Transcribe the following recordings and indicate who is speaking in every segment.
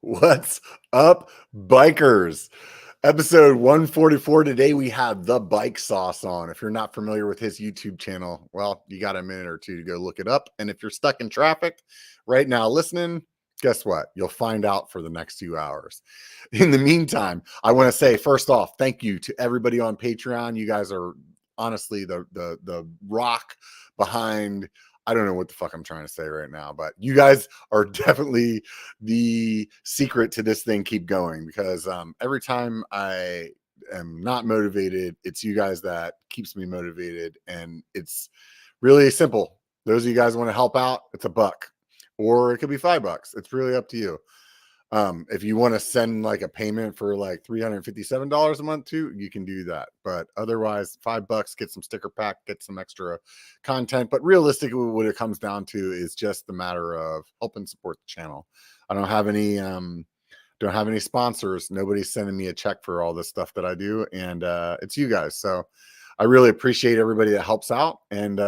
Speaker 1: What's up, bikers? Episode 144. Today we have the Bike Sauce on. If you're not familiar with his YouTube channel, well, you got a minute or two to go look it up. And if you're stuck in traffic right now listening, guess what? You'll find out for the next 2 hours. In the meantime, I want to say, first off, thank you to everybody on Patreon. You guys are honestly the rock behind. I don't know what the fuck I'm trying to say right now, but you guys are definitely the secret to this thing keep going, because every time I am not motivated, it's you guys that keeps me motivated. And it's really simple. Those of you guys want to help out, it's $1 or it could be $5. It's really up to you. If you want to send like a payment for like $357 a month too, you can do that. But otherwise, $5, get some sticker pack, get some extra content. But realistically, what it comes down to is just the matter of helping support the channel. I don't have any sponsors. Nobody's sending me a check for all this stuff that I do, and it's you guys. So I really appreciate everybody that helps out. And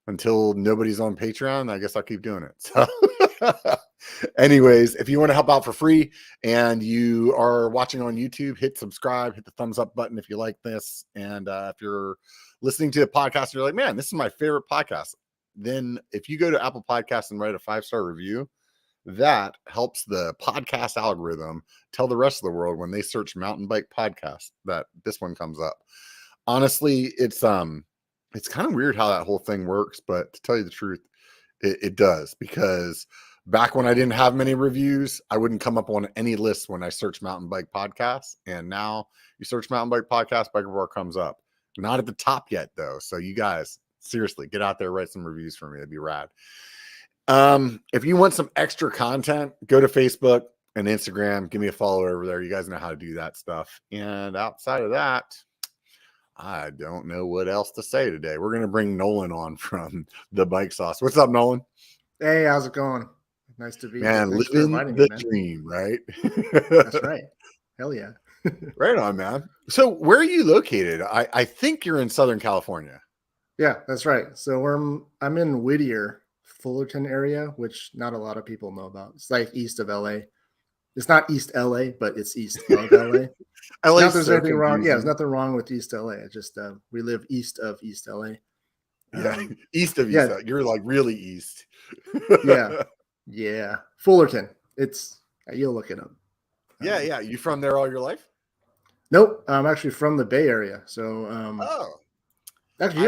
Speaker 1: until nobody's on Patreon, I guess I'll keep doing it. So anyways, if you want to help out for free and you are watching on YouTube, hit subscribe, hit the thumbs up button if you like this. And if you're listening to a podcast, you're like, man, this is my favorite podcast. Then if you go to Apple Podcasts and write a 5-star review, that helps the podcast algorithm tell the rest of the world when they search mountain bike podcast that this one comes up. Honestly, it's kind of weird how that whole thing works, but to tell you the truth, it does, because back when I didn't have many reviews, I wouldn't come up on any list when I search mountain bike podcasts. And now you search mountain bike podcast, B1KER Bar comes up. Not at the top yet though. So you guys, seriously, get out there, write some reviews for me. That'd be rad. If you want some extra content, go to Facebook and Instagram. Give me a follow over there. You guys know how to do that stuff. And outside of that, I don't know what else to say today. We're going to bring Nolan on from the Bike Sauce. What's up, Nolan?
Speaker 2: Hey, how's it going? Nice to be here.
Speaker 1: Man, living the dream, right?
Speaker 2: That's right. Hell yeah.
Speaker 1: Right on, man. So where are you located? I think you're in Southern California.
Speaker 2: Yeah, that's right. So I'm in Whittier, Fullerton area, which not a lot of people know about. It's like east of LA. It's not East LA, but it's east of LA. Not there's anything wrong. Yeah, there's nothing wrong with East LA. It's just we live east of East LA.
Speaker 1: Yeah, east of East. Yeah. You're like really east.
Speaker 2: Yeah. Fullerton. You'll look it up.
Speaker 1: Yeah. You from there all your life?
Speaker 2: Nope. I'm actually from the Bay Area. So actually,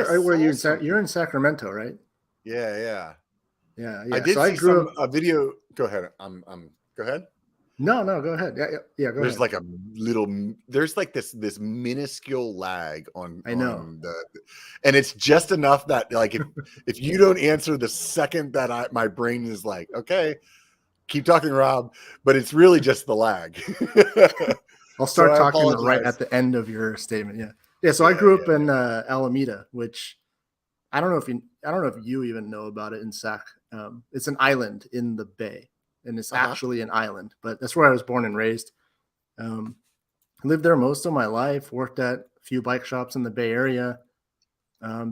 Speaker 2: you're in Sacramento, right?
Speaker 1: Yeah.
Speaker 2: I
Speaker 1: did see a video. Go ahead. Go ahead.
Speaker 2: No, go ahead. Yeah. Go
Speaker 1: there's
Speaker 2: ahead.
Speaker 1: There's like this minuscule lag on.
Speaker 2: I know.
Speaker 1: And it's just enough that like if you don't answer the second that my brain is like, okay, keep talking, Rob, but it's really just the lag.
Speaker 2: I'll start talking right at the end of your statement. Yeah. So I grew up in Alameda, which I don't know if you even know about it in Sac. It's an island in the Bay. And it's actually an island, but that's where I was born and raised. I lived there most of my life, worked at a few bike shops in the Bay Area,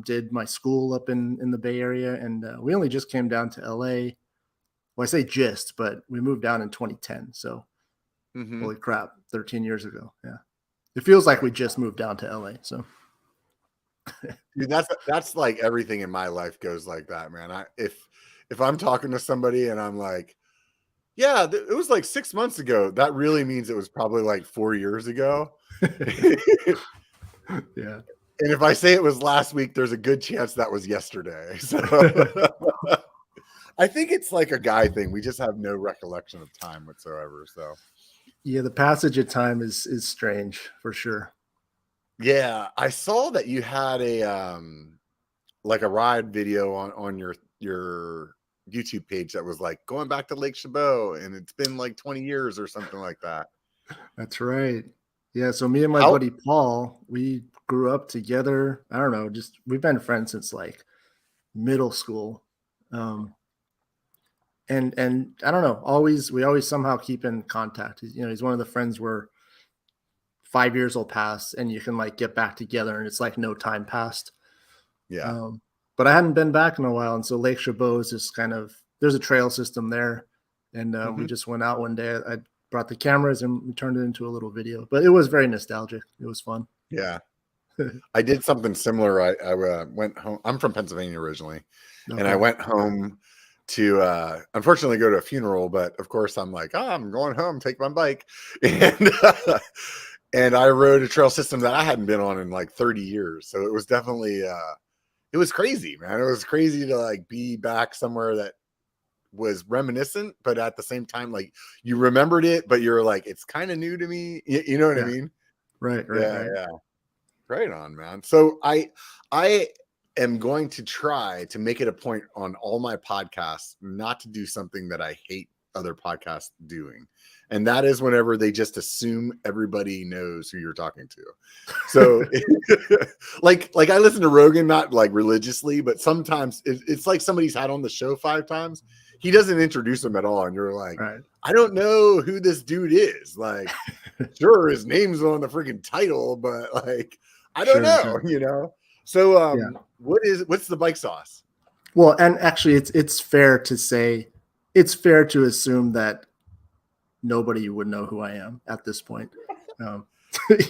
Speaker 2: did my school up in the Bay Area, and we only just came down to LA. Well, I say just, but we moved down in 2010. So holy crap, 13 years ago. Yeah. It feels like we just moved down to LA. So
Speaker 1: dude, that's like everything in my life goes like that, man. If I'm talking to somebody and I'm like, yeah, it was like 6 months ago, that really means it was probably like 4 years ago.
Speaker 2: Yeah.
Speaker 1: And if I say it was last week, there's a good chance that was yesterday. So I think it's like a guy thing. We just have no recollection of time whatsoever. So
Speaker 2: yeah, the passage of time is strange for sure.
Speaker 1: Yeah, I saw that you had a like a ride video on your YouTube page that was like going back to Lake Chabot, and it's been like 20 years or something like that.
Speaker 2: That's right. Yeah. So me and my buddy Paul, we grew up together. I don't know, we've been friends since like middle school. And I don't know, we always somehow keep in contact. He's one of the friends where 5 years will pass and you can like get back together and it's like no time passed.
Speaker 1: Yeah.
Speaker 2: But I hadn't been back in a while. And so Lake Chabot is just there's a trail system there. And we just went out one day. I brought the cameras and we turned it into a little video, but it was very nostalgic. It was fun.
Speaker 1: Yeah. I did something similar. I went home. I'm from Pennsylvania originally, and I went home to unfortunately go to a funeral. But of course, I'm like, I'm going home, take my bike, and I rode a trail system that I hadn't been on in like 30 years. So it was definitely it was crazy, man. It was crazy to like be back somewhere that was reminiscent, but at the same time, like you remembered it, but you're like, it's kind of new to me. You know what I mean?
Speaker 2: Right.
Speaker 1: Yeah. Right on, man. So I am going to try to make it a point on all my podcasts not to do something that I hate other podcasts doing. And that is whenever they just assume everybody knows who you're talking to. So like I listen to Rogan, not like religiously, but sometimes it's like somebody's had on the show 5 times. He doesn't introduce them at all. And you're like, I don't know who this dude is. Like, sure, his name's on the freaking title, but like, I don't know, you know? So what's the bike sauce?
Speaker 2: Well, and actually it's fair to say, it's fair to assume that nobody would know who I am at this point.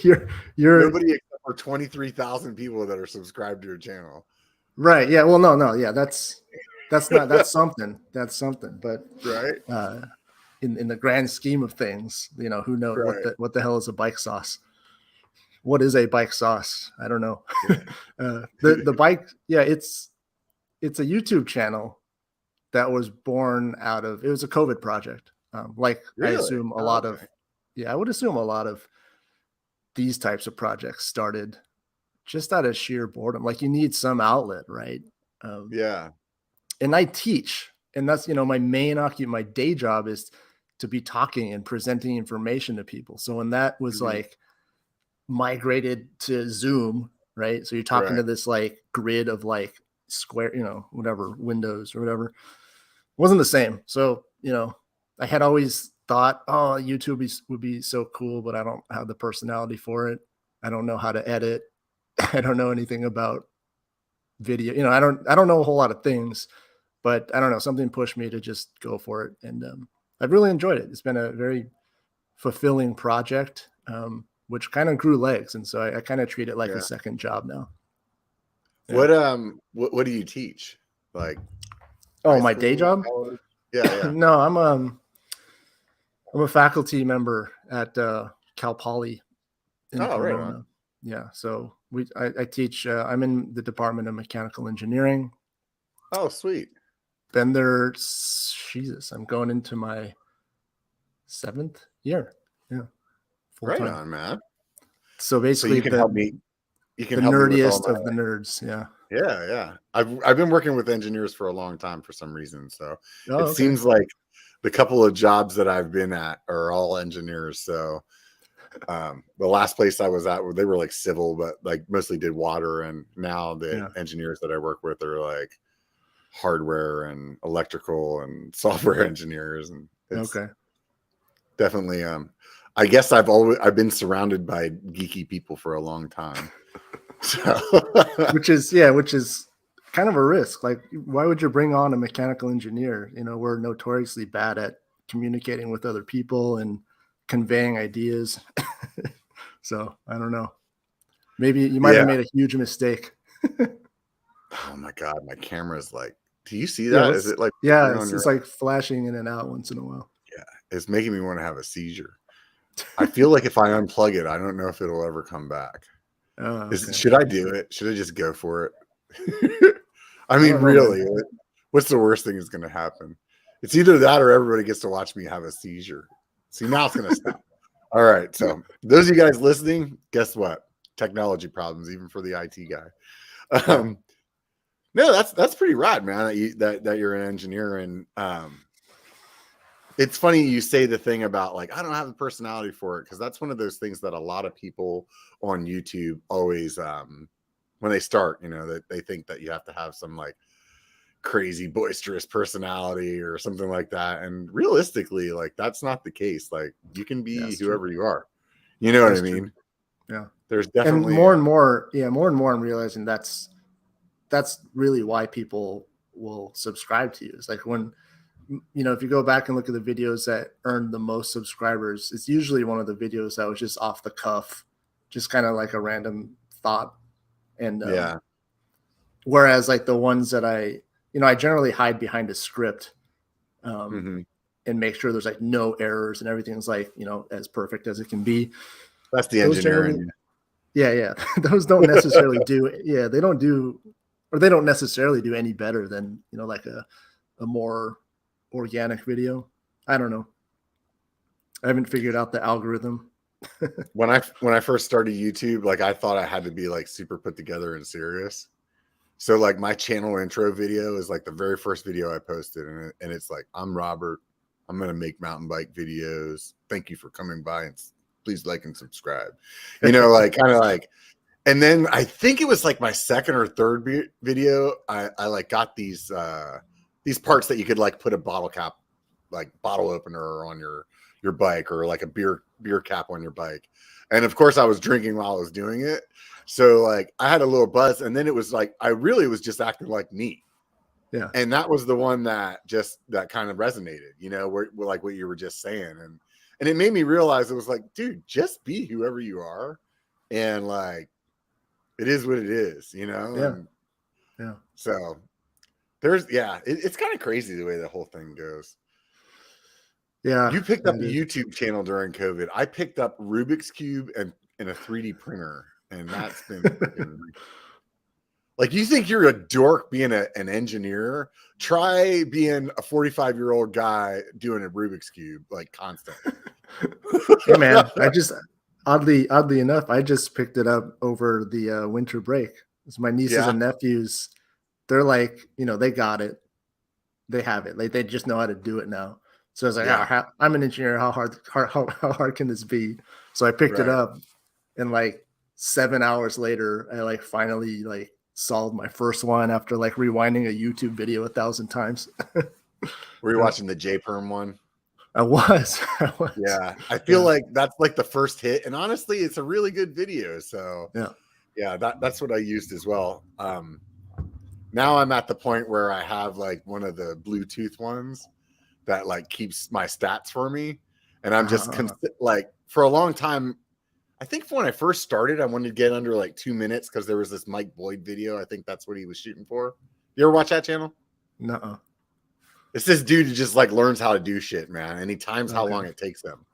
Speaker 2: You're
Speaker 1: nobody except for 23,000 people that are subscribed to your channel.
Speaker 2: Right. Yeah. Well, no. Yeah. That's something. That's something. But in the grand scheme of things, you know, who knows what the hell is a bike sauce? What is a bike sauce? I don't know. The bike. Yeah. It's a YouTube channel that was born out of, it was a COVID project. I assume a lot of, I would assume a lot of these types of projects started just out of sheer boredom. Like you need some outlet, right? And I teach, and that's, you know, my my day job is to be talking and presenting information to people. So when that was like migrated to Zoom, right? So you're talking to this like grid of like square, you know, whatever, windows or whatever. It wasn't the same. So, you know, I had always thought, oh, YouTube would be so cool, but I don't have the personality for it. I don't know how to edit. I don't know anything about video. You know, I don't know a whole lot of things, but I don't know, something pushed me to just go for it. And I've really enjoyed it. It's been a very fulfilling project, which kind of grew legs. And so I kind of treat it like a second job now.
Speaker 1: Yeah. What do you teach? Like,
Speaker 2: my day job?
Speaker 1: Yeah.
Speaker 2: No, I'm a faculty member at Cal Poly in Pomona. Yeah, so I teach. I'm in the Department of Mechanical Engineering.
Speaker 1: Oh, sweet.
Speaker 2: Been there. Jesus, I'm going into my 7th year. Yeah,
Speaker 1: full time. On, man.
Speaker 2: So basically,
Speaker 1: you can help me. You can
Speaker 2: the
Speaker 1: help
Speaker 2: nerdiest of the nerds.
Speaker 1: Yeah. I've been working with engineers for a long time for some reason. So it seems like the couple of jobs that I've been at are all engineers. So the last place I was at, they were like civil, but like mostly did water. And now the engineers that I work with are like hardware and electrical and software engineers. And it's definitely, I guess I've been surrounded by geeky people for a long time. So
Speaker 2: which is kind of a risk. Like, why would you bring on a mechanical engineer? You know, we're notoriously bad at communicating with other people and conveying ideas. So I don't know. Maybe you might have made a huge mistake.
Speaker 1: Oh my God, my camera's like, do you see that? Is it like
Speaker 2: it's like flashing in and out once in a while.
Speaker 1: Yeah, it's making me want to have a seizure. I feel like if I unplug it, I don't know if it'll ever come back. Should I do it? Should I just go for it? I mean, really, what's the worst thing that's going to happen? It's either that or everybody gets to watch me have a seizure. See, now it's going to stop. All right. So those of you guys listening, guess what? Technology problems, even for the IT guy. No, that's pretty rad, man, that you're an engineer. And it's funny you say the thing about like, I don't have the personality for it, because that's one of those things that a lot of people on YouTube always, when they start, you know, that they think that you have to have some like crazy boisterous personality or something like that. And realistically, like that's not the case. Like you can be whoever you are. You know what I mean?
Speaker 2: Yeah.
Speaker 1: There's definitely
Speaker 2: more and more I'm realizing that's really why people will subscribe to you. It's like when if you go back and look at the videos that earned the most subscribers, it's usually one of the videos that was just off the cuff, just kind of like a random thought. And whereas like the ones that I generally hide behind a script and make sure there's like no errors and everything's like, as perfect as it can be.
Speaker 1: That's the engineering.
Speaker 2: Yeah. Those don't necessarily they don't necessarily do any better than, like a more organic video. I don't know. I haven't figured out the algorithm.
Speaker 1: When I first started YouTube, like I thought I had to be like super put together and serious. So like my channel intro video is like the very first video I posted, and it's like, I'm Robert. I'm gonna make mountain bike videos. Thank you for coming by, and please like and subscribe. Like kind of like. And then I think it was like my second or third video. I like got these parts that you could like put a bottle cap, like bottle opener on your bike, or like a beer cap on your bike. And of course I was drinking while I was doing it. So like I had a little buzz, and then it was like, I really was just acting like me.
Speaker 2: Yeah.
Speaker 1: And that was the one that kind of resonated, where like what you were just saying. And it made me realize, it was like, dude, just be whoever you are. And like, it is what it is,
Speaker 2: Yeah.
Speaker 1: And so there's, it's kind of crazy the way the whole thing goes.
Speaker 2: Yeah.
Speaker 1: You picked up a YouTube channel during COVID. I picked up Rubik's Cube and a 3D printer, and that's been like, you think you're a dork being an engineer? Try being a 45-year-old guy doing a Rubik's Cube like constantly.
Speaker 2: Hey man, oddly enough, I just picked it up over the winter break. It's my nieces and nephews. They're like, they got it. They have it. Like, they just know how to do it now. So I was like, I'm an engineer. How hard can this be? So I picked it up, and like 7 hours later, I like finally like solved my first one after like rewinding a YouTube video 1,000 times.
Speaker 1: Were you watching the J-Perm one?
Speaker 2: I was.
Speaker 1: Yeah. I feel like that's like the first hit. And honestly, it's a really good video. So that's what I used as well. Now I'm at the point where I have like one of the Bluetooth ones that like keeps my stats for me. And I'm just like, for a long time, I think when I first started, I wanted to get under like 2 minutes because there was this Mike Boyd video. I think that's what he was shooting for. You ever watch that channel?
Speaker 2: No.
Speaker 1: It's this dude who just like learns how to do shit, man. And he times how long it takes him.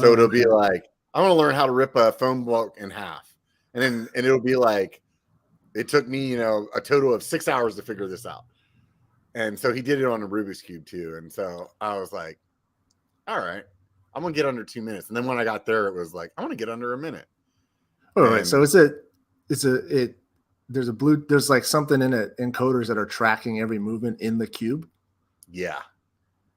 Speaker 1: So it'll be like, I want to learn how to rip a phone book in half. And it'll be like, it took me, a total of 6 hours to figure this out. And so he did it on a Rubik's Cube too. And so I was like, all right, I'm going to get under 2 minutes. And then when I got there, it was like, I want to get under a minute.
Speaker 2: All right. So there's like something in it, encoders that are tracking every movement in the cube.
Speaker 1: Yeah.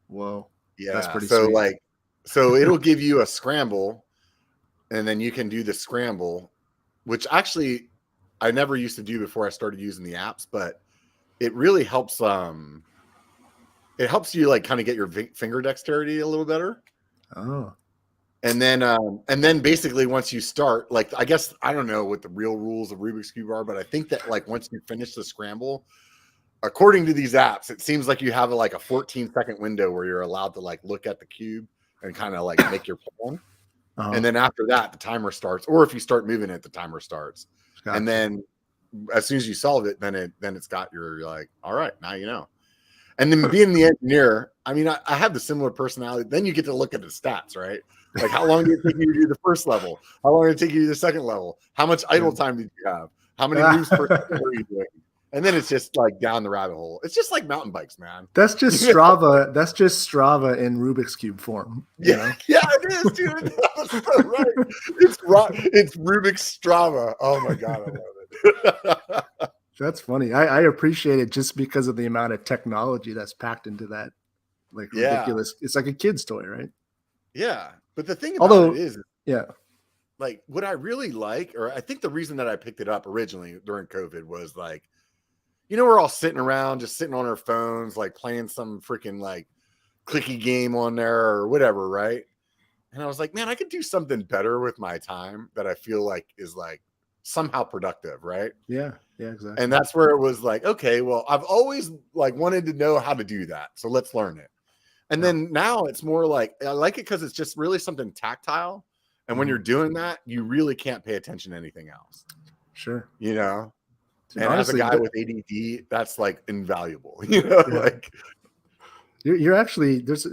Speaker 2: Whoa.
Speaker 1: Yeah.
Speaker 2: That's pretty sweet.
Speaker 1: So it'll give you a scramble, and then you can do the scramble, which actually I never used to do before I started using the apps, but it really helps. It helps you like kind of get your finger dexterity a little better.
Speaker 2: Oh.
Speaker 1: And then basically once you start, like, I guess, I don't know what the real rules of Rubik's Cube are, but I think that like once you finish the scramble, according to these apps, it seems like you have like a 14-second window where you're allowed to like look at the cube and kind of like make your plan. And then after that, the timer starts, or if you start moving it, the timer starts. Gotcha. And then as soon as you solve it, then it's got you're like, all right, now you know. And then being the engineer, I mean, I have the similar personality. Then you get to look at the stats, right? Like, how long did it take you to do the first level? How long did it take you to do the second level? How much idle time did you have? How many moves per second were you doing? And then it's just like down the rabbit hole. It's just like mountain bikes, man.
Speaker 2: That's just Strava. That's just Strava in Rubik's Cube form.
Speaker 1: Yeah, it is, dude. That's so right. It's Rubik's Strava. Oh my god, I love it.
Speaker 2: That's funny. I appreciate it just because of the amount of technology that's packed into that. Like ridiculous. It's like a kid's toy, right?
Speaker 1: Yeah. But the thing about it is, like what I really like, or I think the reason that I picked it up originally during COVID was like, we're all sitting around, just sitting on our phones, like playing some freaking like clicky game on there or whatever, right? And I was like, man, I could do something better with my time that I feel like is like somehow productive, right?
Speaker 2: Yeah, exactly.
Speaker 1: And that's where it was like, okay, well, I've always like wanted to know how to do that, so let's learn it. And then now it's more like, I like it because it's just really something tactile. And when you're doing that, you really can't pay attention to anything else.
Speaker 2: Sure.
Speaker 1: You know?
Speaker 2: Dude,
Speaker 1: and
Speaker 2: honestly,
Speaker 1: as a guy with ADD, that's like invaluable. You know, like
Speaker 2: you're actually there's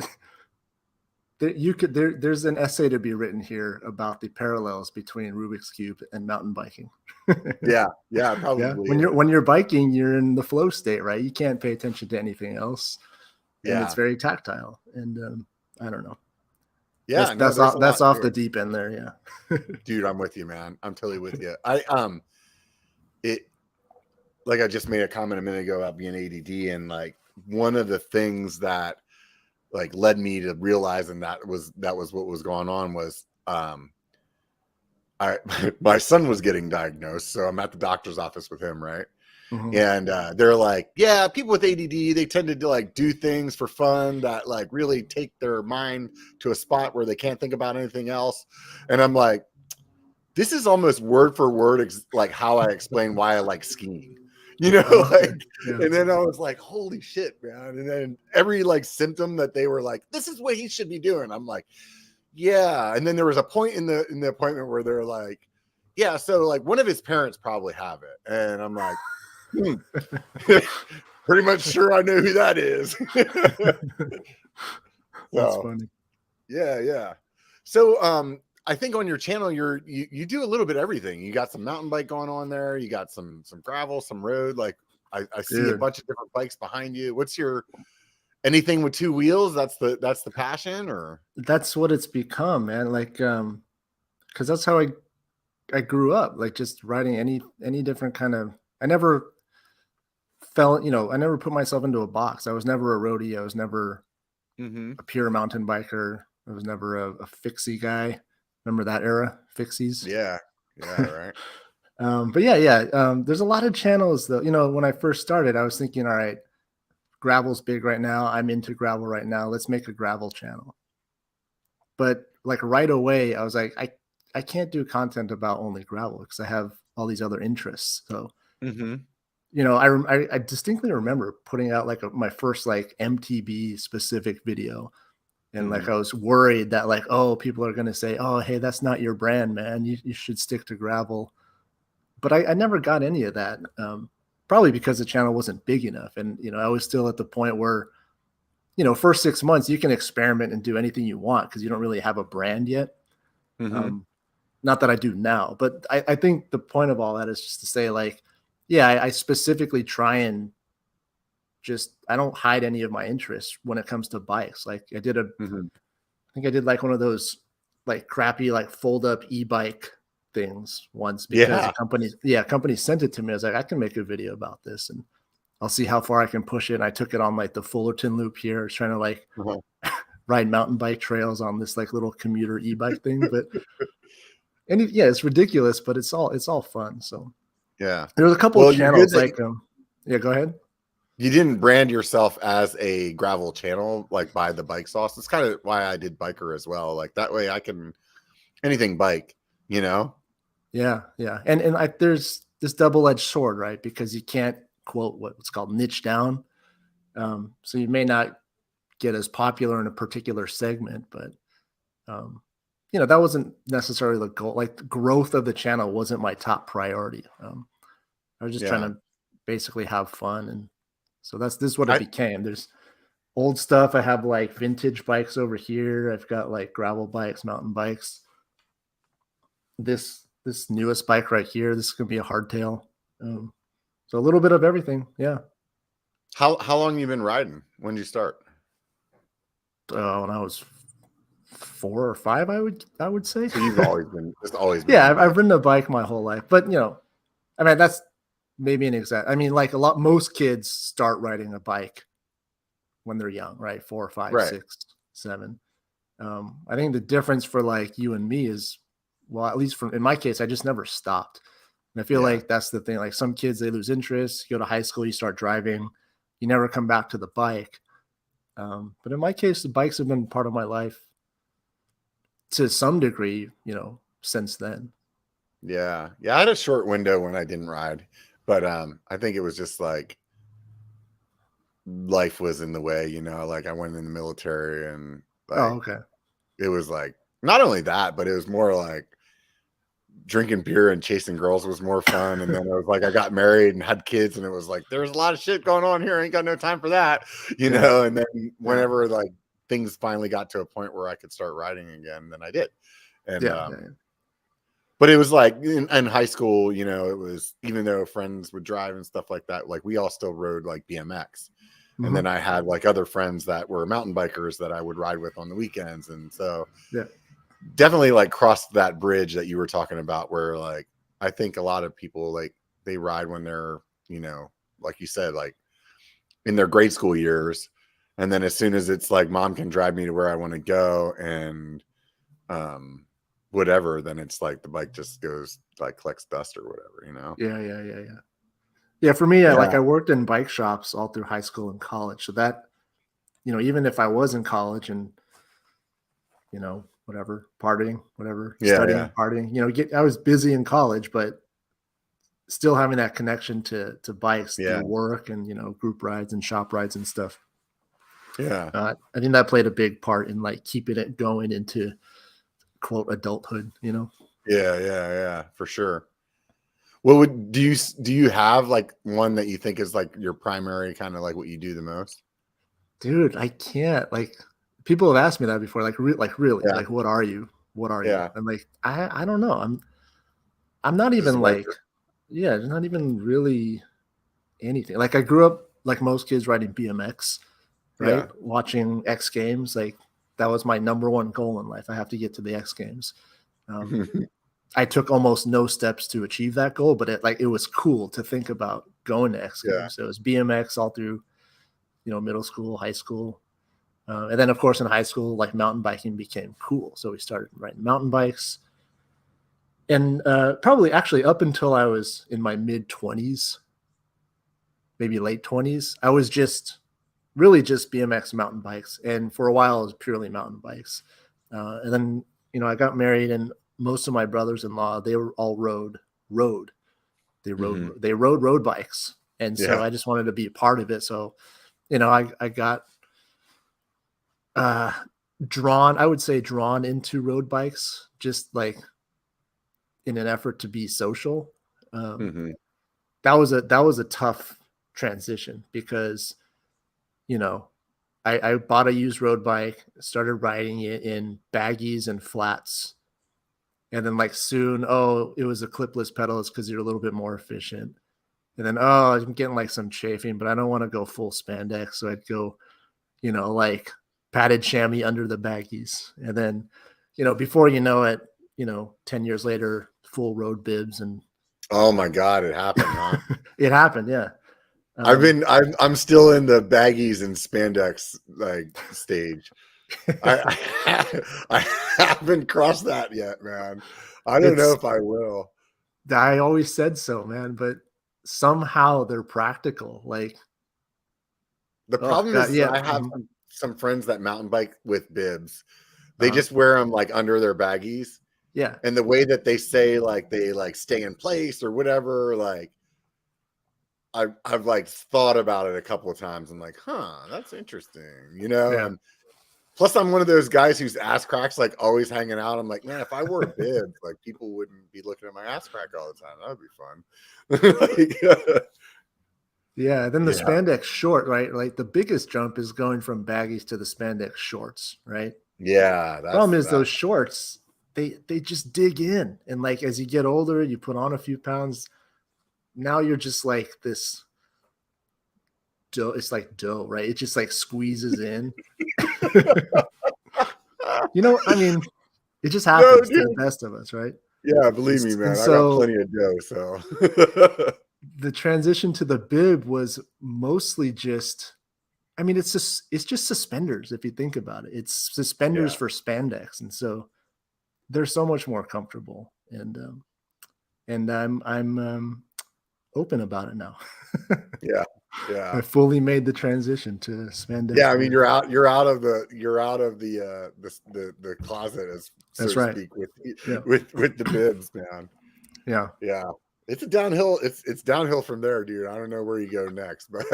Speaker 2: an essay to be written here about the parallels between Rubik's Cube and mountain biking.
Speaker 1: yeah, probably.
Speaker 2: Yeah. When you're biking, you're in the flow state, right? You can't pay attention to anything else, and it's very tactile. And I don't know.
Speaker 1: Yeah,
Speaker 2: that's off the deep end there. Yeah,
Speaker 1: dude, I'm with you, man. I'm totally with you. Like I just made a comment a minute ago about being ADD, and like one of the things that like led me to realizing that was what was going on was my son was getting diagnosed, so I'm at the doctor's office with him, right? Mm-hmm. And they're like, yeah, people with ADD, they tend to like do things for fun that like really take their mind to a spot where they can't think about anything else. And I'm like, this is almost word for word like how I explain why I like skiing. You know, and then I was like, holy shit, man. And then every like symptom that they were like, this is what he should be doing. I'm like, yeah. And then there was a point in the appointment where they're like, yeah, so like one of his parents probably have it. And I'm like, pretty much sure I know who that is.
Speaker 2: That's funny.
Speaker 1: Yeah. So I think on your channel, you do a little bit of everything. You got some mountain bike going on there. You got some gravel, some road. Like I see a bunch of different bikes behind you. What's your anything with two wheels? That's the passion, or
Speaker 2: that's what it's become, man. Like, because that's how I grew up. Like just riding any different kind of. I never I never put myself into a box. I was never a roadie. I was never a pure mountain biker. I was never a fixie guy. Remember that era, fixies?
Speaker 1: Yeah, right.
Speaker 2: But yeah. There's a lot of channels though. You know, when I first started, I was thinking, all right, gravel's big right now. I'm into gravel right now. Let's make a gravel channel. But like right away, I was like, I can't do content about only gravel because I have all these other interests. So, you know, I distinctly remember putting out like my first like MTB specific video. And like, I was worried that like, oh, people are going to say, oh, hey, that's not your brand, man. You should stick to gravel. But I never got any of that. Probably because the channel wasn't big enough. And, you know, I was still at the point where, you know, first 6 months, you can experiment and do anything you want because you don't really have a brand yet. Not that I do now, but I think the point of all that is just to say like, yeah, I specifically try and I don't hide any of my interests when it comes to bikes. Like I did I think I did like one of those like crappy, like fold up e-bike things once because a company sent it to me. I was like, I can make a video about this and I'll see how far I can push it. And I took it on like the Fullerton loop here. I was trying to like ride mountain bike trails on this like little commuter e-bike thing. But it's ridiculous, but it's all fun. So
Speaker 1: yeah,
Speaker 2: there was a couple of channels like go ahead.
Speaker 1: You didn't brand yourself as a gravel channel, like by the bike sauce. It's kind of why I did Biker as well. Like that way I can anything bike, you know?
Speaker 2: Yeah. And there's this double-edged sword, right? Because you can't quote what's called niche down. So you may not get as popular in a particular segment, but you know, that wasn't necessarily the goal. Like the growth of the channel wasn't my top priority. I was just trying to basically have fun. And so this is what it became. There's old stuff. I have like vintage bikes over here. I've got like gravel bikes, mountain bikes. This newest bike right here, this is going to be a hardtail. So a little bit of everything. Yeah.
Speaker 1: How long you been riding? When did you start?
Speaker 2: When I was 4 or 5, I would say.
Speaker 1: So you've always been.
Speaker 2: Yeah, I've ridden a bike my whole life, but you know, I mean, that's maybe an exact. I mean, like most kids start riding a bike when they're young, right? 4 or 5, 6, 7. I think the difference for like you and me is, well, at least in my case, I just never stopped. And I feel like that's the thing. Like some kids, they lose interest. You go to high school, you start driving, you never come back to the bike. But in my case, the bikes have been part of my life to some degree, you know, since then.
Speaker 1: Yeah. I had a short window when I didn't ride, but I think it was just like life was in the way, you know, like I went in the military and like,
Speaker 2: okay.
Speaker 1: it was like, not only that, but it was more like drinking beer and chasing girls was more fun. And then it was like, I got married and had kids and it was like, there's a lot of shit going on here. I ain't got no time for that, you know? And then whenever like things finally got to a point where I could start riding again, then I did. And, but it was like in high school, you know, it was, even though friends would drive and stuff like that, like we all still rode like BMX. And then I had like other friends that were mountain bikers that I would ride with on the weekends. And so definitely like crossed that bridge that you were talking about, where like, I think a lot of people, like they ride when they're, you know, like you said, like in their grade school years. And then as soon as it's like, mom can drive me to where I want to go and, whatever, then it's like the bike just goes like collects dust or whatever, you know?
Speaker 2: Yeah. For me, like I worked in bike shops all through high school and college. So that, you know, even if I was in college and, you know, whatever, partying, whatever, studying, partying, you know, I was busy in college, but still having that connection to bikes through work and, you know, group rides and shop rides and stuff. I think that played a big part in like keeping it going into quote adulthood, you know?
Speaker 1: Yeah, for sure. Well, do you have like one that you think is like your primary kind of like what you do the most?
Speaker 2: Dude, I can't. Like people have asked me that before. Like really, like what are you? What are you? I'm like, I don't know. I'm not even like, not even really anything. Like I grew up like most kids riding BMX, right? Watching X Games, like that was my number one goal in life. I have to get to the X Games. I took almost no steps to achieve that goal, but it was cool to think about going to X Games. So it was BMX all through, you know, middle school, high school. And then of course in high school, like mountain biking became cool. So we started riding mountain bikes. And probably actually up until I was in my mid 20s, maybe late 20s, I was really just BMX mountain bikes. And for a while, it was purely mountain bikes. And then, you know, I got married and most of my brothers-in-law, they were all rode. They rode road bikes. And so I just wanted to be a part of it. So, you know, I got drawn into road bikes, just like in an effort to be social. That was a tough transition because, you know, I bought a used road bike, started riding it in baggies and flats. And then like soon, it was a clipless pedals because you're a little bit more efficient. And then, I'm getting like some chafing, but I don't want to go full spandex. So I'd go, you know, like padded chamois under the baggies. And then, you know, before you know it, you know, 10 years later, full road bibs. And
Speaker 1: oh my God, it happened, huh?
Speaker 2: It happened. Yeah.
Speaker 1: I'm still in the baggies and spandex like stage. I haven't crossed that yet, man. I don't know if I will.
Speaker 2: I always said so, man, but somehow they're practical. Like
Speaker 1: the problem is I have some friends that mountain bike with bibs. They just wear them like under their baggies.
Speaker 2: Yeah.
Speaker 1: And the way that they say like they like stay in place or whatever, like I've like thought about it a couple of times. I'm like, that's interesting, you know?
Speaker 2: Yeah.
Speaker 1: And plus I'm one of those guys whose ass cracks like always hanging out. I'm like, man, if I wore a bib, like people wouldn't be looking at my ass crack all the time. That would be fun.
Speaker 2: Yeah, then the spandex short, right? Like the biggest jump is going from baggies to the spandex shorts, right?
Speaker 1: Yeah.
Speaker 2: The problem is those shorts, they just dig in. And like as you get older, you put on a few pounds. Now you're just like this dough. It's like dough, right? It just like squeezes in. You know, I mean, it just happens to the best of us, right?
Speaker 1: Yeah, believe me, man. I got plenty of dough, so
Speaker 2: the transition to the bib was mostly just, I mean, it's just suspenders. If you think about it, it's suspenders for spandex. And so they're so much more comfortable. And I'm open about it now.
Speaker 1: Yeah.
Speaker 2: I fully made the transition to spandex.
Speaker 1: Yeah. I mean, you're out of the closet, as so to speak, with the bibs, man.
Speaker 2: Yeah.
Speaker 1: Yeah. It's a downhill. It's downhill from there, dude. I don't know where you go next, but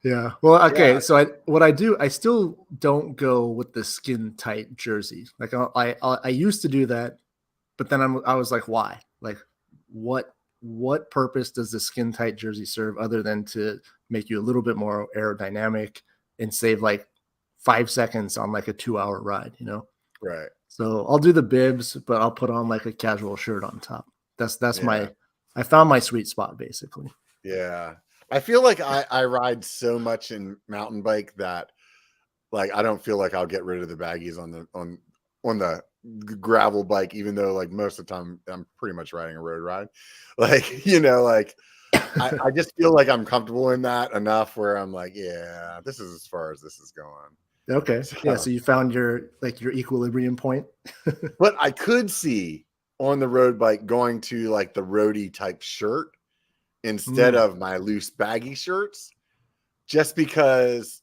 Speaker 2: Yeah. Well, okay. Yeah. So what I do, I still don't go with the skin tight jersey. Like I used to do that, but then I was like, why? Like, what purpose does the skin tight jersey serve other than to make you a little bit more aerodynamic and save like 5 seconds on like a 2-hour ride, you know?
Speaker 1: Right.
Speaker 2: So I'll do the bibs, but I'll put on like a casual shirt on top. That's I found my sweet spot basically.
Speaker 1: Yeah. I feel like I ride so much in mountain bike that like I don't feel like I'll get rid of the baggies on the gravel bike, even though like most of the time I'm pretty much riding a road ride. Like, you know, like I just feel like I'm comfortable in that enough where I'm like, yeah, this is as far as this is going.
Speaker 2: Okay. So you found your equilibrium point.
Speaker 1: But I could see on the road bike going to like the roadie type shirt instead of my loose baggy shirts, just because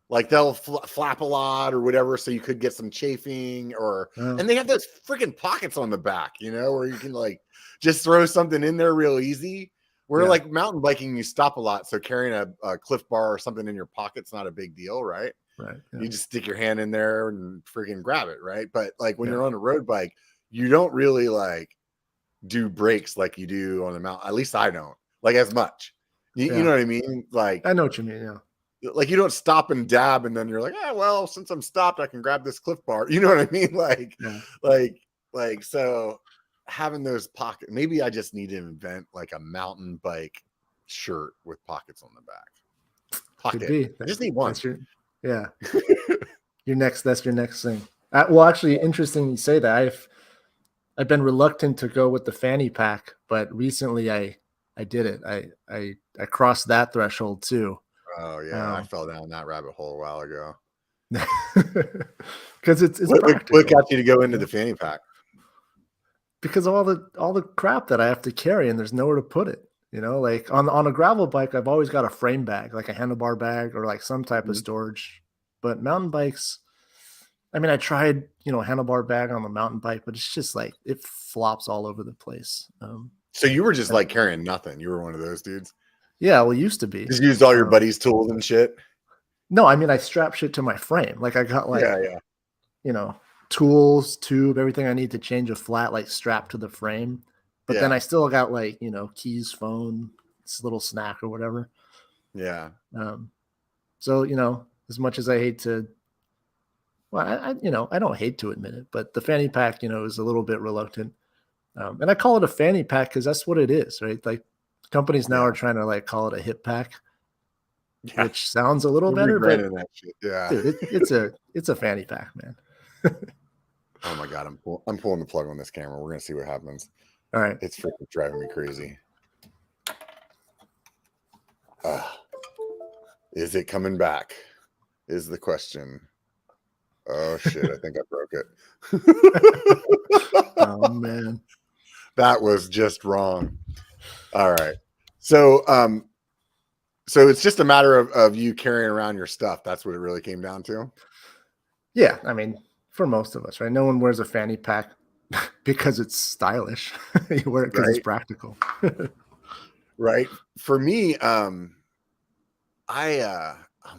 Speaker 1: like they'll flap a lot or whatever, so you could get some chafing and they have those freaking pockets on the back, you know, where you can like just throw something in there real easy. Where like mountain biking, you stop a lot, so carrying a Cliff Bar or something in your pocket's not a big deal, right?
Speaker 2: Right.
Speaker 1: Yeah. You just stick your hand in there and freaking grab it, right? But like when you're on a road bike, you don't really like do brakes like you do on the mountain. At least I don't like as much. You know what I mean? Like
Speaker 2: I know what you mean. Yeah.
Speaker 1: Like you don't stop and dab and then you're like, well, since I'm stopped, I can grab this Cliff Bar. You know what I mean? Like, so having those pockets, maybe I just need to invent like a mountain bike shirt with pockets on the back. Pocket. I just need one.
Speaker 2: That's your next thing. Well, actually, interesting you say that. I've been reluctant to go with the fanny pack, but recently I did it. I crossed that threshold too.
Speaker 1: Oh yeah, I fell down that rabbit hole a while ago.
Speaker 2: Because it's
Speaker 1: practical. What got you to go into the fanny pack?
Speaker 2: Because all the crap that I have to carry and there's nowhere to put it. You know, like on a gravel bike, I've always got a frame bag, like a handlebar bag or like some type of storage. But mountain bikes, I mean, I tried, a handlebar bag on the mountain bike, but it's just like it flops all over the place.
Speaker 1: So you were just like carrying nothing. You were one of those dudes.
Speaker 2: Yeah, well, used to be.
Speaker 1: Just used all your buddies' tools and shit.
Speaker 2: No, I mean, I strap shit to my frame. Like I got like, tools, tube, everything I need to change a flat, like strapped to the frame. But then I still got like, keys, phone, little snack or whatever.
Speaker 1: Yeah.
Speaker 2: So, as much as I hate to, well, I don't hate to admit it, but the fanny pack, is a little bit reluctant. And I call it a fanny pack because that's what it is, right? Like companies now are trying to like call it a hip pack, which sounds a little better, but
Speaker 1: that shit. Yeah,
Speaker 2: dude, it's a fanny pack, man.
Speaker 1: Oh my God, I'm pulling the plug on this camera. We're gonna see what happens.
Speaker 2: All right,
Speaker 1: it's freaking driving me crazy. Is it coming back? Is the question. Oh shit, I think I broke it.
Speaker 2: Oh man.
Speaker 1: That was just wrong. All right. So so it's just a matter of you carrying around your stuff. That's what it really came down to.
Speaker 2: Yeah, I mean, for most of us, right? No one wears a fanny pack because it's stylish. You wear it because it's practical.
Speaker 1: Right. For me, oh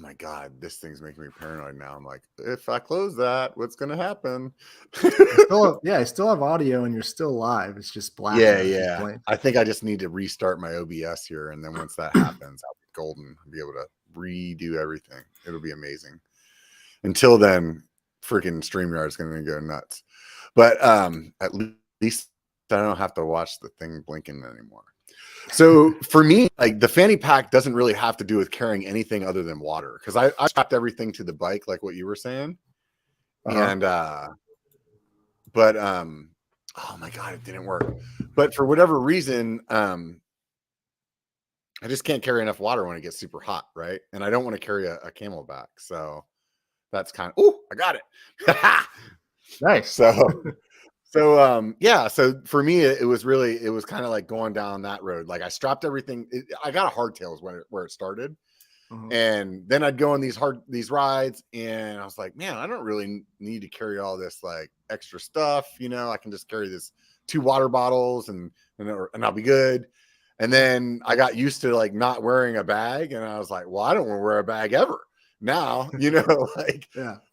Speaker 1: my God, this thing's making me paranoid now. I'm like, if I close that, what's gonna happen?
Speaker 2: I still have audio and you're still live. It's just black.
Speaker 1: Yeah. I think I just need to restart my OBS here, and then once that happens, I'll be golden. I'll be able to redo everything. It'll be amazing. Until then, freaking StreamYard is gonna go nuts. But at least I don't have to watch the thing blinking anymore. So for me, like the fanny pack doesn't really have to do with carrying anything other than water, because I strapped everything to the bike, like what you were saying. And but oh my God, it didn't work. But for whatever reason, I just can't carry enough water when it gets super hot, right? And I don't want to carry a Camelback, so that's kind of I got it.
Speaker 2: Nice.
Speaker 1: So for me, it was kind of like going down that road. Like I strapped everything. I got a hardtails where it started. And then I'd go on these rides, and I was like, man, I don't really need to carry all this like extra stuff. I can just carry this 2 water bottles and I'll be good. And then I got used to like not wearing a bag, and I was like, well, I don't want to wear a bag ever. Now,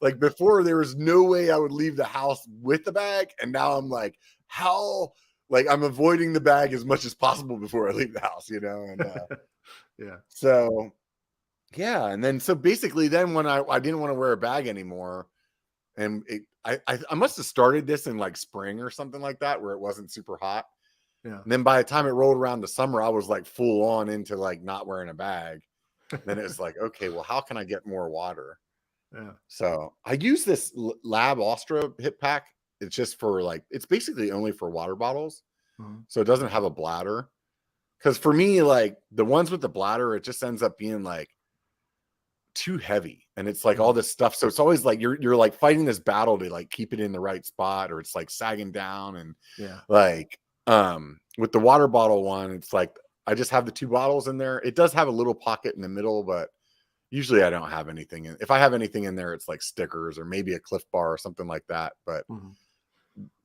Speaker 1: like before there was no way I would leave the house with the bag. And now I'm like, how, like I'm avoiding the bag as much as possible before I leave the house, and so yeah. And then, so basically then when I didn't want to wear a bag anymore, and I must have started this in like spring or something like that, where it wasn't super hot.
Speaker 2: Yeah.
Speaker 1: And then by the time it rolled around the summer, I was like full on into like not wearing a bag. Then it's like, okay, well, how can I get more water?
Speaker 2: Yeah.
Speaker 1: So I use this Lab Ostra hip pack. It's just for like, it's basically only for water bottles. So it doesn't have a bladder. Because for me, like the ones with the bladder, it just ends up being like too heavy. And it's like all this stuff. So it's always like you're like fighting this battle to like keep it in the right spot, or it's like sagging down. And like with the water bottle one, it's like I just have the 2 bottles in there. It does have a little pocket in the middle, but usually I don't have anything in. If I have anything in there, it's like stickers or maybe a Cliff Bar or something like that. But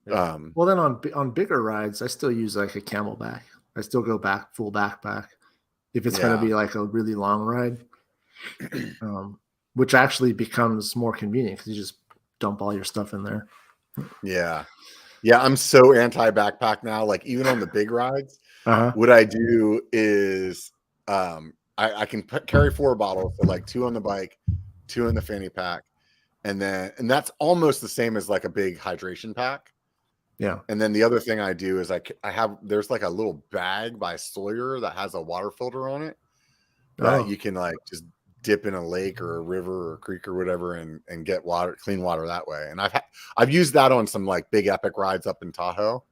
Speaker 2: well, then on bigger rides, I still use like a Camelback. I still go back full backpack if it's going to be like a really long ride, which actually becomes more convenient because you just dump all your stuff in there.
Speaker 1: Yeah, I'm so anti backpack now. Like even on the big rides, what I do is I can carry 4 bottles, so like 2 on the bike, 2 in the fanny pack, and that's almost the same as like a big hydration pack.
Speaker 2: Yeah.
Speaker 1: And then the other thing I do is there's like a little bag by Sawyer that has a water filter on it that you can like just dip in a lake or a river or creek or whatever and get clean water that way. And I've used that on some like big epic rides up in Tahoe.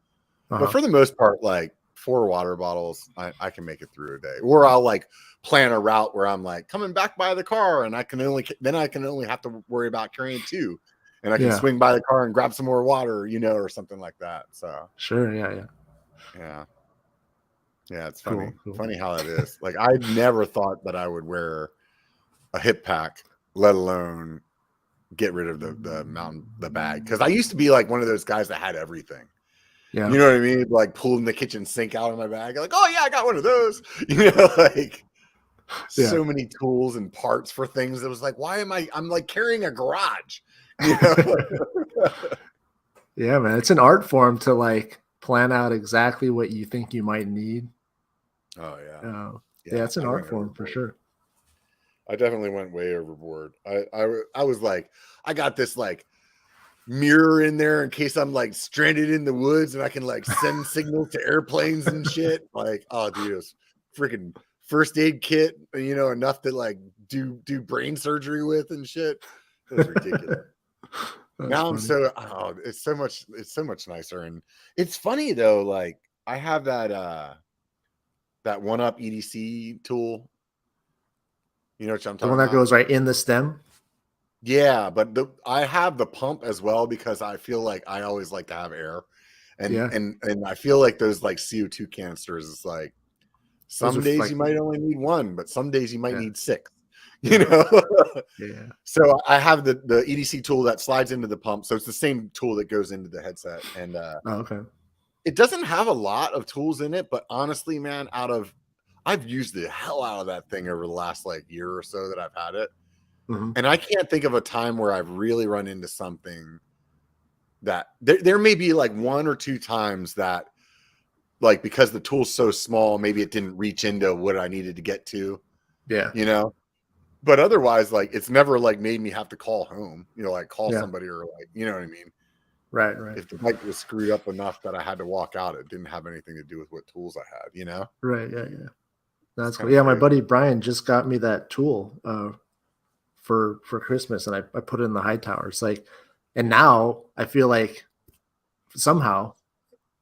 Speaker 1: But for the most part, like 4 water bottles, I can make it through a day. Or I'll like plan a route where I'm like coming back by the car, and I can only have to worry about carrying 2, and I can swing by the car and grab some more water, or something like that. So
Speaker 2: sure, yeah.
Speaker 1: It's funny, funny how it is. Like I never thought that I would wear a hip pack, let alone get rid of the bag, because I used to be like one of those guys that had everything.
Speaker 2: Yeah.
Speaker 1: You know what I mean? Like pulling the kitchen sink out of my bag. Like, oh yeah, I got one of those. Like so many tools and parts for things. It was like, why I'm like carrying a garage.
Speaker 2: Yeah, man. It's an art form to like plan out exactly what you think you might need.
Speaker 1: Oh yeah.
Speaker 2: Yeah, it's an art form for sure.
Speaker 1: I definitely went way overboard. I was like, I got this like mirror in there in case I'm like stranded in the woods and I can like send signals to airplanes and shit. Like, oh dude, it was freaking first aid kit, enough to like do brain surgery with and shit. It was ridiculous. Now funny. It's so much nicer. And it's funny though, like I have that 1UP EDC tool. You know what I'm talking about?
Speaker 2: The one that goes right in the stem.
Speaker 1: Yeah, but I have the pump as well because I feel like I always like to have air, and I feel like those like CO2 canisters is like some days you might only need 1, but some days you might need 6. So I have the EDC tool that slides into the pump, so it's the same tool that goes into the headset, and it doesn't have a lot of tools in it, but honestly, man, I've used the hell out of that thing over the last like year or so that I've had it. And I can't think of a time where I've really run into something that there may be like 1 or 2 times that like, because the tool's so small, maybe it didn't reach into what I needed to get to.
Speaker 2: Yeah.
Speaker 1: But otherwise, like it's never like made me have to call home, like call somebody or like, you know what I mean?
Speaker 2: Right.
Speaker 1: If the bike was screwed up enough that I had to walk out, it didn't have anything to do with what tools I had,
Speaker 2: Right. Yeah. That's cool. Yeah. My buddy Brian just got me that tool for Christmas, and I put it in the high tower. It's like, and now I feel like somehow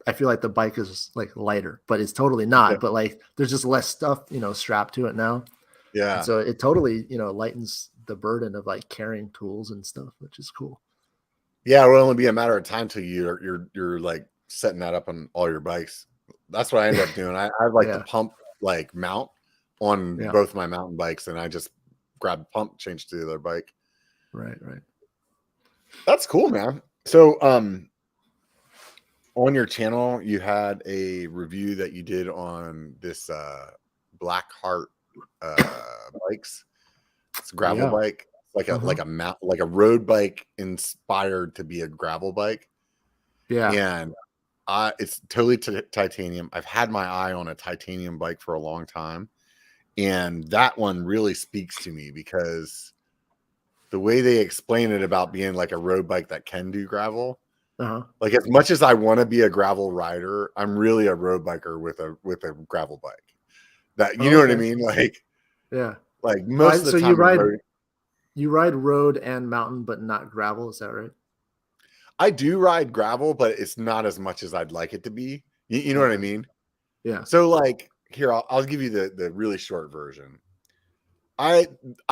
Speaker 2: the bike is like lighter, but it's totally not. But like there's just less stuff, strapped to it now.
Speaker 1: Yeah.
Speaker 2: And so it totally, lightens the burden of like carrying tools and stuff, which is cool.
Speaker 1: Yeah, it will only be a matter of time till you're like setting that up on all your bikes. That's what I end up doing. I have like the pump like mount on both my mountain bikes, and I just grab the pump, change to the other bike.
Speaker 2: Right.
Speaker 1: That's cool, man. So on your channel, you had a review that you did on this Black Heart bikes. It's a gravel bike, like a road bike inspired to be a gravel bike.
Speaker 2: Yeah,
Speaker 1: and it's totally titanium. I've had my eye on a titanium bike for a long time, and that one really speaks to me because the way they explain it about being like a road bike that can do gravel. Like as much as I want to be a gravel rider, I'm really a road biker with a gravel bike. That you know what I mean? Like,
Speaker 2: yeah,
Speaker 1: like most of the time.
Speaker 2: So you ride road and mountain, but not gravel. Is that right?
Speaker 1: I do ride gravel, but it's not as much as I'd like it to be. You know what I mean?
Speaker 2: Yeah.
Speaker 1: So like here, I'll give you the really short version. I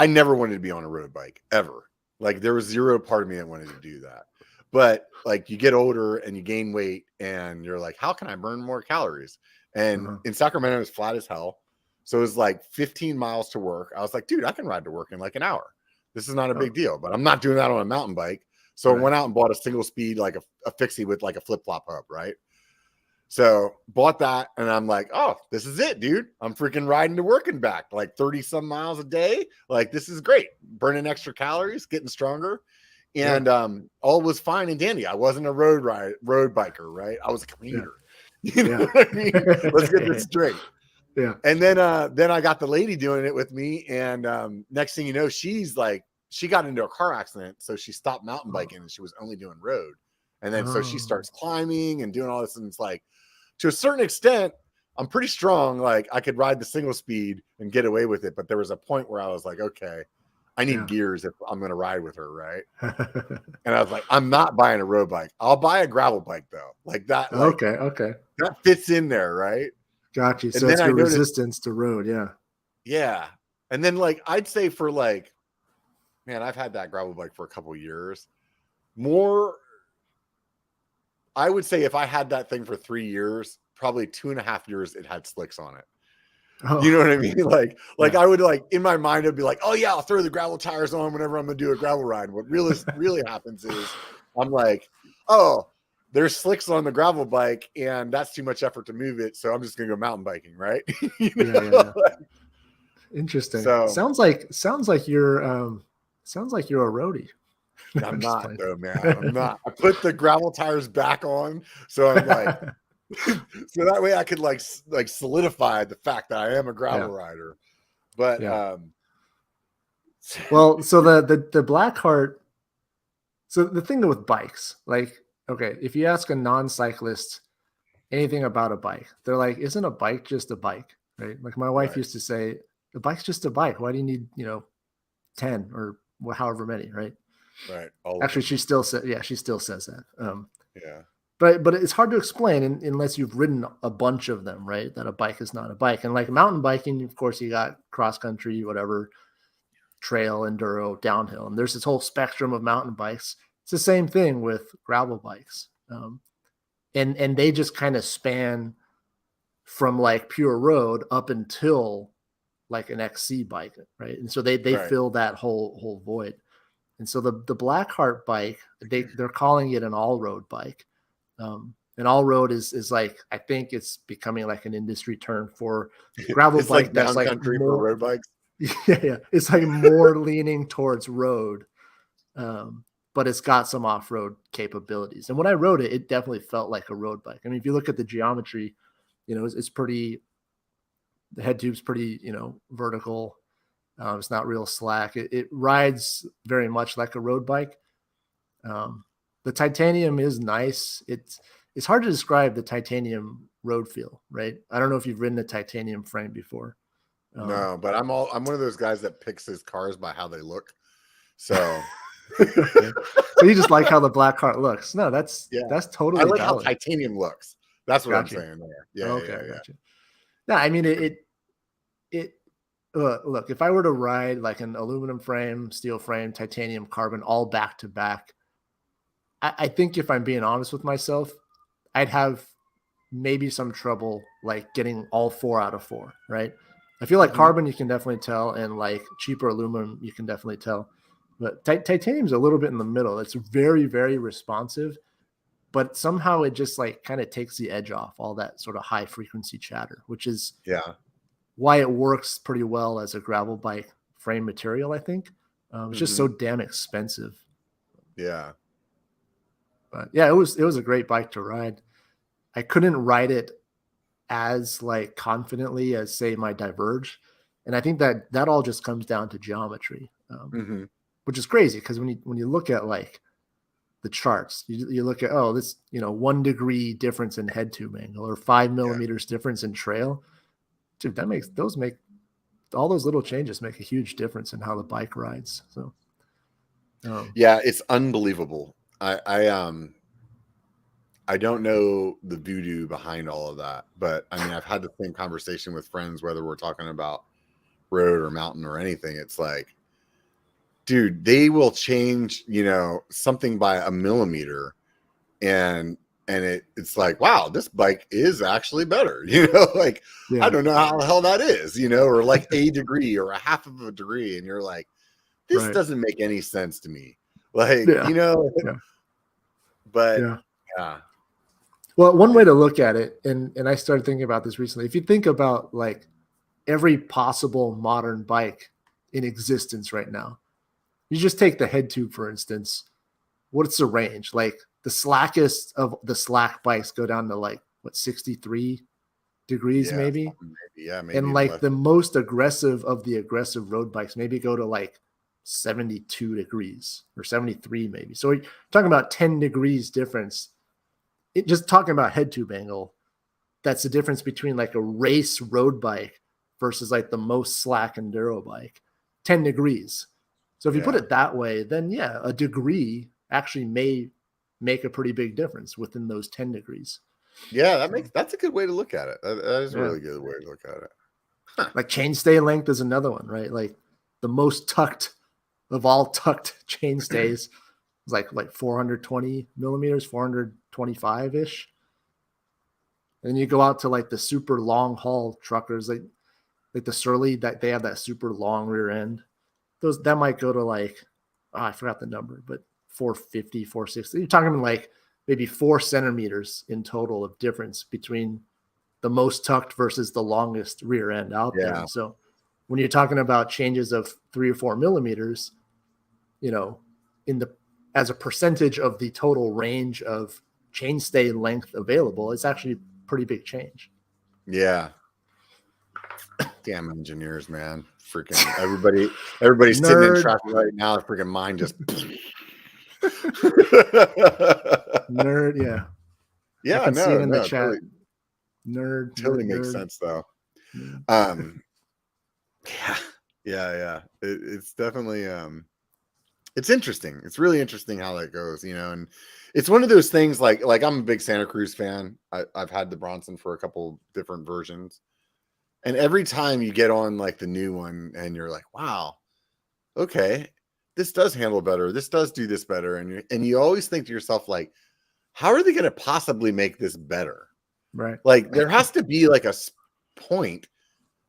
Speaker 1: never wanted to be on a road bike ever. Like there was zero part of me that wanted to do that. But like you get older and you gain weight and you're like, how can I burn more calories? And in Sacramento, it was flat as hell. So it was like 15 miles to work. I was like, dude, I can ride to work in like an hour. This is not a big deal, but I'm not doing that on a mountain bike. So I went out and bought a single speed, like a fixie with like a flip flop hub, right? So bought that, and I'm like, oh, this is it, dude. I'm freaking riding to work and back, like 30 some miles a day. Like this is great. Burning extra calories, getting stronger. And all was fine and dandy. I wasn't a road biker, right? I was a commuter. You know what I mean? Let's get this straight.
Speaker 2: Yeah.
Speaker 1: And then I got the lady doing it with me, and next thing you know, she's like, she got into a car accident, so she stopped mountain biking and she was only doing road. And then so she starts climbing and doing all this, and it's like, to a certain extent, I'm pretty strong. Like I could ride the single speed and get away with it, but there was a point where I was like, okay, I need gears if I'm going to ride with her, right? And I was like, I'm not buying a road bike. I'll buy a gravel bike though, like that. Like,
Speaker 2: okay,
Speaker 1: that fits in there, right?
Speaker 2: Got you. So it's your resistance to road,
Speaker 1: yeah. And then like I'd say for like, man, I've had that gravel bike for a couple of years. I would say if I had that thing for 3 years, probably 2.5 years, it had slicks on it. You know what I mean? Like I would like in my mind, I'd be like, oh yeah, I'll throw the gravel tires on whenever I'm gonna do a gravel ride. What really happens is I'm like, oh, there's slicks on the gravel bike and that's too much effort to move it. So I'm just gonna go mountain biking, right?
Speaker 2: Yeah. Interesting. So sounds like you're a roadie.
Speaker 1: I'm not though, man. I'm not. I put the gravel tires back on, so I'm like, so that way I could like solidify the fact that I am a gravel rider. But
Speaker 2: well, so the Black Heart. So the thing with bikes, like, okay, if you ask a non-cyclist anything about a bike, they're like, isn't a bike just a bike, right? Like my wife used to say, the bike's just a bike. Why do you need 10 or however many, right?
Speaker 1: Right.
Speaker 2: Actually, she still says that.
Speaker 1: Yeah.
Speaker 2: But it's hard to explain unless you've ridden a bunch of them, right? That a bike is not a bike. And like mountain biking, of course, you got cross country, whatever, trail, enduro, downhill. And there's this whole spectrum of mountain bikes. It's the same thing with gravel bikes. And they just kind of span from like pure road up until like an XC bike, right? And so they fill that whole void. And so the Black Heart bike, they're calling it an all-road bike. An all-road is like, I think it's becoming like an industry term for gravel bike.
Speaker 1: Like that's like country for road bikes.
Speaker 2: Yeah. It's like more leaning towards road, but it's got some off-road capabilities. And when I rode it, it definitely felt like a road bike. I mean, if you look at the geometry, it's pretty, the head tube's pretty, vertical. It's not real slack. It rides very much like a road bike. The titanium is nice. It's hard to describe the titanium road feel, right? I don't know if you've ridden a titanium frame before.
Speaker 1: No, but I'm one of those guys that picks his cars by how they look. So,
Speaker 2: so you just like how the Black Heart looks? No, that's totally.
Speaker 1: I like valid. How titanium looks. That's what I'm saying there. Yeah.
Speaker 2: Okay. Gotcha. No, I mean it. Look, if I were to ride like an aluminum frame, steel frame, titanium, carbon, all back to back, I think if I'm being honest with myself, I'd have maybe some trouble like getting all 4 out of 4, right? I feel like carbon you can definitely tell, and like cheaper aluminum you can definitely tell, but titanium's a little bit in the middle. It's very, very responsive, but somehow it just like kind of takes the edge off all that sort of high frequency chatter, which is why it works pretty well as a gravel bike frame material. I think it's just so damn expensive.
Speaker 1: Yeah.
Speaker 2: But yeah, it was a great bike to ride. I couldn't ride it as like confidently as say my Diverge. And I think that all just comes down to geometry, which is crazy because when you look at like the charts, you look at, oh, this, 1 degree difference in head tube angle or 5 millimeters difference in trail. Dude, all those little changes make a huge difference in how the bike rides. So,
Speaker 1: it's unbelievable. I don't know the voodoo behind all of that, but I mean, I've had the same conversation with friends, whether we're talking about road or mountain or anything. It's like, dude, they will change, something by a millimeter, and it's like, wow, this bike is actually better. I don't know how the hell that is, or like a degree or a half of a degree, and you're like, this doesn't make any sense to me. Like, but yeah.
Speaker 2: Well, one way to look at it, and I started thinking about this recently. If you think about like every possible modern bike in existence right now, you just take the head tube, for instance. What's the range? Like the slackest of the slack bikes go down to like 63 degrees, maybe.
Speaker 1: Maybe.
Speaker 2: And like the most aggressive of the aggressive road bikes maybe go to like 72 degrees or 73 maybe. So we're talking about 10 degrees difference. Just talking about head tube angle, that's the difference between like a race road bike versus like the most slack enduro bike, 10 degrees. So if you put it that way, then a degree actually may make a pretty big difference within those 10 degrees.
Speaker 1: Yeah, that's a good way to look at it. That is a really good way to look at it.
Speaker 2: Huh. Like chainstay length is another one, right? Like the most tucked of all tucked chainstays is like 420 millimeters, 425-ish. And you go out to like the super long haul truckers, like the Surly, that they have that super long rear end. That might go to like, I forgot the number, but 450, 460. You're talking like maybe 4 centimeters in total of difference between the most tucked versus the longest rear end out there. So when you're talking about changes of 3 or 4 millimeters, as a percentage of the total range of chainstay length available, it's actually a pretty big change.
Speaker 1: Yeah. Damn engineers, man. Freaking everybody's sitting in traffic right now. Freaking mind just
Speaker 2: nerd. Yeah, I can see it in the chat.
Speaker 1: Totally,
Speaker 2: nerd
Speaker 1: totally
Speaker 2: nerd,
Speaker 1: makes
Speaker 2: nerd.
Speaker 1: sense though. Yeah. It's definitely it's interesting. It's really interesting how that goes, and it's one of those things like I'm a big Santa Cruz fan. I've had the Bronson for a couple different versions. And every time you get on like the new one and you're like, wow, okay, this does handle better. This does do this better. And you always think to yourself, like, how are they going to possibly make this better?
Speaker 2: Right.
Speaker 1: Like there has to be like a point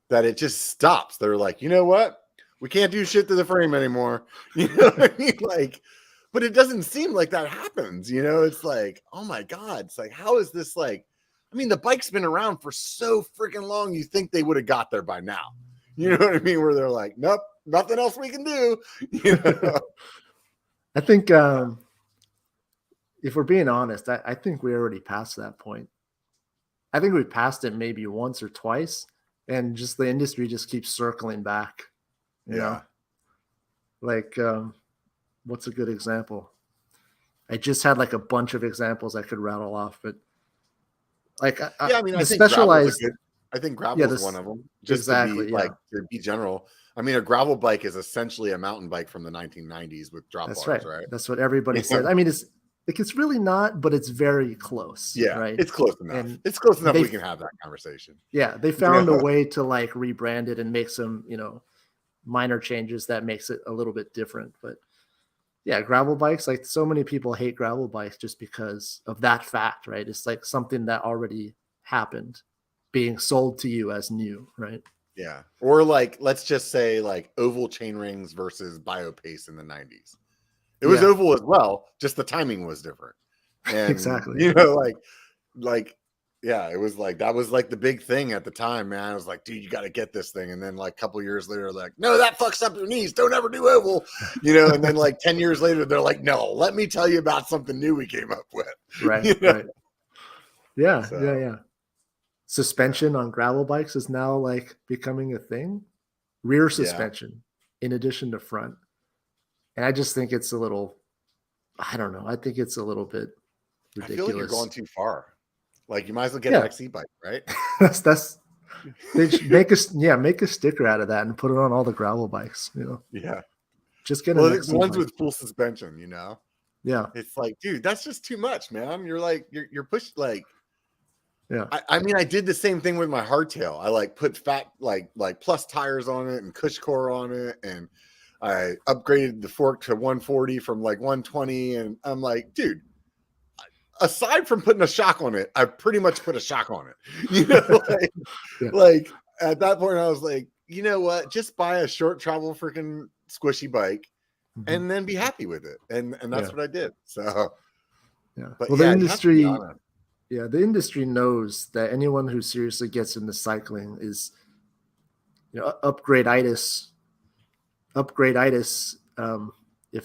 Speaker 1: that it just stops. They're like, you know what? We can't do shit to the frame anymore. You know what I mean? Like, but it doesn't seem like that happens. It's like, oh my God. It's like, how is this like, I mean, the bike's been around for so freaking long. You think they would have got there by now. You know what I mean? Where they're like, nope, nothing else we can do.
Speaker 2: I think if we're being honest, I think we already passed that point. I think we passed it maybe once or twice, and just the industry just keeps circling back. You know? Like, what's a good example? I just had like a bunch of examples I could rattle off, but like,
Speaker 1: I mean, I think
Speaker 2: specialized.
Speaker 1: I think gravel is one of them. Just to be general. I mean, a gravel bike is essentially a mountain bike from the 1990s with drop bars, right?
Speaker 2: That's what everybody said. I mean, it's really not, but it's very close.
Speaker 1: Yeah,
Speaker 2: right?
Speaker 1: It's close enough. And it's close enough we can have that conversation.
Speaker 2: Yeah, they found a way to like rebrand it and make some, minor changes that makes it a little bit different. But yeah, gravel bikes, like so many people hate gravel bikes just because of that fact, right? It's like something that already happened being sold to you as new, right?
Speaker 1: Yeah. Or like, let's just say like oval chain rings versus BioPace in the 90s. It was oval as well, just the timing was different. And
Speaker 2: exactly.
Speaker 1: you know, like yeah, it was like that was like the big thing at the time, man. I was like, dude, you got to get this thing. And then like a couple years later, like, no, that fucks up your knees. Don't ever do oval, you know. And then like 10 years later, they're like, no, let me tell you about something new we came up with.
Speaker 2: Right,
Speaker 1: you know?
Speaker 2: right. Yeah,
Speaker 1: So,
Speaker 2: yeah. Suspension on gravel bikes is now like becoming a thing. Rear suspension in addition to front. And I just think it's a little, I don't know. I think it's a little bit ridiculous.
Speaker 1: I feel like you're going too far. Like you might as well get an XC bike, right?
Speaker 2: that's they make a sticker out of that and put it on all the gravel bikes, you know.
Speaker 1: Yeah.
Speaker 2: Just get
Speaker 1: the ones with full suspension, you know.
Speaker 2: Yeah.
Speaker 1: It's like, dude, that's just too much, man. You're like, you're pushed like.
Speaker 2: Yeah.
Speaker 1: I mean, I did the same thing with my hardtail. I like put fat like plus tires on it and cush core on it, and I upgraded the fork to 140 from like 120, and I'm like, dude, aside from putting a shock on it, I pretty much put a shock on it. You know, like at that point, I was like, you know what? Just buy a short travel freaking squishy bike, and then be happy with it. And that's what I did. So
Speaker 2: but well, the industry. Yeah, the industry knows that anyone who seriously gets into cycling is, you know, upgrade-itis. If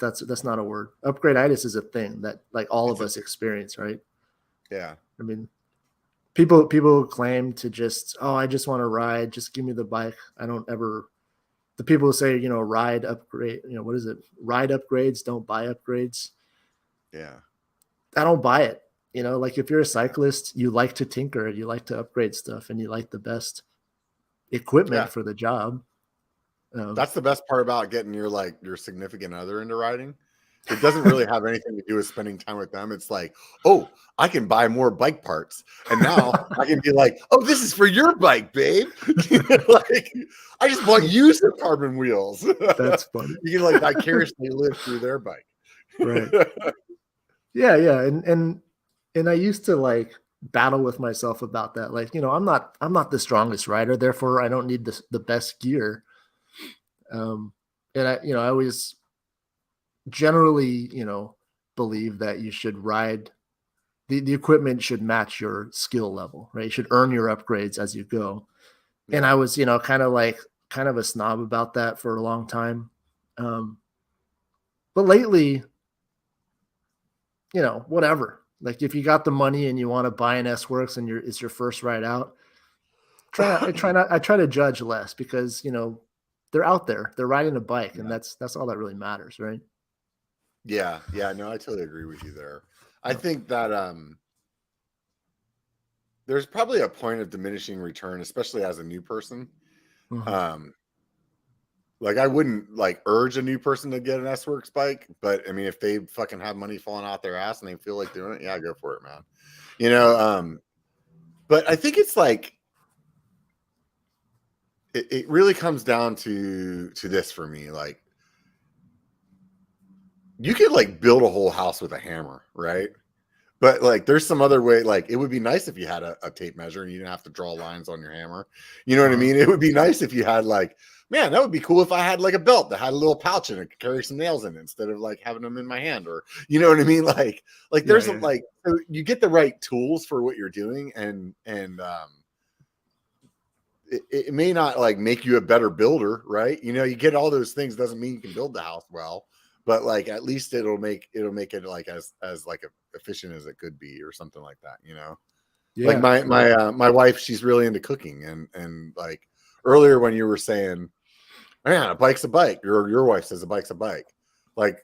Speaker 2: that's not a word, upgrade-itis is a thing that like all of us experience, right?
Speaker 1: Yeah.
Speaker 2: I mean, people claim to just, I just want to ride, just give me the bike. I don't ever. The people who say, you know, ride upgrade, you know, what is it? Ride upgrades, don't buy upgrades.
Speaker 1: Yeah.
Speaker 2: I don't buy it. You know, like if you're a cyclist, you like to tinker, you like to upgrade stuff, and you like the best equipment for the job.
Speaker 1: That's the best part about getting your significant other into riding. It doesn't really have anything to do with spending time with them. It's like, oh, I can buy more bike parts, and now I can be like, oh, this is for your bike, babe. Like, I just bought you some carbon wheels.
Speaker 2: That's funny.
Speaker 1: You can like vicariously live through their bike,
Speaker 2: right? Yeah, and I used to like battle with myself about that. Like, you know, I'm not the strongest rider, therefore I don't need the best gear. And I always generally, you know, believe that you should ride the equipment should match your skill level, right? You should earn your upgrades as you go. Yeah. And I was, you know, kind of a snob about that for a long time. But lately, you know, whatever. Like if you got the money and you want to buy an S-Works and it's your first ride out, I try to judge less because, you know, they're out there, they're riding a bike, and that's all that really matters, right?
Speaker 1: Yeah, no, I totally agree with you there. I think that there's probably a point of diminishing return, especially as a new person. Mm-hmm. Like I wouldn't like urge a new person to get an S-Works bike, but I mean, if they fucking have money falling out their ass and they feel like doing it, yeah, go for it, man. You know, but I think it's like it really comes down to this for me. Like you could like build a whole house with a hammer, right? But like there's some other way. Like it would be nice if you had a tape measure and you didn't have to draw lines on your hammer. You know what I mean? It would be nice if you had like, man, that would be cool if I had like a belt that had a little pouch in it, could carry some nails in it instead of like having them in my hand, or you know what I mean? Like there's like so you get the right tools for what you're doing, and it may not like make you a better builder, right? You know, you get all those things doesn't mean you can build the house well, but like at least it'll make it like as like efficient as it could be, or something like that, you know. Like my wife, she's really into cooking, and like earlier when you were saying, man, a bike's a bike, your wife says a bike's a bike, like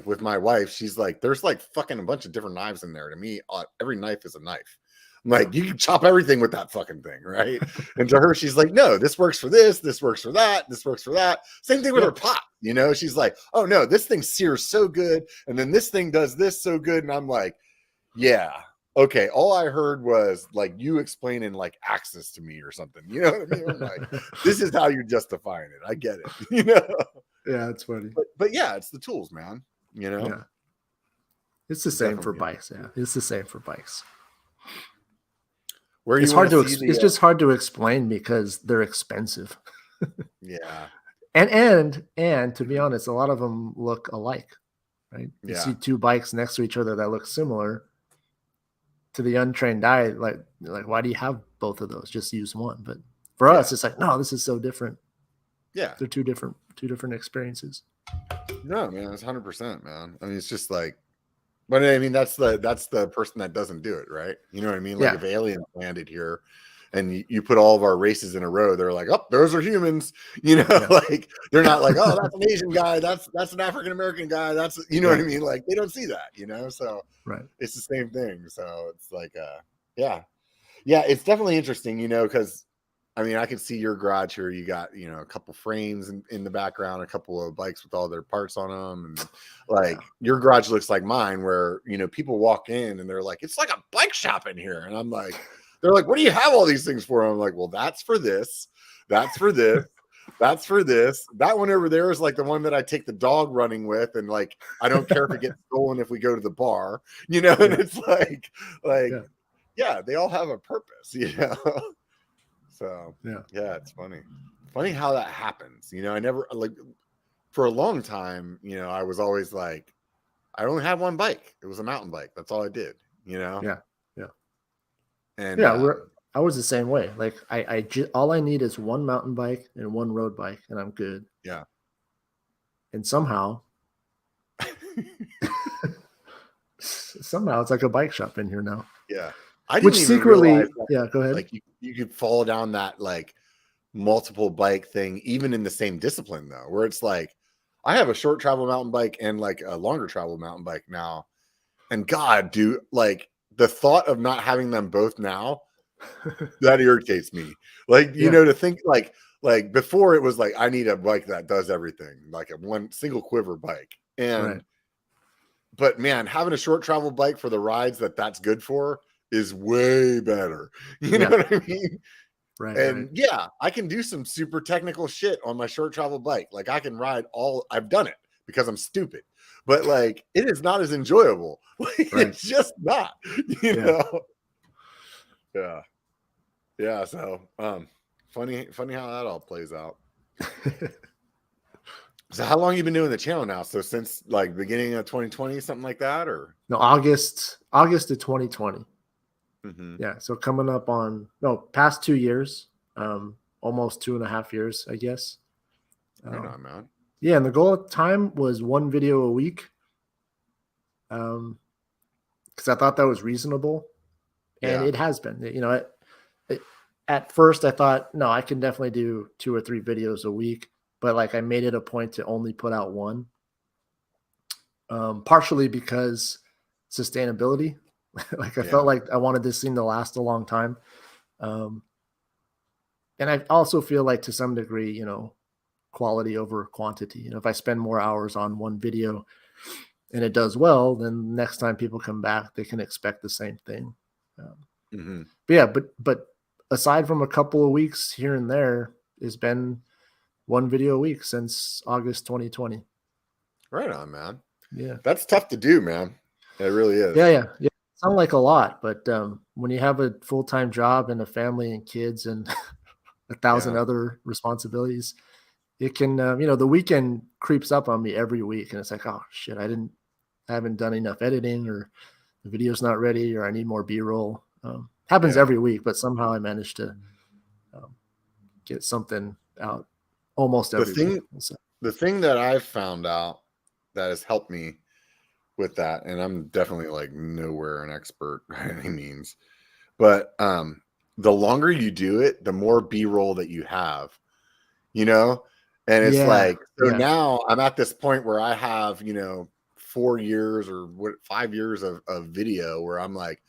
Speaker 1: with my wife, she's like, there's like fucking a bunch of different knives in there. To me, every knife is a knife. I'm like, you can chop everything with that fucking thing, right? And to her, she's like, no, this works for this works for that, this works for that. Same thing with her pot, you know. She's like, oh no, this thing sears so good, and then this thing does this so good. And I'm like, yeah, okay, all I heard was like you explaining like axis to me or something, you know what I mean? I'm like, this is how you're justifying it. I get it, you know.
Speaker 2: Yeah, it's funny,
Speaker 1: but yeah, it's the tools, man, you know.
Speaker 2: Yeah, it's the same for bikes. Yeah, it's the same for bikes. It's hard to it's just hard to explain because they're expensive.
Speaker 1: Yeah.
Speaker 2: And to be honest, a lot of them look alike, right? You see two bikes next to each other that look similar, to the untrained eye, like why do you have both of those? Just use one. But for us, it's like, no, this is so different.
Speaker 1: Yeah,
Speaker 2: they're two different experiences.
Speaker 1: No, man, it's 100%, man. I mean, it's just like, but I mean, that's the person that doesn't do it, right? You know what I mean? Like if aliens landed here and you put all of our races in a row, they're like, oh, those are humans, you know, like they're not like, oh, that's an Asian guy, that's an African American guy, that's, you know what I mean? Like they don't see that, you know, so it's the same thing. So it's like, yeah, it's definitely interesting, you know, because I mean, I can see your garage here. You got, you know, a couple frames in the background, a couple of bikes with all their parts on them. And like your garage looks like mine where, you know, people walk in and they're like, it's like a bike shop in here. And I'm like, they're like, what do you have all these things for? And I'm like, well, that's for this. That's for this. That's for this. That one over there is like the one that I take the dog running with. And like, I don't care if it gets stolen if we go to the bar, you know, and it's like, yeah, they all have a purpose, you know? So yeah, it's funny how that happens. You know, I never like for a long time, you know, I was always like, I only had one bike. It was a mountain bike. That's all I did, you know? And
Speaker 2: I was the same way. Like all I need is one mountain bike and one road bike and I'm good.
Speaker 1: Yeah.
Speaker 2: And somehow it's like a bike shop in here now.
Speaker 1: Yeah.
Speaker 2: Which secretly, go ahead.
Speaker 1: Like you could fall down that like multiple bike thing, even in the same discipline though, where it's like, I have a short travel mountain bike and like a longer travel mountain bike now. And God, dude, like the thought of not having them both now, that irritates me. Like, you know, to think like before it was like, I need a bike that does everything, like a one single quiver bike. And, but man, having a short travel bike for the rides that's good for is way better. You know what I mean? And I can do some super technical shit on my short travel bike. Like I can ride I've done it because I'm stupid, but like it is not as enjoyable. It's just not, you know? Yeah. So, funny how that all plays out. So how long you been doing the channel now? So since like beginning of 2020, something like that, or
Speaker 2: no, August of 2020.
Speaker 1: Mm-hmm.
Speaker 2: Yeah, so coming up on past 2 years, almost 2.5 years, I guess.
Speaker 1: Right on, man.
Speaker 2: Yeah, and the goal at the time was one video a week, because I thought that was reasonable, and it has been. You know, at first I thought, no, I can definitely do 2 or 3 videos a week, but like I made it a point to only put out one, partially because sustainability. Like I felt like I wanted this thing to last a long time. And I also feel like to some degree, you know, quality over quantity. You know, if I spend more hours on one video and it does well, then next time people come back, they can expect the same thing. But yeah, but aside from a couple of weeks here and there, it's been one video a week since August 2020.
Speaker 1: Right on, man.
Speaker 2: Yeah.
Speaker 1: That's tough to do, man. It really is.
Speaker 2: Yeah. Sound like a lot, but when you have a full-time job and a family and kids and 1,000 other responsibilities, it can, you know, the weekend creeps up on me every week, and it's like, oh shit, I haven't done enough editing, or the video's not ready, or I need more B-roll. Happens every week, but somehow I managed to get something out almost every week.
Speaker 1: The thing that I've found out that has helped me with that, and I'm definitely like nowhere an expert by any means, but the longer you do it, the more B-roll that you have, you know. And it's now I'm at this point where I have, you know, 4 years or 5 years of video where I'm like,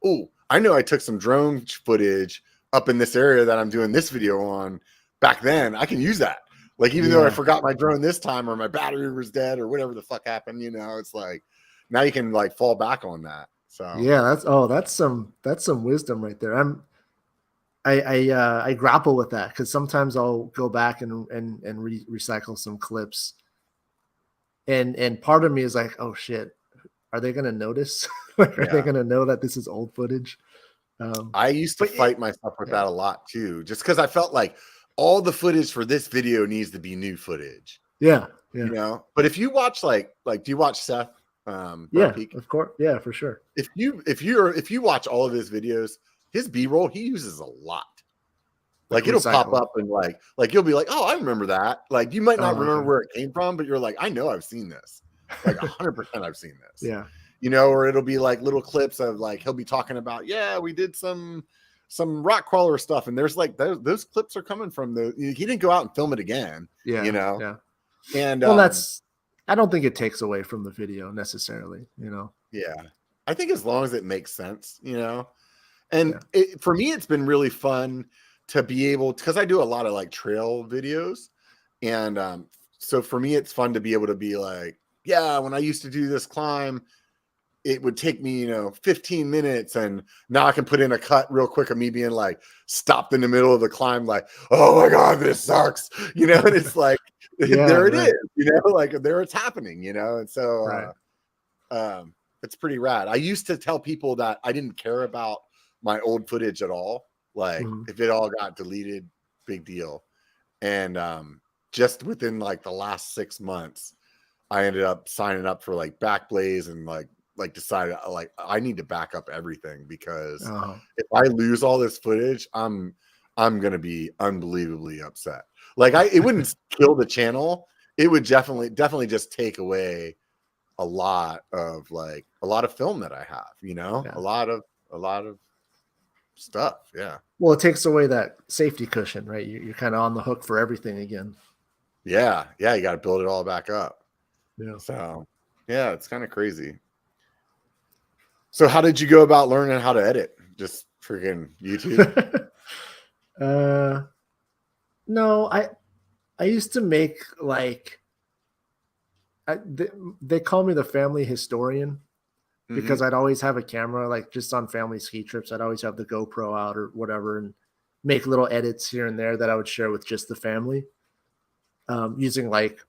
Speaker 1: oh, I know I took some drone footage up in this area that I'm doing this video on back then. I can use that. Like, even though I forgot my drone this time, or my battery was dead, or whatever the fuck happened, you know, it's like, now you can like fall back on that. So
Speaker 2: yeah, that's some wisdom right there. I grapple with that because sometimes I'll go back and recycle some clips, and part of me is like, oh shit, are they gonna notice? Are they gonna know that this is old footage?
Speaker 1: I used to fight myself with that a lot too, just because I felt like all the footage for this video needs to be new footage.
Speaker 2: Yeah.
Speaker 1: You know, but if you watch like do you watch Seth
Speaker 2: Yeah,
Speaker 1: Peak.
Speaker 2: of course. Yeah, for sure.
Speaker 1: If you watch all of his videos, his B-roll he uses a lot. Like it'll pop up and like you'll be like, oh, I remember that. Like you might not remember where it came from, but you're like, I know I've seen this. Like 100% I've seen this.
Speaker 2: Yeah.
Speaker 1: You know, or it'll be like little clips of like he'll be talking about, yeah, we did some rock crawler stuff, and there's like those clips are coming from he didn't go out and film it again.
Speaker 2: Yeah.
Speaker 1: You know.
Speaker 2: Yeah.
Speaker 1: And
Speaker 2: well, I don't think it takes away from the video necessarily. You know.
Speaker 1: Yeah, I think as long as it makes sense, you know. And for me, it's been really fun to be able, because I do a lot of like trail videos. And so for me, it's fun to be able to be like, yeah, when I used to do this climb, it would take me, 15 minutes. And now I can put in a cut real quick of me being like stopped in the middle of the climb, like, oh my God, this sucks. And it's like, there it is, like there it's happening, And so it's pretty rad. I used to tell people that I didn't care about my old footage at all. Like if it all got deleted, big deal. And just within like the last 6 months, I ended up signing up for like Backblaze and like decided like I need to back up everything because if I lose all this footage, I'm gonna be unbelievably upset. Like it wouldn't kill the channel. It would definitely just take away a lot of film that I have, a lot of stuff. Yeah.
Speaker 2: Well, it takes away that safety cushion, right? You're kind of on the hook for everything again.
Speaker 1: Yeah. Yeah. You got to build it all back up.
Speaker 2: Yeah.
Speaker 1: So yeah, it's kind of crazy. So how did you go about learning how to edit? Just freaking YouTube?
Speaker 2: No, I used to make like, they call me the family historian because I'd always have a camera, like just on family ski trips. I'd always have the GoPro out or whatever and make little edits here and there that I would share with just the family, using like,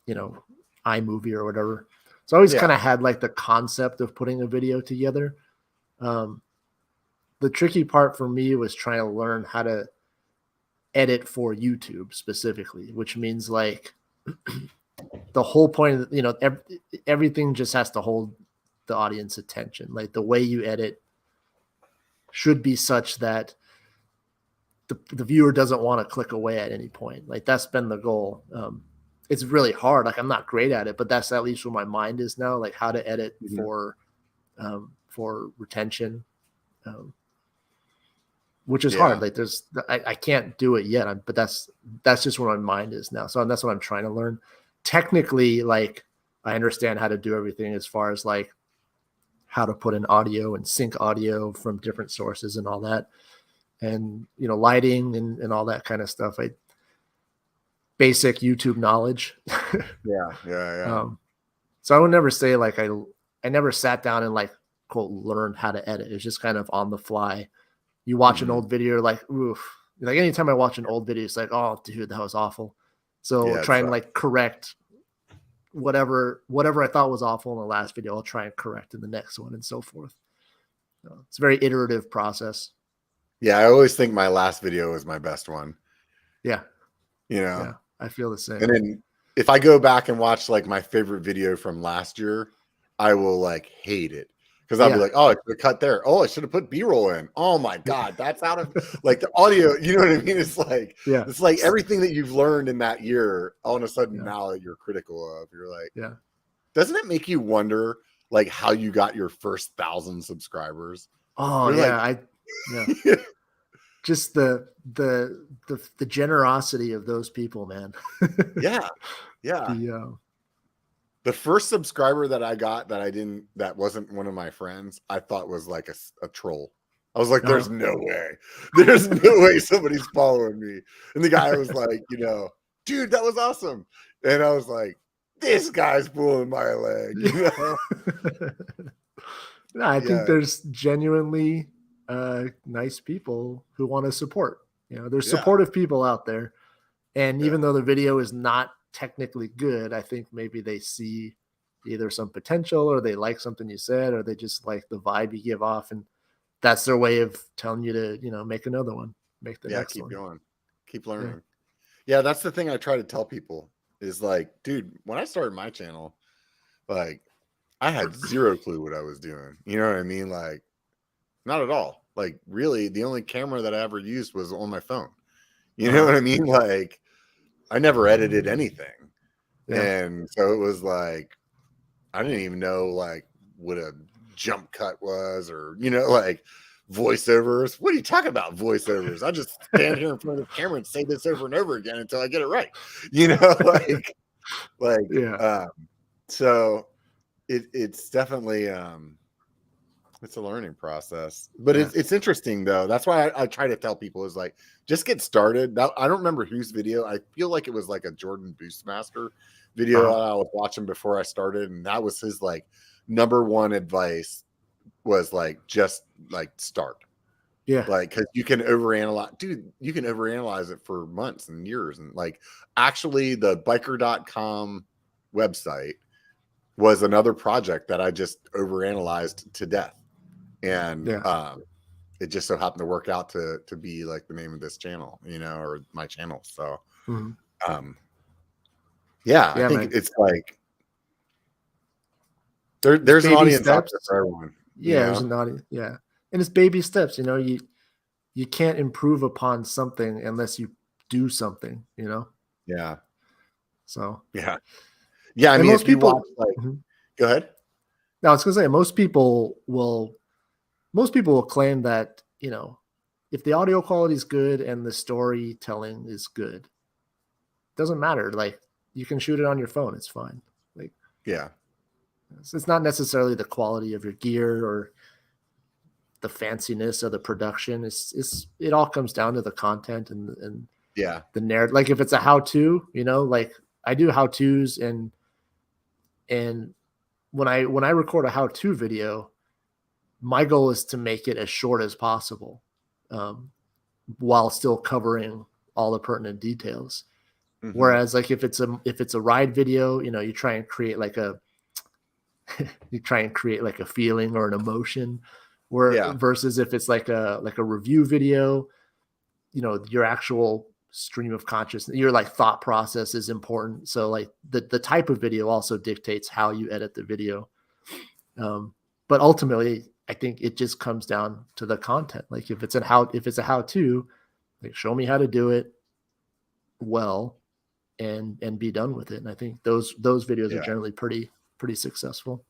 Speaker 2: iMovie or whatever. So I always kind of had like the concept of putting a video together. The tricky part for me was trying to learn how to edit for YouTube specifically, which means like the whole point of, everything just has to hold the audience attention. Like the way you edit should be such that the viewer doesn't want to click away at any point. Like that's been the goal. It's really hard. Like I'm not great at it, but that's at least where my mind is now, like how to edit for retention, which is hard. Like I can't do it yet, but that's just where my mind is now. So that's what I'm trying to learn. Technically, like I understand how to do everything as far as like how to put in audio and sync audio from different sources and all that. And, lighting and all that kind of stuff. Basic YouTube knowledge.
Speaker 1: Yeah.
Speaker 2: So I would never say like, I never sat down and like quote learned how to edit. It's just kind of on the fly. You watch an old video, like, oof. Like anytime I watch an old video, it's like, oh dude, that was awful. So try and like correct whatever I thought was awful in the last video, I'll try and correct in the next one and so forth. So it's a very iterative process.
Speaker 1: Yeah, I always think my last video was my best one.
Speaker 2: Yeah.
Speaker 1: Yeah,
Speaker 2: I feel the same.
Speaker 1: And then if I go back and watch like my favorite video from last year, I will like hate it. Because I'll be like, oh, I should have cut there. Oh, I should have put B-roll in. Oh my God, that's out of like the audio. You know what I mean? It's like, it's like everything that you've learned in that year, all of a sudden now that you're critical of, you're like, doesn't it make you wonder like how you got your first 1,000 subscribers?
Speaker 2: Oh yeah. Just the generosity of those people, man.
Speaker 1: Yeah. The first subscriber that I got that wasn't one of my friends, I thought was like a troll. I was like, there's no way. There's no way somebody's following me. And the guy was like, dude, that was awesome. And I was like, this guy's pulling my leg.
Speaker 2: No, I think there's genuinely nice people who want to support. There's supportive people out there. And even though the video is not technically good, I think maybe they see either some potential or they like something you said or they just like the vibe you give off, and that's their way of telling you to make another one, make the next
Speaker 1: keep
Speaker 2: one.
Speaker 1: Going, keep learning. Yeah, that's the thing I try to tell people is like, dude, when I started my channel, like I had zero clue what I was doing. You know what I mean? Like, not at all. Like, really, the only camera that I ever used was on my phone. You know what I mean? Like, I never edited anything. Yeah. And so it was like, I didn't even know like what a jump cut was, or, you know, like voiceovers. What are you talking about, voiceovers? I just stand here in front of the camera and say this over and over again until I get it right. You know, yeah. So it's definitely it's a learning process, but it's interesting though. That's why I try to tell people is like, just get started. Now, I don't remember whose video. I feel like it was like a Jordan Boostmaster video I was watching before I started, and that was his like number one advice was like, just like start. Yeah, like, because you can overanalyze, dude. You can overanalyze it for months and years, and like actually the B1KER.com website was another project that I just overanalyzed to death, and it just so happened to work out to be like the name of this channel, you know, or my channel. So, I think it's like there's an audience out there for everyone.
Speaker 2: Yeah, there's an audience. Yeah, and it's baby steps. You know, you can't improve upon something unless you do something. You know.
Speaker 1: Yeah.
Speaker 2: So.
Speaker 1: Yeah. Yeah. I mean, most people like, go ahead.
Speaker 2: No, I was gonna say most people will claim that, you know, if the audio quality is good and the storytelling is good, it doesn't matter. Like, you can shoot it on your phone. It's fine. Like,
Speaker 1: yeah.
Speaker 2: It's not necessarily the quality of your gear or the fanciness of the production. It all comes down to the content and the narrative. Like, if it's a how-to, you know, like I do how-tos, and when I record a how-to video, my goal is to make it as short as possible, while still covering all the pertinent details. Whereas, like, if it's a ride video, you know, you try and create like a feeling or an emotion, versus if it's like a review video, you know, your actual stream of consciousness, your like thought process is important. So like the type of video also dictates how you edit the video. But ultimately, I think it just comes down to the content. Like, if it's a how-to, like, show me how to do it well and be done with it. And I think those videos are generally pretty successful.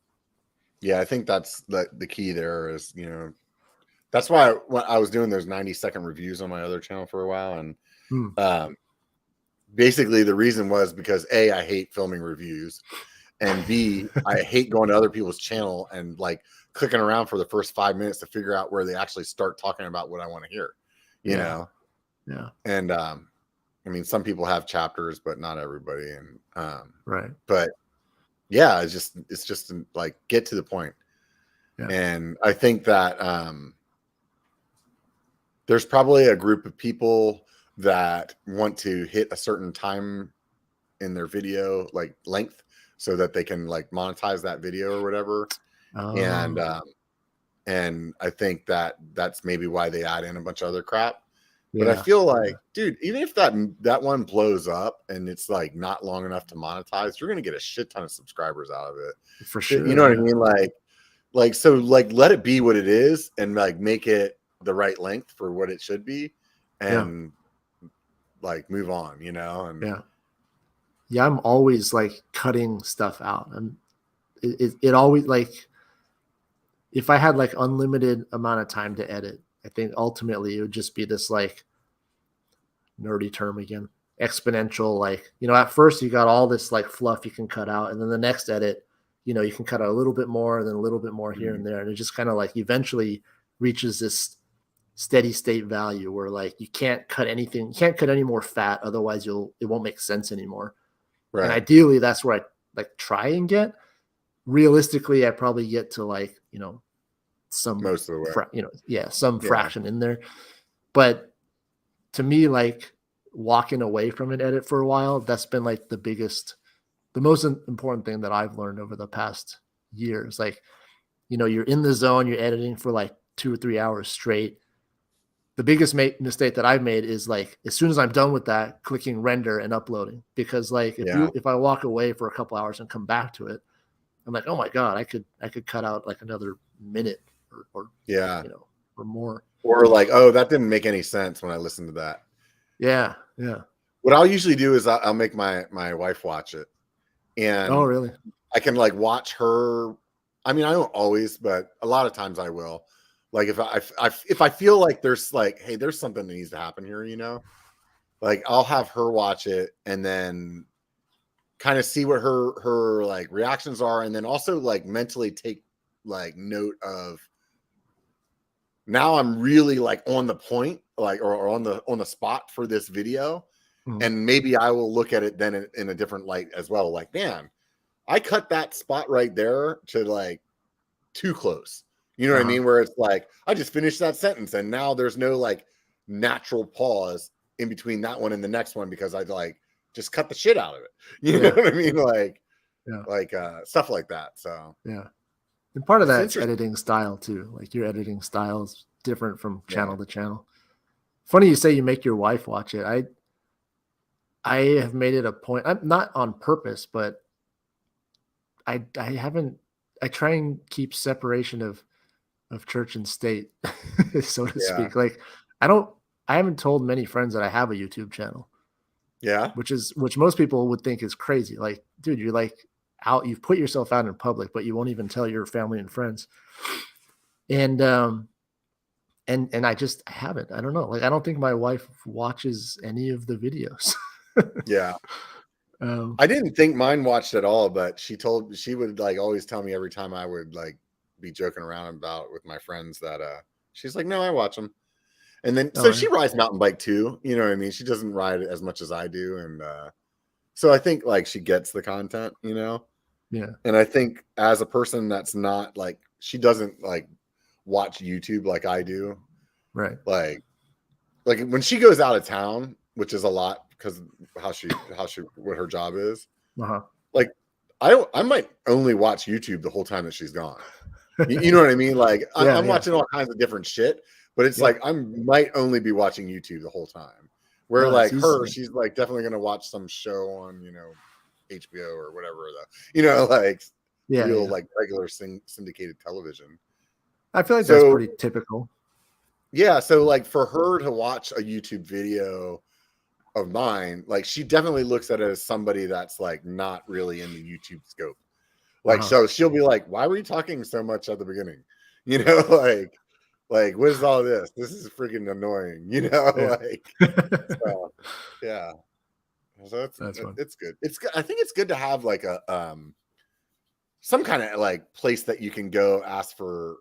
Speaker 1: Yeah, I think that's the key there is, you know, that's why when I was doing those 90-second reviews on my other channel for a while. And basically the reason was because A, I hate filming reviews, and B, I hate going to other people's channel and like clicking around for the first 5 minutes to figure out where they actually start talking about what I want to hear, you know?
Speaker 2: Yeah.
Speaker 1: And, I mean, some people have chapters, but not everybody. And,
Speaker 2: right.
Speaker 1: But yeah, it's just like, get to the point. Yeah. And I think that, there's probably a group of people that want to hit a certain time in their video, like length, so that they can like monetize that video or whatever. And I think that's maybe why they add in a bunch of other crap. But I feel like, dude, even if that one blows up and it's like not long enough to monetize, you're gonna get a shit ton of subscribers out of it.
Speaker 2: For sure.
Speaker 1: You know what I mean? Like so like let it be what it is and like make it the right length for what it should be, and like move on, you know? And
Speaker 2: yeah, I'm always like cutting stuff out. And it always, like, if I had like unlimited amount of time to edit, I think ultimately it would just be this like nerdy term again, exponential. Like, you know, at first you got all this like fluff you can cut out, and then the next edit, you know, you can cut out a little bit more, and then a little bit more here and there. And it just kind of like eventually reaches this steady state value where like you can't cut anything, you can't cut any more fat, otherwise it won't make sense anymore. Right. And ideally that's where I like try and get. Realistically, I probably get to like, you know, some
Speaker 1: most of the way.
Speaker 2: Some fraction in there. But to me, like, walking away from an edit for a while, that's been like the most important thing that I've learned over the past years. Like, you know, you're in the zone, you're editing for like 2 or 3 hours straight. The biggest mistake that I've made is like, as soon as I'm done with that, clicking render and uploading, because like if I walk away for a couple hours and come back to it, I'm like, oh my God, I could cut out like another minute or
Speaker 1: yeah,
Speaker 2: or more.
Speaker 1: Or like, oh, that didn't make any sense when I listened to that.
Speaker 2: Yeah. Yeah.
Speaker 1: What I'll usually do is I'll make my wife watch it. And
Speaker 2: oh, really?
Speaker 1: I can like watch her. I mean, I don't always, but a lot of times I will. Like if I feel like there's like, hey, there's something that needs to happen here, like I'll have her watch it and then kind of see what her like reactions are, and then also like mentally take like note of, now I'm really like on the point, like or on the spot for this video.
Speaker 2: Mm-hmm.
Speaker 1: And maybe I will look at it then in a different light as well. Like, man, I cut that spot right there to like too close. You know what I mean? Where it's like, I just finished that sentence and now there's no like natural pause in between that one and the next one because I like just cut the shit out of it. You know what I mean? Like, stuff like that. So
Speaker 2: yeah. And part of that's editing style too. Like your editing style is different from channel to channel. Funny you say you make your wife watch it. I have made it a point. I'm not on purpose, but I try and keep separation of church and state, so to speak. Like I haven't told many friends that I have a YouTube channel.
Speaker 1: Yeah.
Speaker 2: Which most people would think is crazy. Like, dude, you're like you've put yourself out in public, but you won't even tell your family and friends. And I haven't. I don't know. Like, I don't think my wife watches any of the videos.
Speaker 1: Yeah. I didn't think mine watched at all, but she would like always tell me every time I would like be joking around about with my friends that she's like, no, I watch them. And then she rides mountain bike too. You know what I mean? She doesn't ride as much as I do. And so I think like she gets the content,
Speaker 2: Yeah.
Speaker 1: And I think as a person that's not like, she doesn't like watch YouTube like I do.
Speaker 2: Right.
Speaker 1: Like when she goes out of town, which is a lot because what her job is. Like I might only watch YouTube the whole time that she's gone. You know what I mean? Like I'm watching all kinds of different shit, but it's like I might only be watching YouTube the whole time. Where like her, she's like definitely gonna watch some show on HBO or whatever like regular syndicated television.
Speaker 2: I feel like that's pretty typical.
Speaker 1: Yeah, so like for her to watch a YouTube video of mine, like she definitely looks at it as somebody that's like not really in the YouTube scope. Like so she'll be like, why were you talking so much at the beginning? Like what is all this? This is freaking annoying, like so, yeah. So that's fun. It's good. I think it's good to have like a some kind of like place that you can go ask for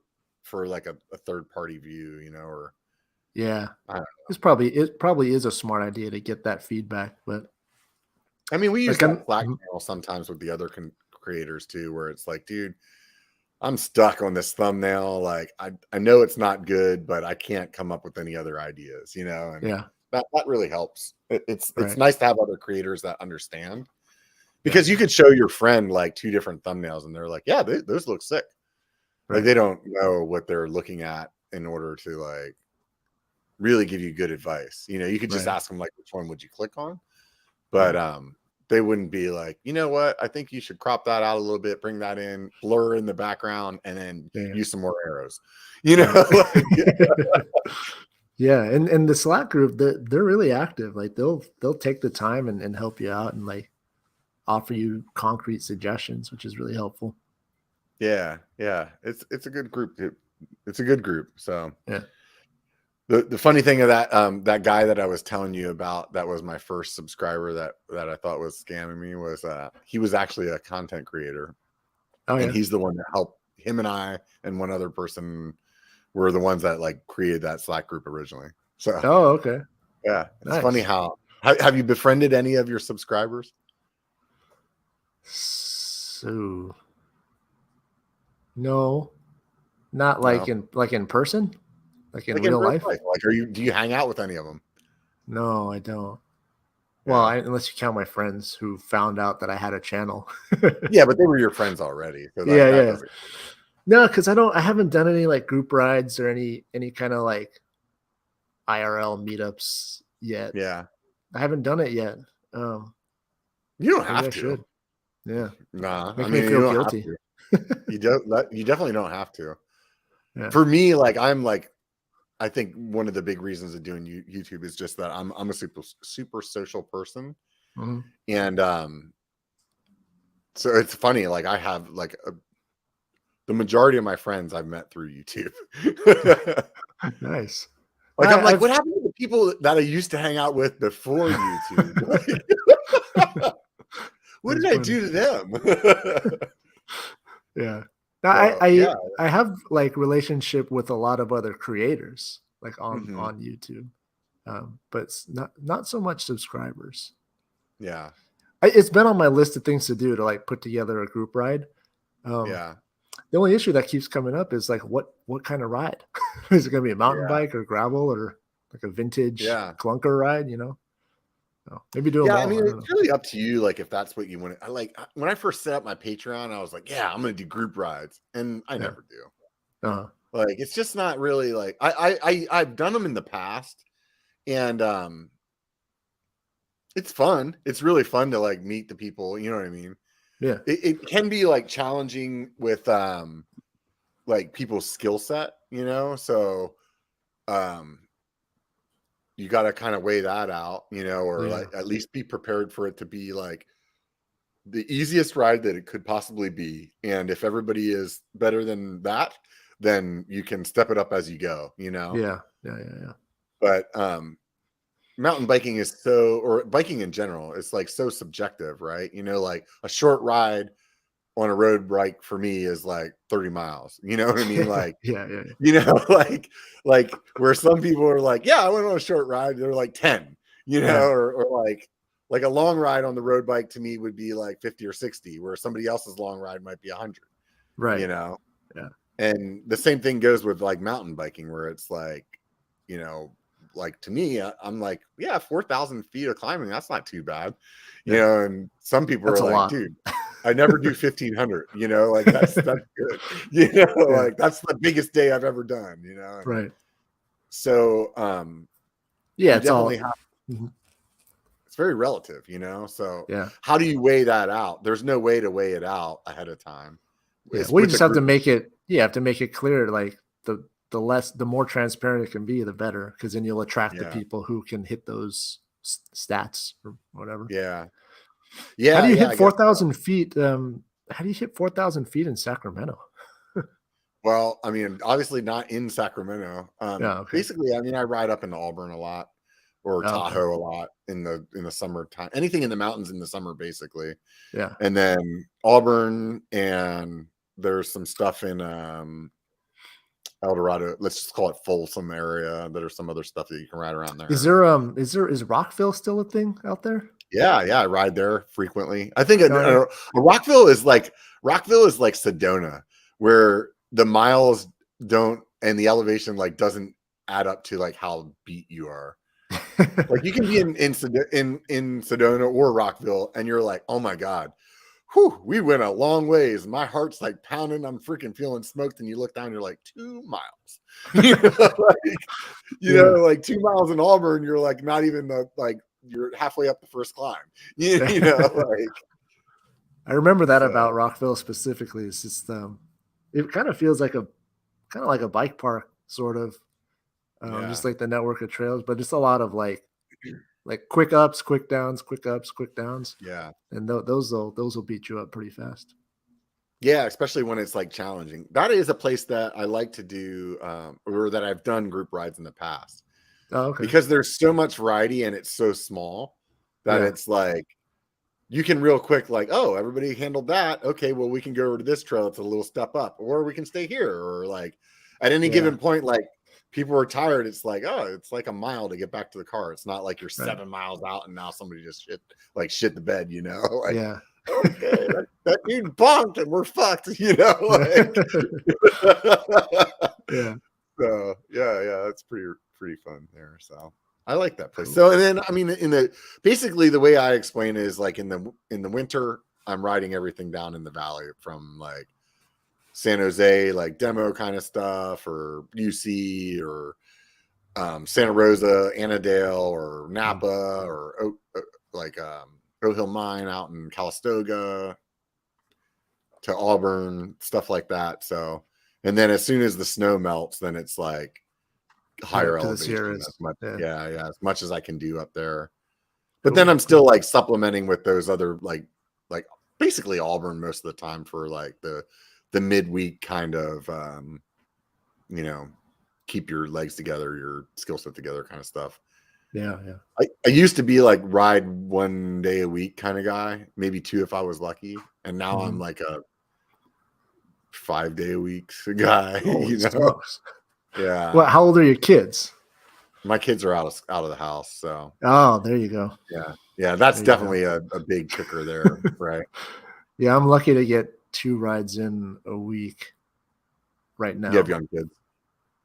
Speaker 1: like a third party view, or
Speaker 2: yeah. It probably is a smart idea to get that feedback, but
Speaker 1: I mean, we use that Slack channel sometimes with the other creators too, where it's like, dude, I'm stuck on this thumbnail. Like, I know it's not good, but I can't come up with any other ideas, and that really helps. It's nice to have other creators that understand, because you could show your friend like 2 different thumbnails and they're like, yeah, those look sick. Like they don't know what they're looking at in order to like really give you good advice. You could just ask them like, which one would you click on? But they wouldn't be like, you know what? I think you should crop that out a little bit, bring that in, blur in the background, and then use some more arrows.
Speaker 2: Yeah, and the Slack group, they're really active. Like they'll take the time and help you out and like offer you concrete suggestions, which is really helpful.
Speaker 1: Yeah. It's a good group. It's a good group. So
Speaker 2: yeah.
Speaker 1: The funny thing of that guy that I was telling you about, that was my first subscriber that I thought was scamming me, was he was actually a content creator. And he's the one that helped him, and I and one other person were the ones that like created that Slack group originally. So
Speaker 2: okay.
Speaker 1: Yeah. It's funny how have you befriended any of your subscribers?
Speaker 2: So no, not like in person, like in real life.
Speaker 1: Like, do you hang out with any of them?
Speaker 2: No, I don't. Well, unless you count my friends who found out that I had a channel.
Speaker 1: Yeah, but they were your friends already. So
Speaker 2: No, because I haven't done any like group rides or any kind of like IRL meetups yet.
Speaker 1: Yeah,
Speaker 2: I haven't done it yet.
Speaker 1: You don't have to.
Speaker 2: Should. Yeah.
Speaker 1: Nah,
Speaker 2: Make me feel guilty.
Speaker 1: You definitely don't have to.
Speaker 2: Yeah.
Speaker 1: For me, like I think one of the big reasons of doing YouTube is just that I'm a super social person,
Speaker 2: Mm-hmm.
Speaker 1: and so it's funny. Like I have like the majority of my friends I've met through YouTube.
Speaker 2: Nice.
Speaker 1: Like I'm like, what happened to the people that I used to hang out with before YouTube? What did I do to them?
Speaker 2: Yeah.
Speaker 1: So,
Speaker 2: I have like relationship with a lot of other creators like on YouTube, but it's not so much subscribers.
Speaker 1: Yeah.
Speaker 2: It's been on my list of things to do to like put together a group ride.
Speaker 1: Yeah.
Speaker 2: The only issue that keeps coming up is like what kind of ride? Is it going to be a mountain bike or gravel or like a vintage clunker ride? You know, maybe do them all.
Speaker 1: I mean, it's really up to you. Like if that's what you want to. I like when I first set up my Patreon, I was like, yeah, I'm going to do group rides, and I never do. Like it's just not really like I've done them in the past, and it's fun. It's really fun to like meet the people. You know what I mean?
Speaker 2: Yeah.
Speaker 1: It can be like challenging with like people's skill set, you know? So you got to kind of weigh that out, you know, or like at least be prepared for it to be like the easiest ride that it could possibly be. And if everybody is better than that, then you can step it up as you go, you know?
Speaker 2: Yeah.
Speaker 1: But mountain biking is or biking in general, it's like so subjective, right? You know, like a short ride on a road bike for me is like 30 miles. You know what I mean? Like, you know, like where some people are like, yeah, I went on a short ride. They're like 10, you know, or like a long ride on the road bike to me would be like 50 or 60, where somebody else's long ride might be 100,
Speaker 2: right?
Speaker 1: You know?
Speaker 2: Yeah.
Speaker 1: And the same thing goes with like mountain biking, where it's like, you know, like to me, I'm like, 4,000 feet of climbing, that's not too bad, you know. And some people are like, dude, I never do 1,500, you know, like that's good, you know, like that's the biggest day I've ever done, you know. And
Speaker 2: right.
Speaker 1: So
Speaker 2: it's
Speaker 1: definitely it's very relative, you know. So how do you weigh that out? There's no way to weigh it out ahead of time.
Speaker 2: Well, you just have to make it. You have to make it clear, like the more transparent it can be, the better, because then you'll attract the people who can hit those stats or whatever.
Speaker 1: Yeah.
Speaker 2: How do you hit 4,000 feet? How do you hit 4,000 feet in Sacramento?
Speaker 1: Well, I mean, obviously not in Sacramento. Basically, I mean, I ride up into Auburn a lot, or Tahoe a lot in the summertime. Anything in the mountains in the summer, basically.
Speaker 2: Yeah.
Speaker 1: And then Auburn, and there's some stuff in El Dorado, let's just call it Folsom area. There's some other stuff that you can ride around there.
Speaker 2: Is Rockville still a thing out there?
Speaker 1: Yeah, I ride there frequently. I think Rockville is like Sedona, where the miles don't and the elevation like doesn't add up to like how beat you are. Like you can be in Sedona or Rockville, and you're like, oh my god, whew, we went a long ways. My heart's like pounding. I'm freaking feeling smoked. And you look down, you're like 2 miles. You know, like 2 miles in Auburn, you're like not even you're halfway up the first climb. You know, like
Speaker 2: I remember that about Rockville specifically. It's just it kind of feels like a bike park, sort of. Just like the network of trails, but it's a lot of like quick ups, quick downs, quick ups, quick downs.
Speaker 1: Yeah.
Speaker 2: And those will beat you up pretty fast.
Speaker 1: Yeah, especially when it's like challenging. That is a place that I like to do, or that I've done group rides in the past.
Speaker 2: Oh, okay.
Speaker 1: Because there's so much variety and it's so small that it's like you can real quick, like, oh, everybody handled that. Okay, well, we can go over to this trail. It's a little step up, or we can stay here, or like at any given point, like people are tired. It's like, oh, it's like a mile to get back to the car. It's not like you're 7 miles out and now somebody just shit the bed, you know? Like, okay, that dude bonked and we're fucked, you know? Like, So that's pretty fun there. So I like that place. Cool. So, and then I mean, basically the way I explain it is like in the winter, I'm riding everything down in the valley from like San Jose, like demo kind of stuff, or UC, or Santa Rosa, Annandale, or Napa, or like Oak Hill Mine out in Calistoga, to Auburn, stuff like that. So, and then as soon as the snow melts, then it's like higher elevation. As much, as much as I can do up there. But then I'm still like supplementing with those other like basically Auburn most of the time for like the midweek kind of keep your legs together, your skill set together kind of stuff.
Speaker 2: Yeah.
Speaker 1: I used to be like ride 1 day a week kind of guy, maybe 2 if I was lucky. And now I'm like a 5 day a week guy. Yeah.
Speaker 2: Well, how old are your kids?
Speaker 1: My kids are out of the house. So
Speaker 2: there you go.
Speaker 1: Yeah. That's definitely a big kicker there, right?
Speaker 2: Yeah, I'm lucky to get 2 rides in a week right now.
Speaker 1: You have young kids.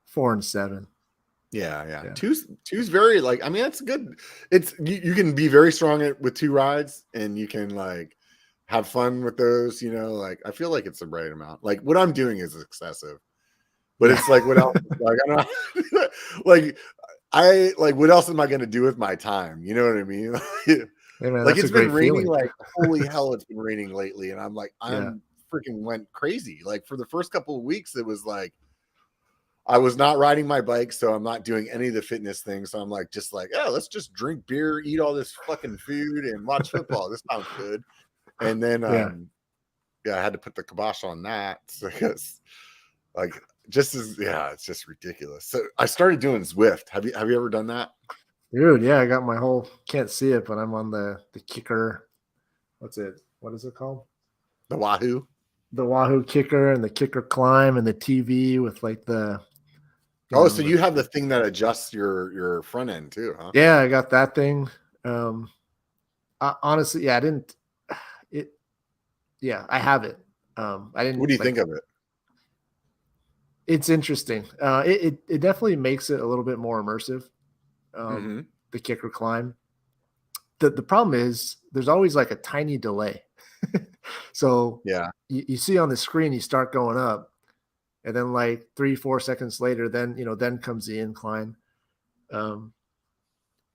Speaker 2: 4 and 7.
Speaker 1: Yeah. Two's very like, I mean, that's good. It's you can be very strong with 2 rides, and you can like have fun with those, like I feel like it's the right amount. Like what I'm doing is excessive, but it's like what else? Like I don't what else am I going to do with my time? You know what I mean?
Speaker 2: Hey man,
Speaker 1: like it's been raining
Speaker 2: feeling.
Speaker 1: like holy hell, it's been raining lately, and I'm like freaking went crazy. Like for the first couple of weeks, it was like I was not riding my bike, so I'm not doing any of the fitness things. So I'm like, let's just drink beer, eat all this fucking food, and watch football. This sounds good. And then, I had to put the kibosh on that because, it's just ridiculous. So I started doing Zwift. Have you ever done that?
Speaker 2: Dude, yeah, I got my whole, can't see it, but I'm on the KER. What is it called?
Speaker 1: The Wahoo?
Speaker 2: The Wahoo KER and the KER Climb and the TV with like the.
Speaker 1: So you have the thing that adjusts your front end too, huh?
Speaker 2: Yeah, I got that thing. Honestly, I didn't. I have it. I didn't.
Speaker 1: What do you think of it?
Speaker 2: It's interesting. It definitely makes it a little bit more immersive. The KER Climb. The problem is there's always like a tiny delay. So you see on the screen, you start going up, and then like 3-4 seconds later, then comes the incline. And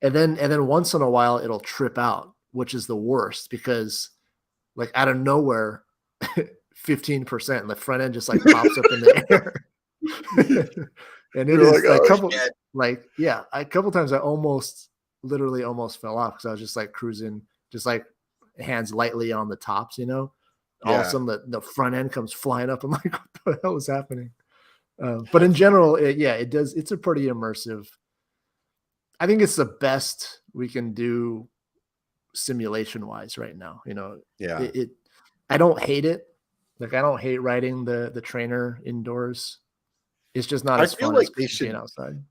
Speaker 2: then once in a while it'll trip out, which is the worst because like out of nowhere, 15% and the front end just like pops up in the air. And it is like a couple times I literally almost fell off because I was just like cruising, just like hands lightly on the tops, all of a sudden the front end comes flying up. I'm like, what the hell is happening? But in general, it does. It's a pretty immersive. I think it's the best we can do simulation wise right now. I don't hate it. Like I don't hate riding the trainer indoors. It's just not as fun as being outside.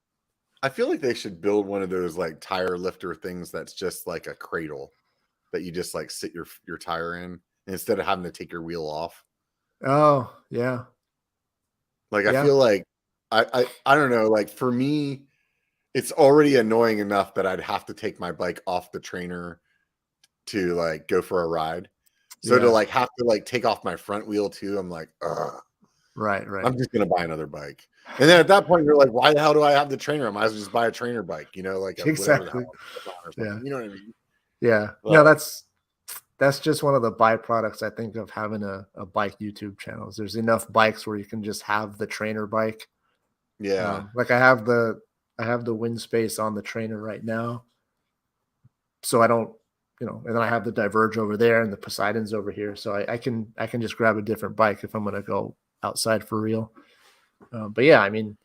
Speaker 1: I feel like they should build one of those like tire lifter things that's just like a cradle that you just like sit your tire in instead of having to take your wheel off.
Speaker 2: Oh yeah.
Speaker 1: Like I feel like I don't know, like for me, it's already annoying enough that I'd have to take my bike off the trainer to like go for a ride. So to like have to like take off my front wheel too, I'm like, ugh.
Speaker 2: Right.
Speaker 1: I'm just gonna buy another bike. And then at that point, you're like, why the hell do I have the trainer? I might as well just buy a trainer bike, like
Speaker 2: exactly.
Speaker 1: Yeah. You know what I mean?
Speaker 2: Yeah. Well, that's just one of the byproducts, I think, of having a bike YouTube channel. There's enough bikes where you can just have the trainer bike.
Speaker 1: Yeah.
Speaker 2: Like I have the wind space on the trainer right now. So I don't, and then I have the Diverge over there and the Poseidon's over here. So I can just grab a different bike if I'm going to go outside for real. But yeah, I mean,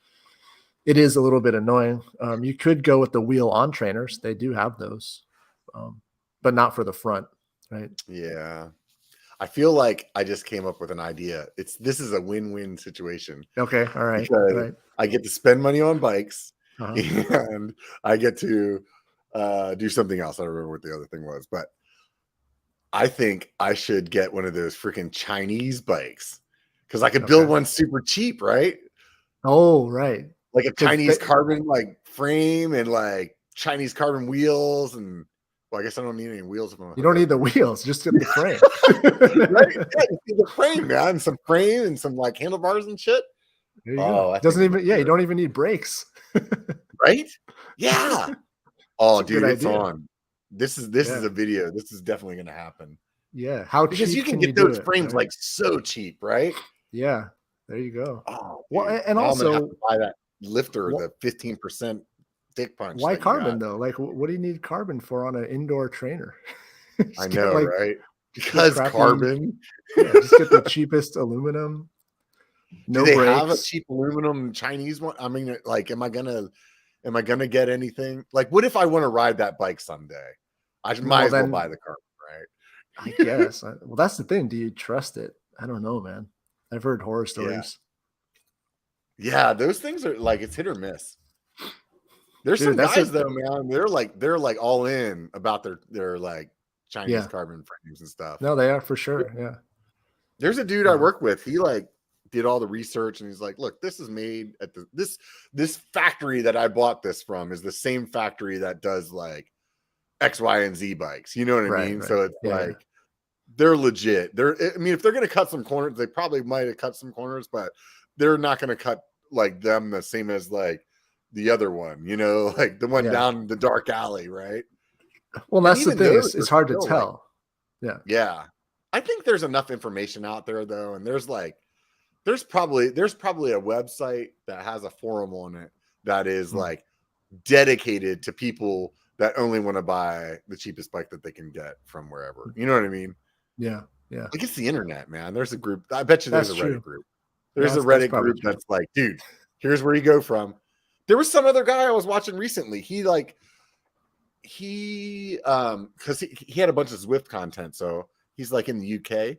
Speaker 2: it is a little bit annoying. You could go with the wheel on trainers. They do have those, but not for the front, right?
Speaker 1: Yeah. I feel like I just came up with an idea. This is a win-win situation.
Speaker 2: Okay. All right.
Speaker 1: I get to spend money on bikes and I get to do something else. I don't remember what the other thing was, but I think I should get one of those freaking Chinese bikes because I could build one super cheap, right?
Speaker 2: Oh, right.
Speaker 1: Like a Chinese carbon like frame and like Chinese carbon wheels and well, I guess I don't need any wheels.
Speaker 2: You don't need the wheels, just get the frame.
Speaker 1: Right? Yeah, the frame, man. Some frame and some like handlebars and shit.
Speaker 2: There you go. You don't even need brakes.
Speaker 1: Right? Yeah. Oh, dude, it's
Speaker 2: idea.
Speaker 1: on. This is a video. This is definitely gonna happen.
Speaker 2: Yeah. How
Speaker 1: because
Speaker 2: cheap
Speaker 1: you can
Speaker 2: you
Speaker 1: get
Speaker 2: do
Speaker 1: those
Speaker 2: it?
Speaker 1: frames
Speaker 2: Right?
Speaker 1: like so cheap, right?
Speaker 2: Yeah. There you go.
Speaker 1: Oh,
Speaker 2: Well,
Speaker 1: dude.
Speaker 2: and
Speaker 1: Now I'm gonna have
Speaker 2: also,
Speaker 1: to buy that lifter,
Speaker 2: what?
Speaker 1: the 15% dick punch
Speaker 2: Why
Speaker 1: that you
Speaker 2: carbon
Speaker 1: got.
Speaker 2: though? Like, what do you need carbon for on an indoor trainer?
Speaker 1: I
Speaker 2: Just get
Speaker 1: know,
Speaker 2: like
Speaker 1: right?
Speaker 2: the
Speaker 1: Because
Speaker 2: crappy.
Speaker 1: carbon.
Speaker 2: Yeah, just get the cheapest aluminum.
Speaker 1: Do
Speaker 2: No
Speaker 1: they have a
Speaker 2: brakes.
Speaker 1: cheap aluminum Chinese one? I mean, like, am I gonna get anything? Like, what if I want to ride that bike someday? I might
Speaker 2: Well,
Speaker 1: as well
Speaker 2: then
Speaker 1: buy the carbon, right?
Speaker 2: I guess. Well, that's the thing. Do you trust it? I don't know, man. I've heard horror
Speaker 1: Yeah.
Speaker 2: stories.
Speaker 1: Yeah, those things are like it's hit or miss. There's
Speaker 2: Dude,
Speaker 1: some
Speaker 2: that's
Speaker 1: guys
Speaker 2: it.
Speaker 1: though, man. They're like all in about their like Chinese
Speaker 2: Yeah.
Speaker 1: carbon frames and stuff.
Speaker 2: No, they are for sure. Yeah.
Speaker 1: There's a dude I work with. He like did all the research and he's like, look, this is made at this factory that I bought this from is the same factory that does like X, Y, and Z bikes. You know what I mean?
Speaker 2: Right.
Speaker 1: So it's
Speaker 2: Yeah.
Speaker 1: like they're legit. I mean, if they're gonna cut some corners, they probably might have cut some corners, but they're not gonna cut like them the same as like the other one, like the one
Speaker 2: Yeah.
Speaker 1: down the dark alley, right?
Speaker 2: Well, that's the thing. It's hard to tell.
Speaker 1: Like, yeah. I think there's enough information out there though, and there's probably a website that has a forum on it that is like dedicated to people that only want to buy the cheapest bike that they can get from wherever. You know what I mean?
Speaker 2: Yeah. Yeah.
Speaker 1: Like it's the internet, man. There's a group. I bet you there's a Reddit group. There's a
Speaker 2: Reddit
Speaker 1: group that's like, dude, here's where you go from. There was some other guy I was watching recently. Because he had a bunch of Zwift content, so he's like in the UK,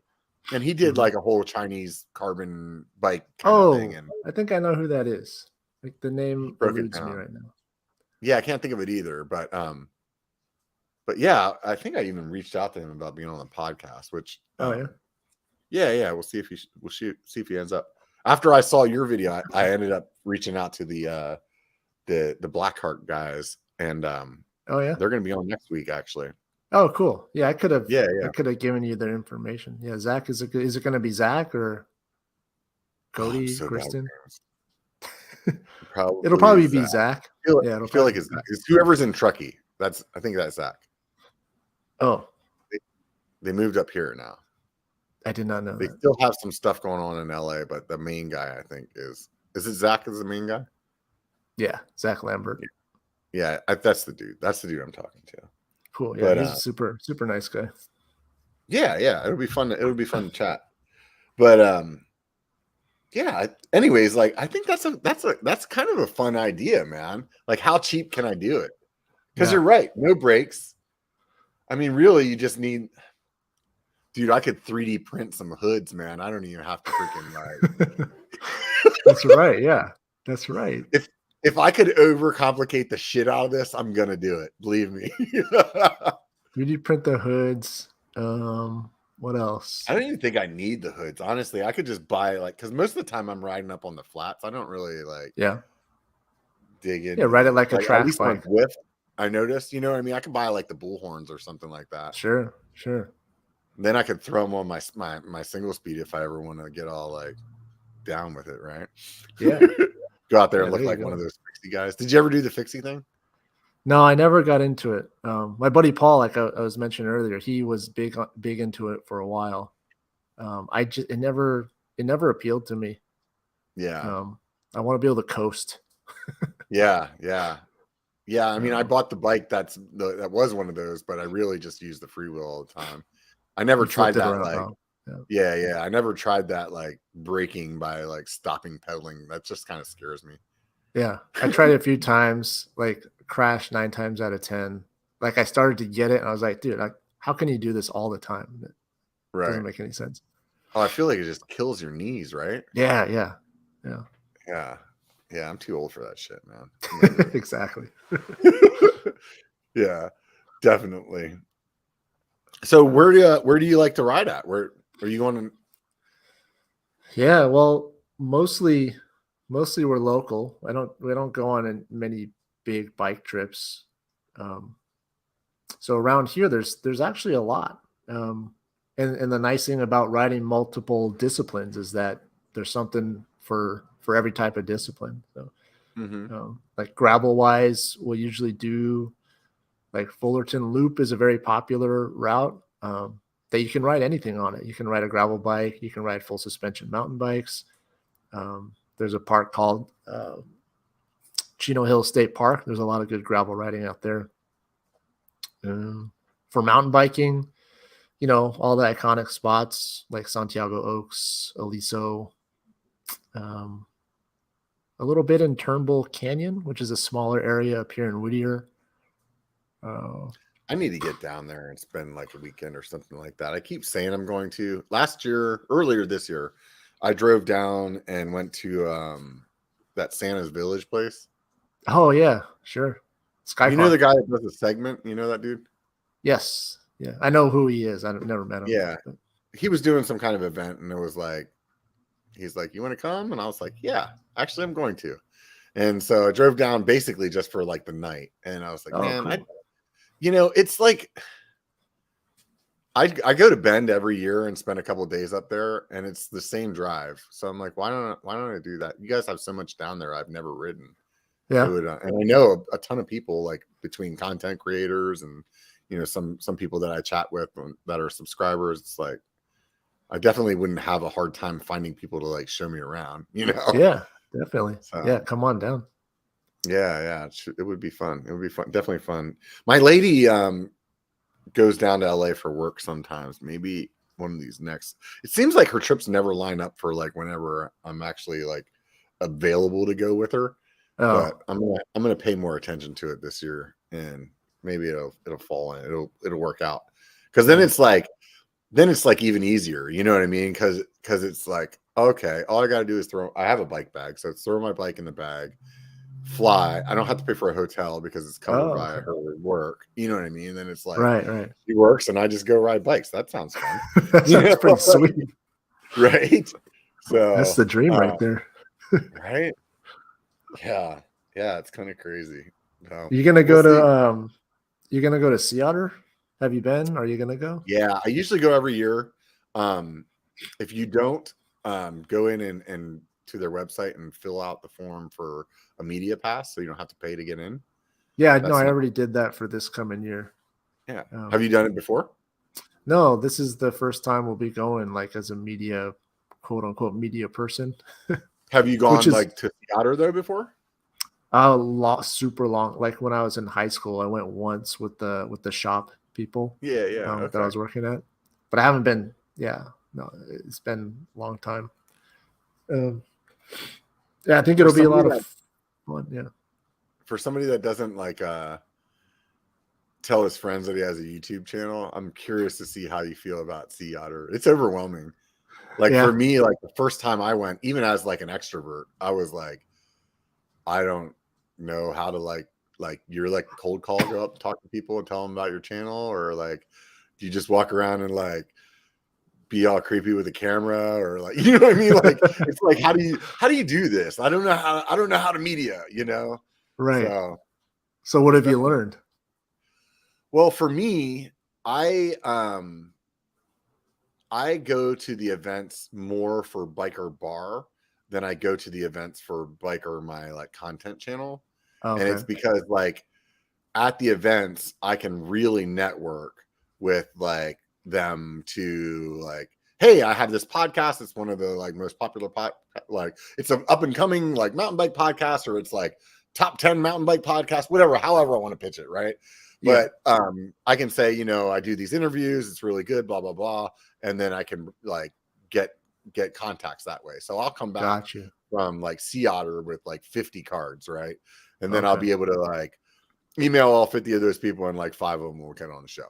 Speaker 1: and he did like a whole Chinese carbon bike kind of thing. And
Speaker 2: I think I know who that is. Like the name eludes me right now.
Speaker 1: Yeah, I can't think of it either, but yeah, I think I even reached out to him about being on the podcast. Which yeah, we'll see if he ends up. After I saw your video, I ended up reaching out to the Blackheart guys, and they're going to be on next week actually.
Speaker 2: Oh, cool. Yeah, I could have.
Speaker 1: Yeah.
Speaker 2: I could have given you their information. Yeah, Zach is it going to be Zach or Cody, Kristen? It'll probably be Zach.
Speaker 1: I feel like it's whoever's in Truckee. I think that's Zach.
Speaker 2: Oh,
Speaker 1: they moved up here now.
Speaker 2: I did not know.
Speaker 1: They still have some stuff going on in LA, but the main guy I think is it Zach is the main guy?
Speaker 2: Yeah, Zach Lambert.
Speaker 1: Yeah, that's the dude. That's the dude I'm talking to.
Speaker 2: Cool. Yeah, he's a super nice guy.
Speaker 1: Yeah, it'll be fun. It'll be fun to chat. But yeah. Anyways, like I think that's kind of a fun idea, man. Like, how cheap can I do it? Because you're right, no brakes. I mean, really, you just need. Dude, I could 3D print some hoods, man. I don't even have to freaking like.
Speaker 2: That's right. Yeah, that's right.
Speaker 1: If I could overcomplicate the shit out of this, I'm gonna do it. Believe me.
Speaker 2: 3D print the hoods. What else?
Speaker 1: I don't even think I need the hoods. Honestly, I could just buy because most of the time I'm riding up on the flats. I don't really dig in.
Speaker 2: Yeah, ride it like a track bike.
Speaker 1: Zwift, I noticed. You know what I mean? I could buy like the bullhorns or something like that.
Speaker 2: Sure.
Speaker 1: And then I could throw them on my single speed if I ever want to get all like down with it, right?
Speaker 2: Yeah.
Speaker 1: Go out there and look like one of those fixie guys. Did you ever do the fixie thing?
Speaker 2: No, I never got into it. My buddy Paul, like I was mentioning earlier, he was big into it for a while. It never appealed to me.
Speaker 1: Yeah.
Speaker 2: I want to be able to coast.
Speaker 1: Yeah. I mean, I bought the bike that was one of those, but I really just used the freewheel all the time. I never tried that. Yeah. I never tried that like braking by like stopping pedaling. That just kind of scares me.
Speaker 2: Yeah, I tried it a few times, like crashed 9 times out of 10. Like I started to get it, and I was like, dude, how can you do this all the time? It doesn't make any sense. Oh,
Speaker 1: I feel like it just kills your knees, right?
Speaker 2: Yeah.
Speaker 1: I'm too old for that shit, man.
Speaker 2: Exactly.
Speaker 1: Yeah, definitely. So where do you like to ride at? Where are you going to?
Speaker 2: Yeah, well, mostly we're we don't go on many big bike trips. So around here there's actually a lot. And the nice thing about riding multiple disciplines is that there's something for every type of discipline. So like gravel wise, we'll usually do like Fullerton Loop is a very popular route. that you can ride anything on it. You can ride a gravel bike. You can ride full suspension mountain bikes. There's a park called Chino Hill State Park. There's a lot of good gravel riding out there. For mountain biking, all the iconic spots like Santiago Oaks, Aliso, a little bit in Turnbull Canyon, which is a smaller area up here in Whittier.
Speaker 1: I need to get down there and spend like a weekend or something like that. I keep saying I'm going to. Earlier this year, I drove down and went to that Santa's Village place.
Speaker 2: Oh yeah, sure.
Speaker 1: You know the guy that does the segment? You know that dude?
Speaker 2: Yes. Yeah, I know who he is. I've never met him.
Speaker 1: Yeah, he was doing some kind of event, and it was like, he's like, "You want to come?" And I was like, "Yeah, actually, I'm going to." And so I drove down basically just for like the night, and I was like, "Man, cool. It's like I go to Bend every year and spend a couple of days up there, and it's the same drive. So I'm like, why don't I do that? You guys have so much down there I've never ridden.
Speaker 2: Yeah,
Speaker 1: and I know a ton of people, like between content creators and some people that I chat with that are subscribers. It's like I definitely wouldn't have a hard time finding people to like show me around.
Speaker 2: Yeah, definitely. So, yeah, come on down.
Speaker 1: Yeah, it would be fun. It would be fun, definitely fun. My lady goes down to LA for work sometimes. Maybe one of these next. It seems like her trips never line up for like whenever I'm actually like available to go with her. Oh. But I'm gonna pay more attention to it this year, and maybe it'll fall in. It'll work out, because then it's like even easier. You know what I mean? Because it's like, okay, all I got to do is I have a bike bag, so it's throw my bike in the bag, fly. I don't have to pay for a hotel because it's covered by her work. You know what I mean? And then it's like,
Speaker 2: right.
Speaker 1: She works and I just go ride bikes. That sounds fun.
Speaker 2: That's pretty sweet,
Speaker 1: right? So
Speaker 2: that's the dream right there.
Speaker 1: Right? Yeah, it's kind of crazy.
Speaker 2: You're gonna go to Sea Otter? Have you been? Are you gonna go?
Speaker 1: Yeah, I usually go every year. If you don't go in and to their website and fill out the form for a media pass, so you don't have to pay to get in.
Speaker 2: Yeah, no, I already did that for this coming year.
Speaker 1: Yeah. Have you done it before?
Speaker 2: No, this is the first time we'll be going like as a media, quote unquote, media person.
Speaker 1: Have you gone like to Otter though before?
Speaker 2: Super long. Like when I was in high school, I went once with the shop people.
Speaker 1: Yeah.
Speaker 2: That I was working at, but I haven't been. Yeah, no, it's been a long time. I think it'll be a lot of fun. Yeah.
Speaker 1: For somebody that doesn't like tell his friends that he has a YouTube channel, I'm curious to see how you feel about Sea Otter. It's overwhelming. Like for me, like the first time I went, even as like an extrovert, I was like, I don't know how to like you're like cold call, go up, talk to people and tell them about your channel, or like do you just walk around and like be all creepy with the camera, or like, you know what I mean? Like it's like how do you do this? I don't know how to media,
Speaker 2: Right. So what have you learned?
Speaker 1: Well, for me, I go to the events more for BYKER Bar than I go to the events for BYKER, my like content channel. Okay. And it's because like at the events, I can really network with like them to like, hey, I have this podcast. It's one of the like most popular like it's an up and coming like mountain bike podcast, or it's like top 10 mountain bike podcast, however I want to pitch it. Right. Yeah. But I can say, I do these interviews. It's really good, blah, blah, blah. And then I can like get contacts that way. So I'll come back from like Sea Otter with like 50 cards. Right. And then I'll be able to like email all 50 of those people, and like 5 of them will get on the show.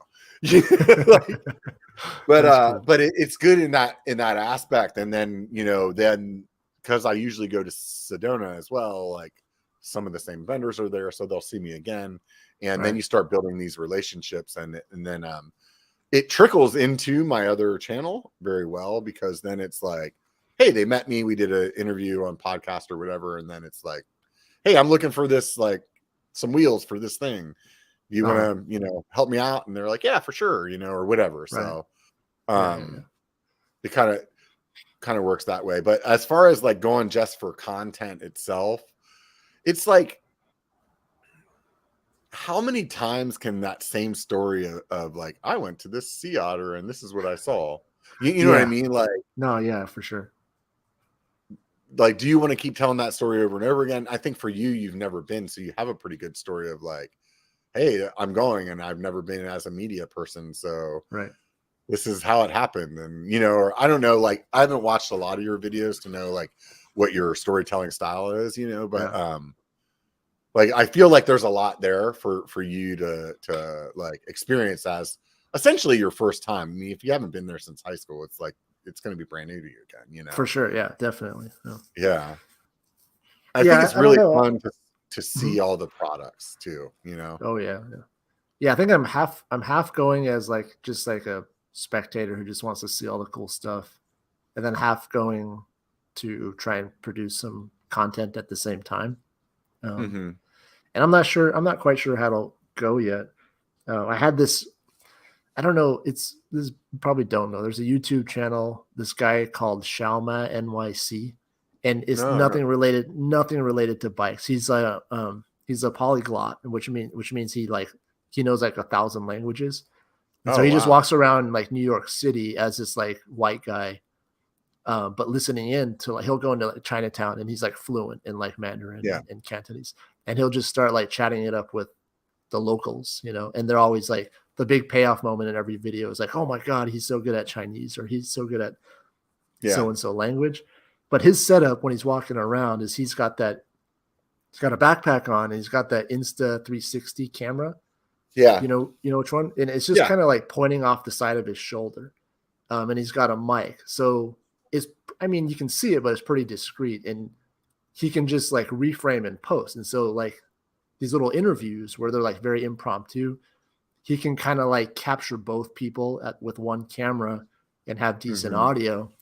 Speaker 1: But it's good in that aspect. And then, then because I usually go to Sedona as well, like some of the same vendors are there, so they'll see me again. And then you start building these relationships, and then it trickles into my other channel very well, because then it's like, hey, they met me, we did an interview on podcast or whatever, and then it's like, hey, I'm looking for this, like some wheels for this thing. Do you want to, help me out? And they're like, yeah, for sure, or whatever. Right. So it kind of works that way. But as far as like going just for content itself, it's like, how many times can that same story of like, I went to this sea otter and this is what I saw? You know what I mean? Like,
Speaker 2: no, yeah, for sure.
Speaker 1: Like, do you want to keep telling that story over and over again? I think for you, you've never been, so you have a pretty good story of like, hey, I'm going and I've never been as a media person, so
Speaker 2: right.
Speaker 1: This is how it happened. And, you know, or I don't know, like I haven't watched a lot of your videos to know like what your storytelling style is, you know, but like I feel like there's a lot there for you to like experience as essentially your first time. I mean, if you haven't been there since high school, it's like it's going to be brand new to you again, you know.
Speaker 2: For sure, yeah, definitely.
Speaker 1: Yeah. I think it's
Speaker 2: I don't
Speaker 1: really
Speaker 2: know.
Speaker 1: fun to see all the products too, you know.
Speaker 2: Oh yeah. I think I'm half going as like just like a spectator who just wants to see all the cool stuff, and then half going to try and produce some content at the same time. And I'm not quite sure how to go yet. I had this, I don't know, this you probably don't know. There's a YouTube channel, this guy called Shalma NYC, and it's nothing related to bikes. He's a polyglot, which means he knows like 1,000 languages. And so he just walks around like New York City as this like white guy, but listening in to like, he'll go into like Chinatown and he's like fluent in like Mandarin and Cantonese, and he'll just start like chatting it up with the locals, you know, and they're always like, the big payoff moment in every video is like, oh my God, he's so good at Chinese, or he's so good at so-and-so language. But his setup when he's walking around is he's got a backpack on and he's got that Insta 360 camera.
Speaker 1: Yeah.
Speaker 2: You know which one? And it's just kind of like pointing off the side of his shoulder. And he's got a mic. So you can see it, but it's pretty discreet, and he can just like reframe and post. And so like these little interviews where they're like very impromptu, he can kind of like capture both people with one camera and have decent audio.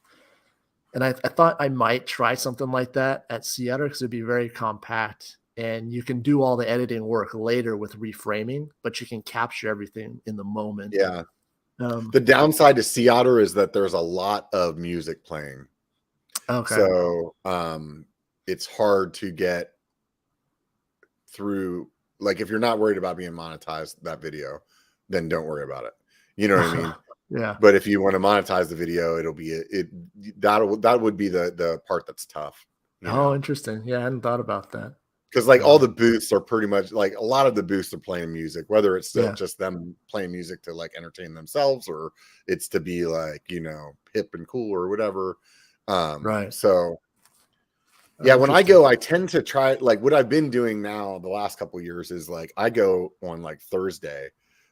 Speaker 2: And I thought I might try something like that at Sea Otter because it'd be very compact, and you can do all the editing work later with reframing, but you can capture everything in the moment.
Speaker 1: Yeah. The downside to Sea Otter is that there's a lot of music playing.
Speaker 2: Okay.
Speaker 1: So it's hard to get through. Like if you're not worried about being monetized that video, then don't worry about it. You know what I mean?
Speaker 2: Yeah.
Speaker 1: But if you want to monetize the video, it'll be that would be the part that's tough.
Speaker 2: Oh, interesting. Yeah, I hadn't thought about that.
Speaker 1: Because like all the booths are pretty much like a lot of the booths are playing music, whether it's just them playing music to like entertain themselves or it's to be like, you know, hip and cool or whatever.
Speaker 2: Right.
Speaker 1: So yeah, when I go, I tend to try like what I've been doing now the last couple of years is like I go on like Thursday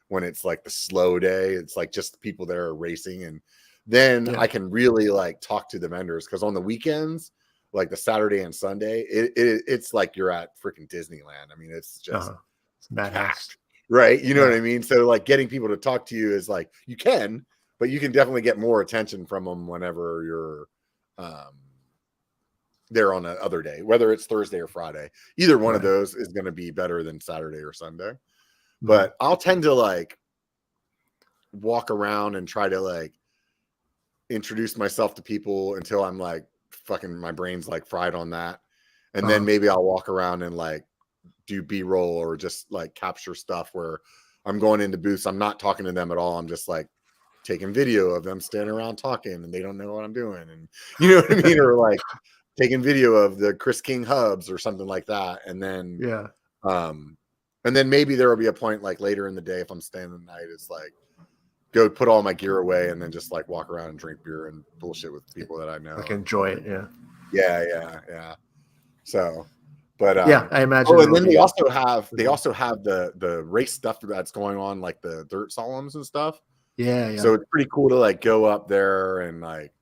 Speaker 1: when it's like the slow day. It's like just the people there are racing, and then I can really like talk to the vendors because on the weekends, like the Saturday and Sunday, it's like you're at freaking Disneyland. I mean, it's just
Speaker 2: it's packed,
Speaker 1: right? You know what I mean? So like getting people to talk to you is like you can, but you can definitely get more attention from them whenever you're there on the other day, whether it's Thursday or Friday. Either one of those is going to be better than Saturday or Sunday. But I'll tend to like walk around and try to like introduce myself to people until I'm like fucking my brain's like fried on that. And then maybe I'll walk around and like do B-roll or just like capture stuff where I'm going into booths. I'm not talking to them at all. I'm just like taking video of them standing around talking and they don't know what I'm doing. And you know what I mean? Or like taking video of the Chris King hubs or something like that. And then, and then maybe there will be a point like later in the day, if I'm staying the night, it's like go put all my gear away and then just like walk around and drink beer and bullshit with people that I know.
Speaker 2: Like enjoy it.
Speaker 1: Yeah. So, but
Speaker 2: I imagine.
Speaker 1: Oh, and then they also have the race stuff that's going on, like the dirt slaloms and stuff.
Speaker 2: Yeah.
Speaker 1: So it's pretty cool to like go up there and like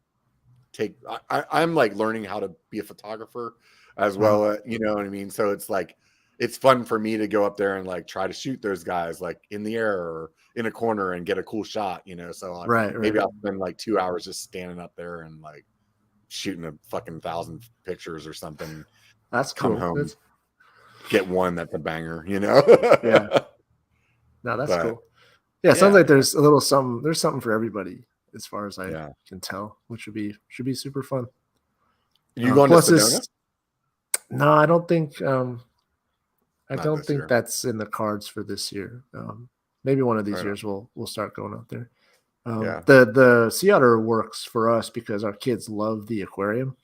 Speaker 1: take. I'm like learning how to be a photographer as well. You know what I mean? So it's like it's fun for me to go up there and like try to shoot those guys like in the air or in a corner and get a cool shot. You know, so like, maybe I'll spend like 2 hours just standing up there and like shooting a fucking 1,000 pictures or something.
Speaker 2: That's cool.
Speaker 1: Come home, get one that's a banger, you know?
Speaker 2: No, that's cool. Yeah, it sounds like there's something for everybody as far as I can tell, which should be super fun.
Speaker 1: You going to Sedona?
Speaker 2: No, I don't think I
Speaker 1: Not
Speaker 2: don't
Speaker 1: this
Speaker 2: think
Speaker 1: year.
Speaker 2: that's in the cards for this year. Maybe one of these
Speaker 1: Right on.
Speaker 2: years we'll start going out there.
Speaker 1: Yeah.
Speaker 2: The sea otter works for us because our kids love the aquarium.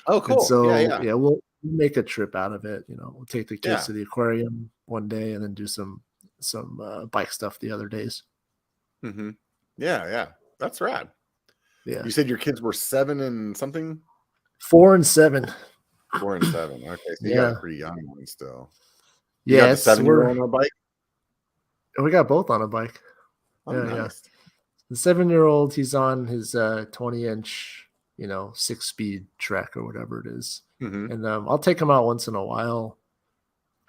Speaker 1: Oh,
Speaker 2: And
Speaker 1: cool.
Speaker 2: so,
Speaker 1: Yeah.
Speaker 2: yeah, we'll make a trip out of it. We'll take the kids
Speaker 1: Yeah.
Speaker 2: to the aquarium one day and then do some bike stuff the other days.
Speaker 1: Mm-hmm. Yeah. That's rad.
Speaker 2: Yeah.
Speaker 1: You said your kids were 7 and something?
Speaker 2: 4 and 7.
Speaker 1: 4 and 7. Okay, so you got a
Speaker 2: Yeah.
Speaker 1: pretty young one still. You got
Speaker 2: Yeah,
Speaker 1: the 7-year-old on a bike?
Speaker 2: we got both on a bike.
Speaker 1: Oh,
Speaker 2: Yeah.
Speaker 1: nice.
Speaker 2: The 7-year-old, he's on his 20-inch, 6-speed Trek or whatever it is.
Speaker 1: Mm-hmm.
Speaker 2: And I'll take him out once in a while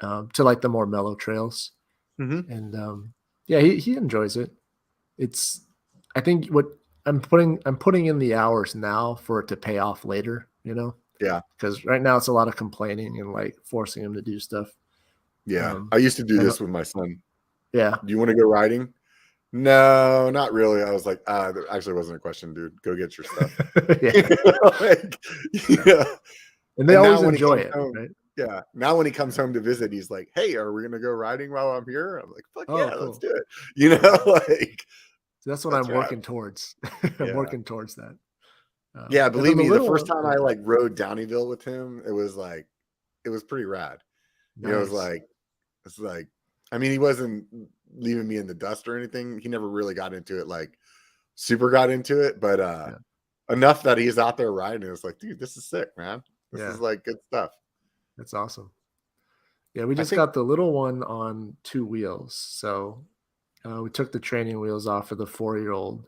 Speaker 2: to like the more mellow trails.
Speaker 1: Mm-hmm.
Speaker 2: And yeah, he enjoys it. I think what I'm putting in the hours now for it to pay off later,
Speaker 1: Yeah.
Speaker 2: because right now it's a lot of complaining and like forcing him to do stuff.
Speaker 1: Yeah. I used to do this with my son.
Speaker 2: Yeah.
Speaker 1: Do you want to go riding? No, not really. I was like, there actually wasn't a question, dude. Go get your stuff.
Speaker 2: Yeah. And they always enjoy it,
Speaker 1: home,
Speaker 2: right?
Speaker 1: Yeah. Now when he comes home to visit, he's like, hey, are we going to go riding while I'm here? I'm like, fuck yeah,
Speaker 2: cool.
Speaker 1: let's do it. Like.
Speaker 2: So that's what I'm working towards. I'm working towards that.
Speaker 1: Yeah, believe me, the first time I like rode Downeyville with him, it was pretty rad.
Speaker 2: Nice.
Speaker 1: It's like, I mean, he wasn't leaving me in the dust or anything. He never really got into it, like super got into it, but enough that he's out there riding. It's like, dude, this is sick, man. This is like good stuff.
Speaker 2: That's awesome. Yeah, we just got the little one on 2 wheels. So we took the training wheels off of the 4-year-old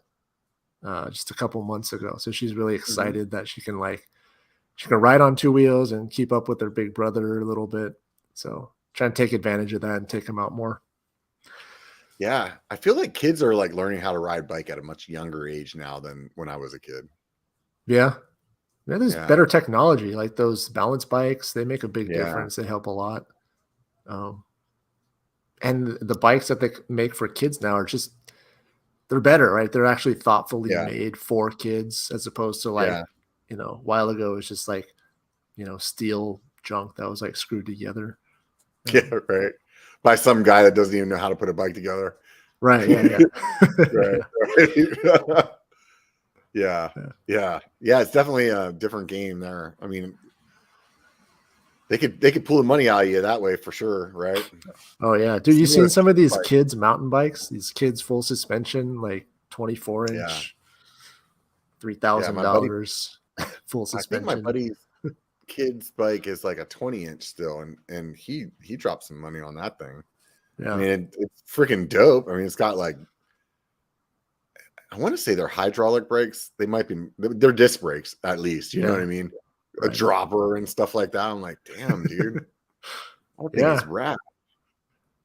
Speaker 2: just a couple months ago. So she's really excited that she can ride on 2 wheels and keep up with her big brother a little bit. So trying to take advantage of that and take him out more.
Speaker 1: Yeah. I feel like kids are like learning how to ride bike at a much younger age now than when I was a kid.
Speaker 2: Yeah. Yeah, there's better technology, like those balance bikes. They make a big difference. They help a lot. And the bikes that they make for kids now are they're better, right? They're actually thoughtfully made for kids as opposed to a while ago it was just like, steel junk that was like screwed together.
Speaker 1: Yeah, right. By some guy that doesn't even know how to put a bike together.
Speaker 2: Right. Yeah.
Speaker 1: Right. Yeah. It's definitely a different game there. I mean, they could pull the money out of you that way for sure, right?
Speaker 2: Oh yeah, dude, you seen some of these kids mountain bikes? These kids full suspension, like 24-inch, $3,000 full suspension.
Speaker 1: I think my buddy's kid's bike is like a 20-inch still, and he dropped some money on that thing. Yeah, I mean it's freaking dope. I mean, it's got like, I want to say they're hydraulic brakes. They're disc brakes at least. You know what I mean? Right. A dropper and stuff like that. I'm like, damn, dude. I think it's rad.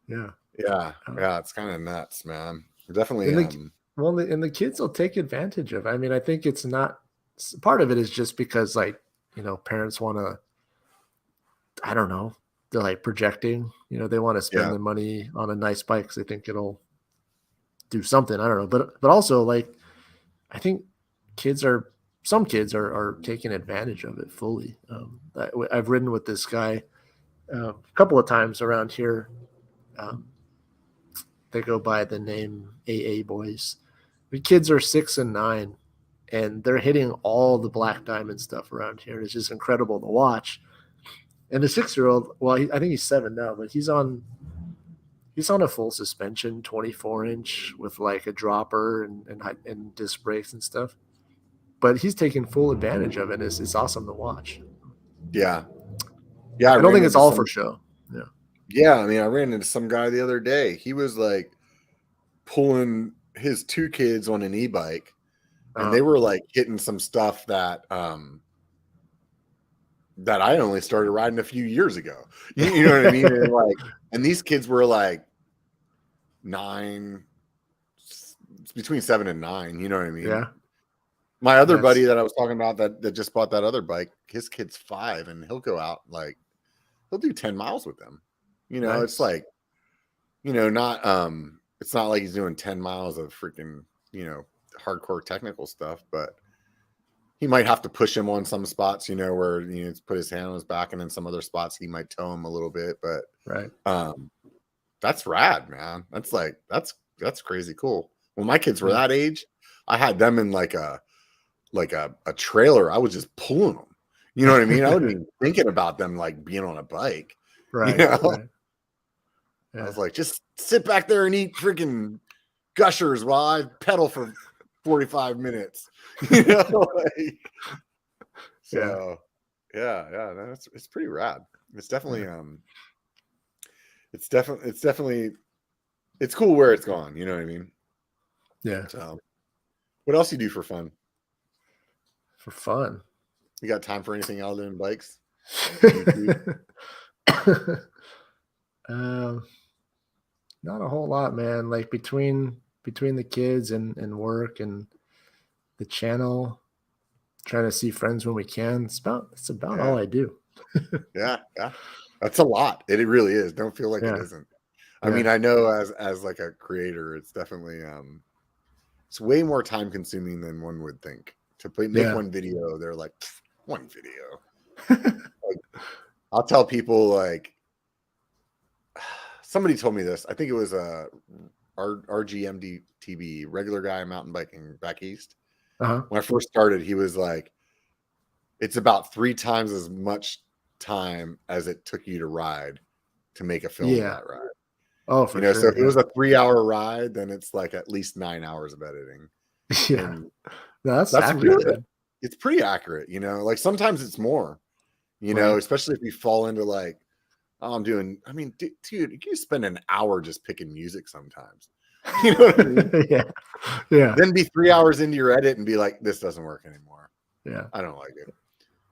Speaker 2: Yeah.
Speaker 1: It's kind of nuts, man. Definitely.
Speaker 2: And the kids will take advantage of it. I mean, I think it's not part of it is just because parents want to, I don't know, they're like projecting, they want to spend the money on a nice bike because they think it'll do something. I don't know. But also like, I think some kids are taking advantage of it fully. I've ridden with this guy a couple of times around here. They go by the name AA Boys. The kids are 6 and 9, and they're hitting all the black diamond stuff around here. It's just incredible to watch. And the 6-year-old, well, I think he's 7 now, but he's on a full suspension, 24-inch with like a dropper and disc brakes and stuff. But he's taking full advantage of it. It's awesome to watch.
Speaker 1: Yeah.
Speaker 2: I don't think it's all for show.
Speaker 1: Yeah. I mean, I ran into some guy the other day. He was like pulling his 2 kids on an e-bike, and they were like hitting some stuff that I only started riding a few years ago. You know what I mean? And these kids were like 9, between 7 and 9. You know what I mean?
Speaker 2: Yeah.
Speaker 1: My other buddy that I was talking about that just bought that other bike, his kid's 5, and he'll go out he'll do 10 miles with them. It's like, not it's not like he's doing 10 miles of freaking, hardcore technical stuff, but he might have to push him on some spots, where put his hand on his back, and then some other spots he might tow him a little bit. But that's rad, man. That's crazy cool. When my kids were that age, I had them in like a trailer. I was just pulling them. You know what I mean? I wasn't even thinking about them like being on a bike.
Speaker 2: Right.
Speaker 1: Right. Yeah. I was like, just sit back there and eat freaking Gushers while I pedal for 45 minutes. So it's pretty rad. It's definitely it's cool where it's gone. You know what I mean?
Speaker 2: Yeah.
Speaker 1: So what else you do for fun?
Speaker 2: For fun.
Speaker 1: You got time for anything other than bikes?
Speaker 2: Not a whole lot, man. Like between the kids and work and the channel, trying to see friends when we can. It's about all I do.
Speaker 1: Yeah. That's a lot. It really is. Don't feel like it isn't. I mean, I know as like a creator, it's definitely it's way more time consuming than one would think. To make one video, they're like, one video. Like, I'll tell people, like, somebody told me this. I think it was RGMD TV, regular guy mountain biking back east. When I first started, he was like, it's about 3 times as much time as it took you to ride to make a film of that ride.
Speaker 2: Oh, for sure.
Speaker 1: So if it was a 3-hour ride, then it's like at least 9 hours of editing.
Speaker 2: Yeah.
Speaker 1: And
Speaker 2: that's accurate.
Speaker 1: Really, it's pretty accurate, like sometimes it's more, especially if you fall into like, dude, you can spend an hour just picking music sometimes. You know what I mean?
Speaker 2: Yeah.
Speaker 1: Then be 3 hours into your edit and be like, this doesn't work anymore.
Speaker 2: Yeah.
Speaker 1: I don't like it.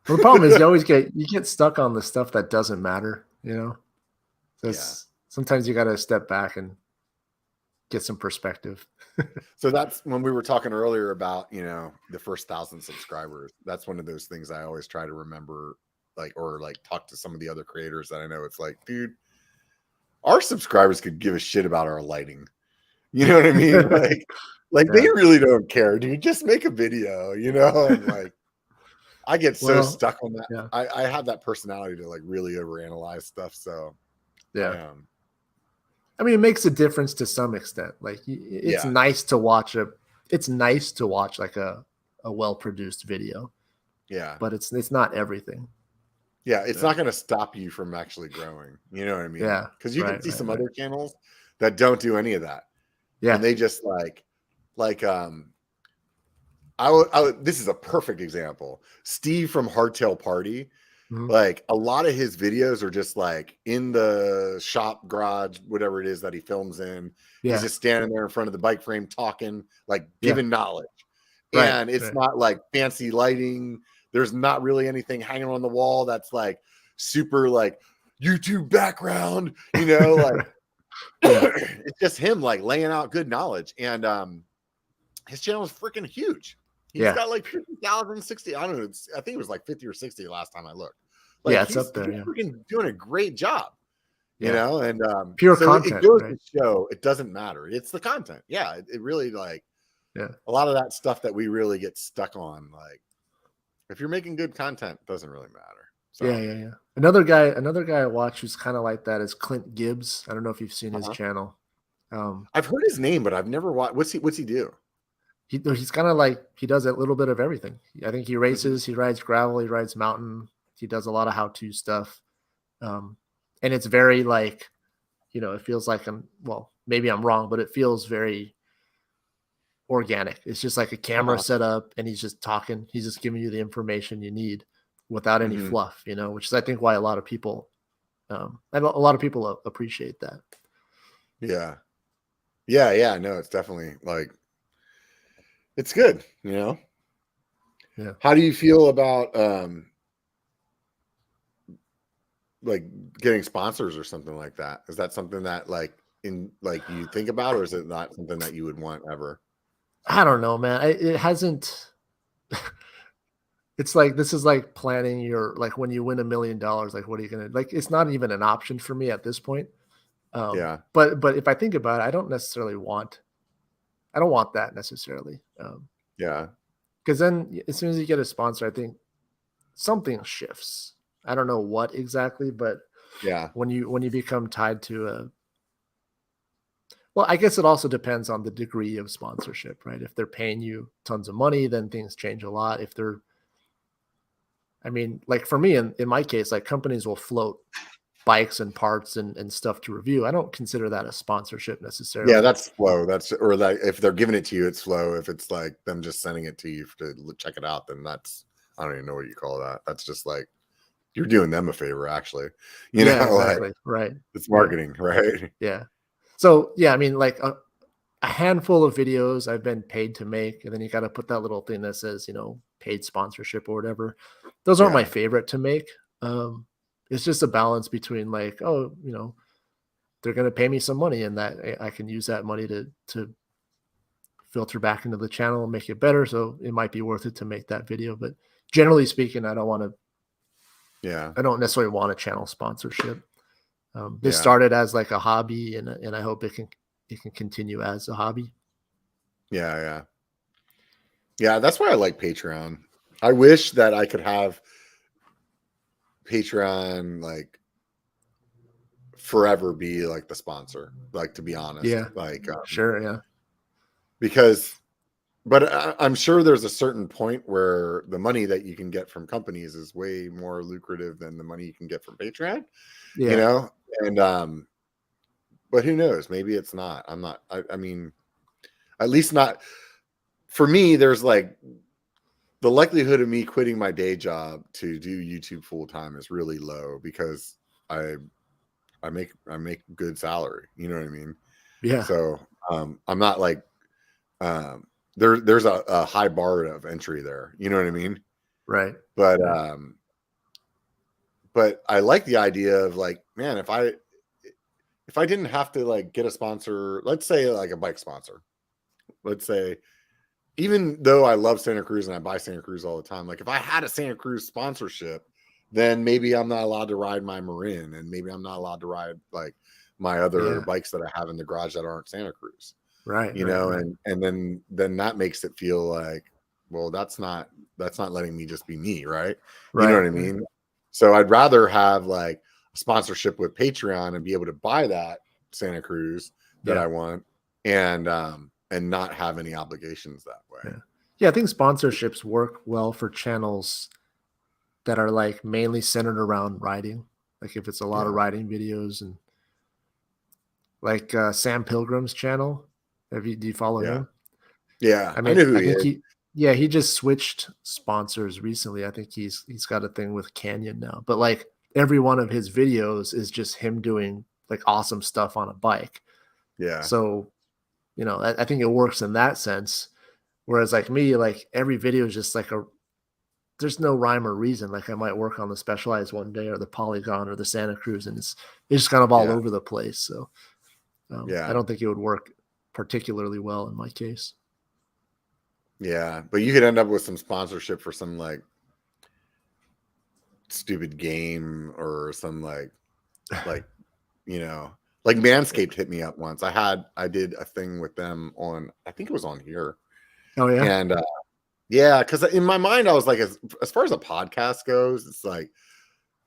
Speaker 2: Well, the problem is you get stuck on the stuff that doesn't matter, Sometimes you got to step back and get some perspective.
Speaker 1: So that's when we were talking earlier about, the first 1,000 subscribers. That's one of those things I always try to remember, or talk to some of the other creators that I know. It's like, dude, our subscribers could give a shit about our lighting. You know what I mean? They really don't care, dude. Just make a video, and like, I get so stuck on that.
Speaker 2: Yeah.
Speaker 1: I have that personality to like really overanalyze stuff. So
Speaker 2: I mean, it makes a difference to some extent. Like it's nice to watch like a well-produced video.
Speaker 1: Yeah.
Speaker 2: But it's not everything.
Speaker 1: Yeah. It's not going to stop you from actually growing. You know what I mean?
Speaker 2: Yeah.
Speaker 1: Because you can see some other channels that don't do any of that.
Speaker 2: Yeah.
Speaker 1: And they just this is a perfect example. Steve from Hardtail Party.
Speaker 2: Mm-hmm.
Speaker 1: Like a lot of his videos are just like in the shop, garage, whatever it is that he films in. Yeah. He's just standing there in front of the bike frame talking, like giving knowledge. And it's not like fancy lighting. There's not really anything hanging on the wall that's like super like YouTube background, like it's just him like laying out good knowledge. And his channel is freaking huge. He's got like 50,000, 60. I don't know. I think it was like 50 or 60 last time I looked. Like,
Speaker 2: it's up there.
Speaker 1: He's freaking doing a great job, and
Speaker 2: pure content.
Speaker 1: It goes to show it doesn't matter. It's the content. Yeah, it really a lot of that stuff that we really get stuck on. Like, if you're making good content, it doesn't really matter. So.
Speaker 2: Yeah. Another guy I watch who's kind of like that is Clint Gibbs. I don't know if you've seen his channel.
Speaker 1: I've heard his name, but I've never watched. What's he do?
Speaker 2: He's kind of like, he does a little bit of everything. I think he races, he rides gravel, he rides mountain. He does a lot of how-to stuff. And it's very like, it feels like maybe I'm wrong, but it feels very organic. It's just like a camera set up and he's just talking. He's just giving you the information you need without any fluff, which is, I think, why a lot of people appreciate that.
Speaker 1: Yeah. No, it's definitely like, it's good,
Speaker 2: Yeah.
Speaker 1: How do you feel about like getting sponsors or something like that? Is that something that you think about, or is it not something that you would want ever?
Speaker 2: I don't know, man. It hasn't. It's like, this is like planning your, like when you win $1 million, like what are you gonna, like, it's not even an option for me at this point. But if I think about it, I don't want that necessarily. Because then as soon as you get a sponsor, I think something shifts. I don't know what exactly, but
Speaker 1: yeah,
Speaker 2: when you become tied to well, I guess it also depends on the degree of sponsorship, right? If they're paying you tons of money, then things change a lot. If they're, I mean, like for me, in my case, like companies will float bikes and parts and stuff to review. I don't consider that a sponsorship necessarily.
Speaker 1: yeah, that's flow. That's, or like if they're giving it to you, it's flow. If it's like them just sending it to you to check it out, then that's, I don't even know what you call that. That's just like you're doing them a favor, actually. You
Speaker 2: Yeah,
Speaker 1: know,
Speaker 2: exactly.
Speaker 1: like
Speaker 2: Right.
Speaker 1: it's marketing, right?
Speaker 2: Yeah. So yeah, I mean, like a handful of videos I've been paid to make, and then you got to put that little thing that says, paid sponsorship or whatever. Those aren't my
Speaker 1: Yeah,
Speaker 2: favorite to make. It's just a balance between like, oh, they're going to pay me some money, and that I can use that money to filter back into the channel and make it better. So it might be worth it to make that video. But generally speaking, I
Speaker 1: yeah,
Speaker 2: don't necessarily want a channel sponsorship. This
Speaker 1: yeah,
Speaker 2: started as like a hobby, and I hope it can continue as a hobby.
Speaker 1: yeah. Yeah, that's why I like Patreon. I wish that I could have Patreon like forever be like the sponsor, like to be honest,
Speaker 2: Yeah,
Speaker 1: like
Speaker 2: sure. Yeah.
Speaker 1: because, but I'm sure there's a certain point where the money that you can get from companies is way more lucrative than the money you can get from Patreon,
Speaker 2: Yeah.
Speaker 1: and but who knows, maybe it's not. I mean, at least not for me. There's like the likelihood of me quitting my day job to do YouTube full time is really low because I I make good salary. You know what I mean?
Speaker 2: Yeah.
Speaker 1: So I'm not like there's a high bar of entry there. You know what I mean?
Speaker 2: Right.
Speaker 1: But
Speaker 2: Right.
Speaker 1: but I like the idea of like, man, if I didn't have to like get a sponsor, let's say like a bike sponsor, let's say, even though I love Santa Cruz and I buy Santa Cruz all the time, like if I had a Santa Cruz sponsorship, then maybe I'm not allowed to ride my Marin, and maybe I'm not allowed to ride like my other
Speaker 2: Yeah.
Speaker 1: bikes that I have in the garage that aren't Santa Cruz,
Speaker 2: Right. Right.
Speaker 1: and then that makes it feel like, well, that's not letting me just be me, right? You know
Speaker 2: Right.
Speaker 1: what I mean? So I'd rather have like a sponsorship with Patreon and be able to buy that Santa Cruz that
Speaker 2: Yeah.
Speaker 1: I want, and not have any obligations that way.
Speaker 2: Yeah. Yeah. I think sponsorships work well for channels that are like mainly centered around riding. Like if it's a lot of
Speaker 1: Yeah.
Speaker 2: riding videos, and like Sam Pilgrim's channel. Do you follow
Speaker 1: Yeah.
Speaker 2: him?
Speaker 1: Yeah.
Speaker 2: I
Speaker 1: I
Speaker 2: mean,
Speaker 1: know who
Speaker 2: I
Speaker 1: he
Speaker 2: think
Speaker 1: is.
Speaker 2: he just switched sponsors recently. I think he's got a thing with Canyon now. But like every one of his videos is just him doing like awesome stuff on a bike.
Speaker 1: Yeah.
Speaker 2: So, I think it works in that sense. Whereas like me, like every video is just like there's no rhyme or reason. Like I might work on the Specialized one day or the Polygon or the Santa Cruz, and it's just kind of all
Speaker 1: Yeah.
Speaker 2: over the place. So I
Speaker 1: Yeah.
Speaker 2: don't think it would work particularly well in my case.
Speaker 1: Yeah. But you could end up with some sponsorship for some like stupid game or some like like Manscaped hit me up once. I did a thing with them on, I think it was on here.
Speaker 2: Oh yeah.
Speaker 1: And yeah, because in my mind I was like, as far as a podcast goes, it's like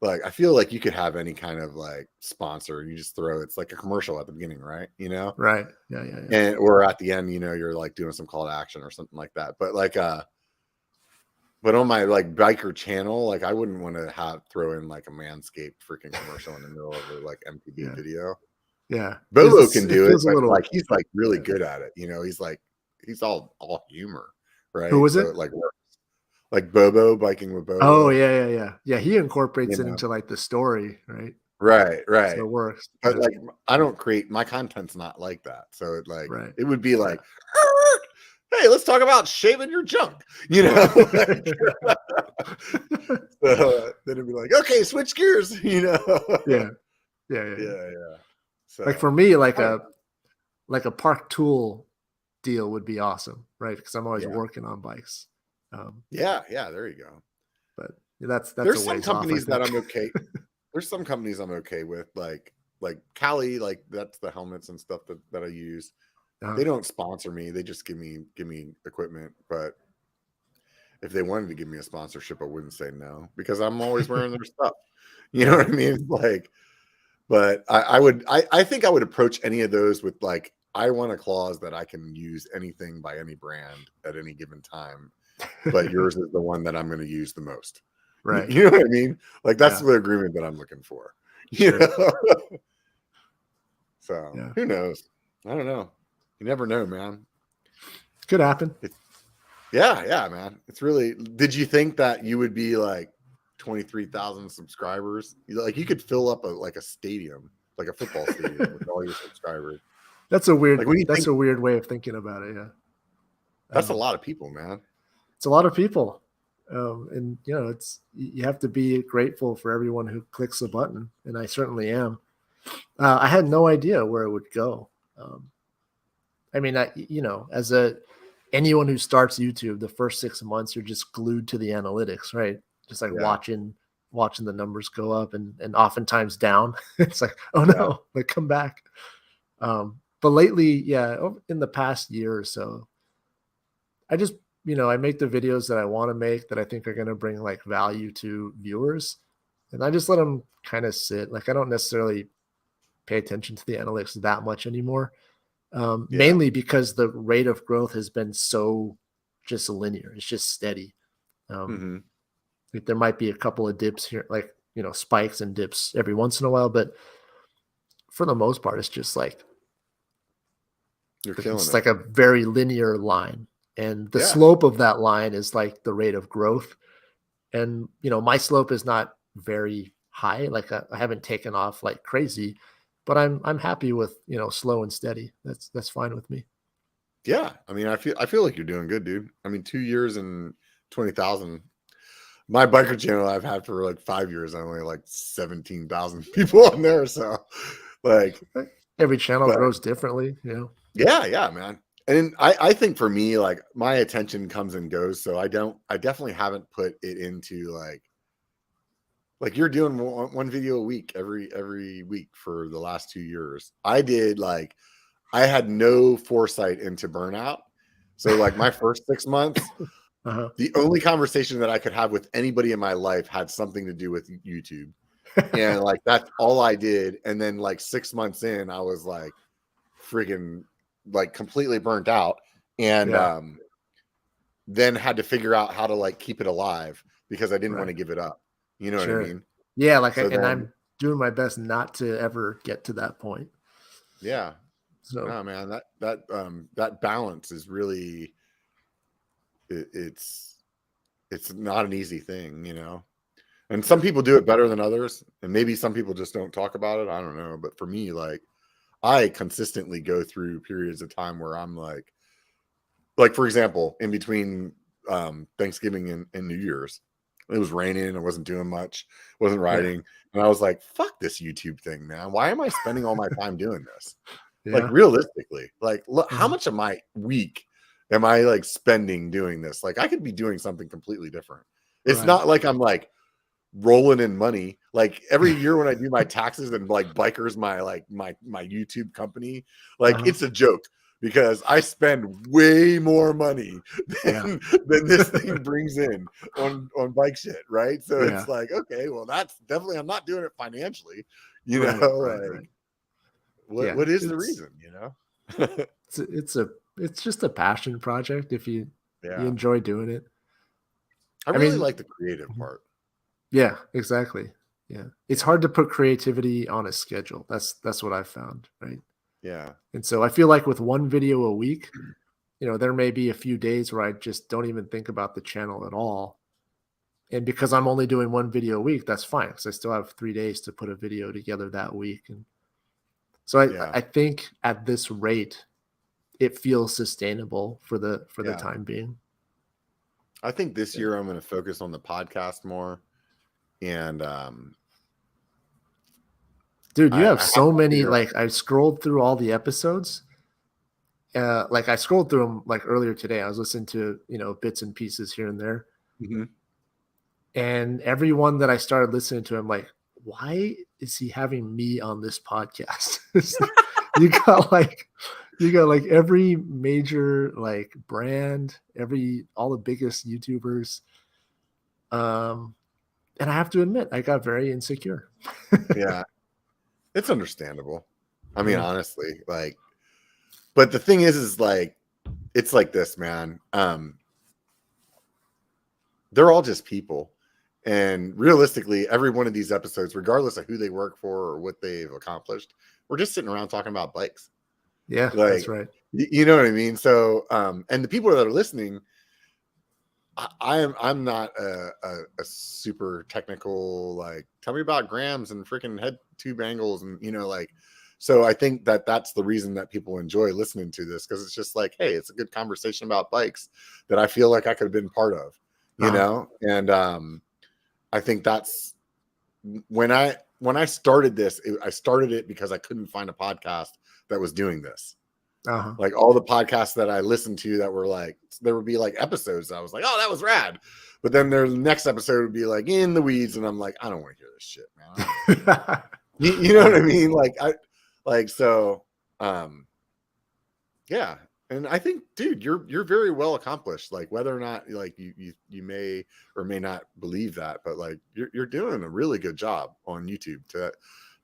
Speaker 1: I feel like you could have any kind of like sponsor. You just throw, it's like a commercial at the beginning, right?
Speaker 2: Right. Yeah.
Speaker 1: And or at the end, you're like doing some call to action or something like that. But like but on my like biker channel, like I wouldn't want to throw in like a Manscaped freaking commercial in the middle of a like MTV
Speaker 2: Yeah.
Speaker 1: video.
Speaker 2: Yeah.
Speaker 1: Bobo can
Speaker 2: It
Speaker 1: do it,
Speaker 2: feels a
Speaker 1: but
Speaker 2: little.
Speaker 1: like he's like really
Speaker 2: Yeah.
Speaker 1: good at it. He's all humor,
Speaker 2: Who
Speaker 1: right?
Speaker 2: was
Speaker 1: So
Speaker 2: it?
Speaker 1: it like works. Like Bobo, biking with
Speaker 2: Oh
Speaker 1: Bobo.
Speaker 2: yeah. Yeah. He
Speaker 1: You
Speaker 2: incorporates it
Speaker 1: know,
Speaker 2: into like the story, right?
Speaker 1: right,
Speaker 2: So
Speaker 1: right.
Speaker 2: it works.
Speaker 1: But
Speaker 2: Yeah.
Speaker 1: like I don't create, my content's not like that. So
Speaker 2: Right.
Speaker 1: it would be
Speaker 2: Yeah.
Speaker 1: like, hey, let's talk about shaving your junk. So then it'd be like, okay, switch gears.
Speaker 2: Yeah. Yeah.
Speaker 1: Yeah.
Speaker 2: Like
Speaker 1: So
Speaker 2: for me,
Speaker 1: I don't know.
Speaker 2: like a park tool deal would be awesome, right? Because I'm always
Speaker 1: Yeah.
Speaker 2: working on bikes.
Speaker 1: Yeah. There you go.
Speaker 2: But that's a
Speaker 1: There's some
Speaker 2: ways off, I
Speaker 1: companies that
Speaker 2: think.
Speaker 1: I'm okay. There's some companies I'm okay with, like Cali, like that's the helmets and stuff that I use.
Speaker 2: Uh,
Speaker 1: They don't sponsor me. They just give me equipment. But if they wanted to give me a sponsorship, I wouldn't say no because I'm always wearing their stuff. You know what I mean? Like, but I think I would approach any of those with like, I want a clause that I can use anything by any brand at any given time, but yours is the one that I'm going to use the most.
Speaker 2: Right.
Speaker 1: You know what I mean? Like that's the agreement that I'm looking for. You know? So who knows? I don't know. You never know, man.
Speaker 2: Could happen.
Speaker 1: Yeah, man. It's really. Did you think that you would be like 23,000 subscribers? Like you could fill up a stadium, like a football stadium, with all your subscribers.
Speaker 2: That's a weird. Like, that's a weird way of thinking about it. Yeah,
Speaker 1: that's a lot of people, man.
Speaker 2: It's a lot of people, and you know, you have to be grateful for everyone who clicks the button, and I certainly am. I had no idea where it would go. I mean, you know, as anyone who starts YouTube, the first 6 months you're just glued to the analytics, right? Just like watching the numbers go up and oftentimes down. It's like, oh no, like come back. But lately, in the past year or so, I just, you know, I make the videos that I want to make that I think are going to bring like value to viewers, and I just let them kind of sit. Like I don't necessarily pay attention to the analytics that much anymore. Mainly because the rate of growth has been so just linear. It's just steady. Like there might be a couple of dips here, like, you know, spikes and dips every once in a while, but for the most part, it's just like, it's like a very linear line. And the slope of that line is like the rate of growth. And, you know, my slope is not very high. Like I haven't taken off like crazy, but I'm happy with, you know, slow and steady. That's fine with me.
Speaker 1: Yeah. I mean, I feel like you're doing good, dude. I mean, 2 years and 20,000. My biker channel I've had for like 5 years. I only like 17,000 people on there. So like
Speaker 2: every channel grows differently, you know?
Speaker 1: Yeah, man. And I think for me, like my attention comes and goes. So I definitely haven't put it into like you're doing one video a week every week for the last 2 years. I had no foresight into burnout. So like my first 6 months, the only conversation that I could have with anybody in my life had something to do with YouTube. And like, that's all I did. And then like 6 months in, I was like friggin' like completely burnt out. And then had to figure out how to like keep it alive because I didn't want to give it up. You know what I mean?
Speaker 2: Yeah. Like, and I'm doing my best not to ever get to that point.
Speaker 1: Yeah. So, oh man, that balance is really, it's not an easy thing, you know, and some people do it better than others. And maybe some people just don't talk about it. I don't know. But for me, like I consistently go through periods of time where I'm like for example, in between Thanksgiving and New Year's, it was raining. I wasn't doing much, wasn't writing. And I was like, fuck this YouTube thing, man. Why am I spending all my time doing this? Like realistically, like look, how much of my week am I like spending doing this? Like I could be doing something completely different. It's not like I'm like rolling in money. Like every year when I do my taxes and like Biker's my YouTube company, like it's a joke because I spend way more money than this thing brings in on bike shit, right? So it's like, okay, well that's definitely, I'm not doing it financially, you know, what is the reason, you know?
Speaker 2: it's just a passion project if you enjoy doing it.
Speaker 1: I really like the creative part.
Speaker 2: Yeah, exactly. Yeah. It's hard to put creativity on a schedule. That's what I've found, right?
Speaker 1: Yeah.
Speaker 2: And so I feel like with one video a week, you know, there may be a few days where I just don't even think about the channel at all. And because I'm only doing one video a week, that's fine because I still have 3 days to put a video together that week. And so I think at this rate, it feels sustainable for the time being.
Speaker 1: I think this year I'm going to focus on the podcast more. And
Speaker 2: dude, you have so many. Like I scrolled through all the episodes. Like I scrolled through them like earlier today. I was listening to, you know, bits and pieces here and there. And everyone that I started listening to, I'm like, why is he having me on this podcast? You got like every major like brand, all the biggest YouTubers. And I have to admit, I got very insecure.
Speaker 1: Yeah, it's understandable. I mean, honestly, like, but the thing is like, it's like this, man. They're all just people. And realistically, every one of these episodes, regardless of who they work for or what they've accomplished, we're just sitting around talking about bikes.
Speaker 2: Yeah,
Speaker 1: like,
Speaker 2: that's right.
Speaker 1: You know what I mean? So, and the people that are listening, I'm not a super technical, like, tell me about grams and freaking head tube angles and, you know, like, so I think that that's the reason that people enjoy listening to this, because it's just like, hey, it's a good conversation about bikes that I feel like I could have been part of, you know? And I think that's when I started this, I started it because I couldn't find a podcast that was doing this. Like all the podcasts that I listened to that were like, there would be like episodes that I was like, oh, that was rad. But then their next episode would be like in the weeds. And I'm like, I don't want to hear this shit, man. You know what I mean? Yeah. And I think, dude, you're very well accomplished. Like, whether or not like you may or may not believe that, but like you're doing a really good job on YouTube.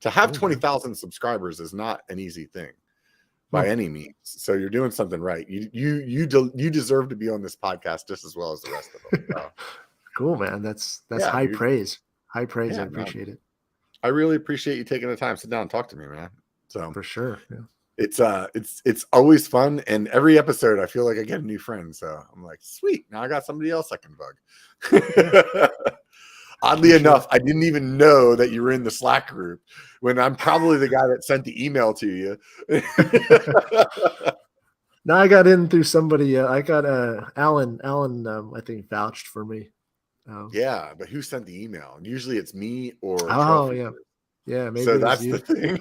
Speaker 1: To have 20,000 subscribers is not an easy thing by any means. So you're doing something right. You deserve to be on this podcast just as well as the rest of them. So.
Speaker 2: Cool, man. That's high praise. High praise.
Speaker 1: Yeah,
Speaker 2: I appreciate it.
Speaker 1: I really appreciate you taking the time to sit down and talk to me, man. So
Speaker 2: for sure. Yeah.
Speaker 1: It's always fun, and every episode I feel like I get a new friend. So I'm like, sweet, now I got somebody else I can bug. Oddly enough, I didn't even know that you were in the Slack group when I'm probably the guy that sent the email to you.
Speaker 2: No, I got in through somebody. I got Alan. I think vouched for me.
Speaker 1: Yeah, but who sent the email? Usually it's me or
Speaker 2: yeah. Maybe
Speaker 1: so that's the thing.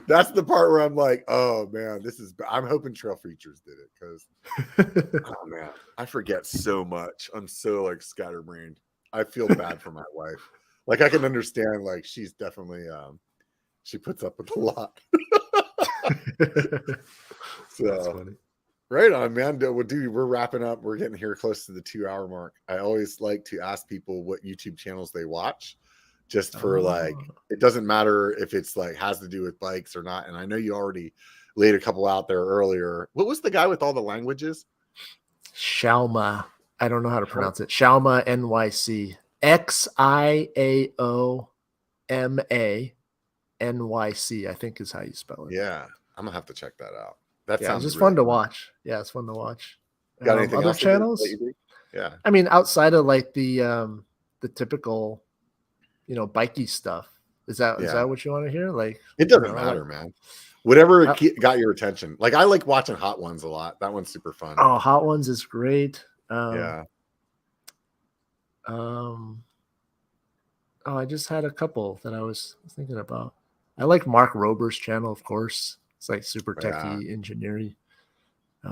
Speaker 1: That's the part where I'm like, oh man, I'm hoping Trail Features did it, because oh man, I forget so much. I'm so like scatterbrained. I feel bad for my wife. Like, I can understand, like, she's definitely she puts up with a lot. So that's funny. Right on, man. Dude, we're wrapping up. We're getting here close to the 2-hour mark. I always like to ask people what YouTube channels they watch. Just for like, it doesn't matter if it's like has to do with bikes or not. And I know you already laid a couple out there earlier. What was the guy with all the languages?
Speaker 2: Xiaoma. I don't know how to pronounce it. Xiaoma NYC. XIAOMA NYC, I think is how you spell it.
Speaker 1: Yeah, I'm gonna have to check that out. That sounds
Speaker 2: just really fun to watch. Yeah, it's fun to watch.
Speaker 1: Got anything
Speaker 2: other
Speaker 1: else
Speaker 2: channels?
Speaker 1: Yeah.
Speaker 2: I mean, outside of like the typical, bikey stuff. Is that what you want to hear? Like,
Speaker 1: it doesn't matter, man. Whatever got your attention. Like, I like watching Hot Ones a lot. That one's super fun.
Speaker 2: Oh, Hot Ones is great.
Speaker 1: Yeah.
Speaker 2: I just had a couple that I was thinking about. I like Mark Rober's channel, of course. It's like super techie engineering.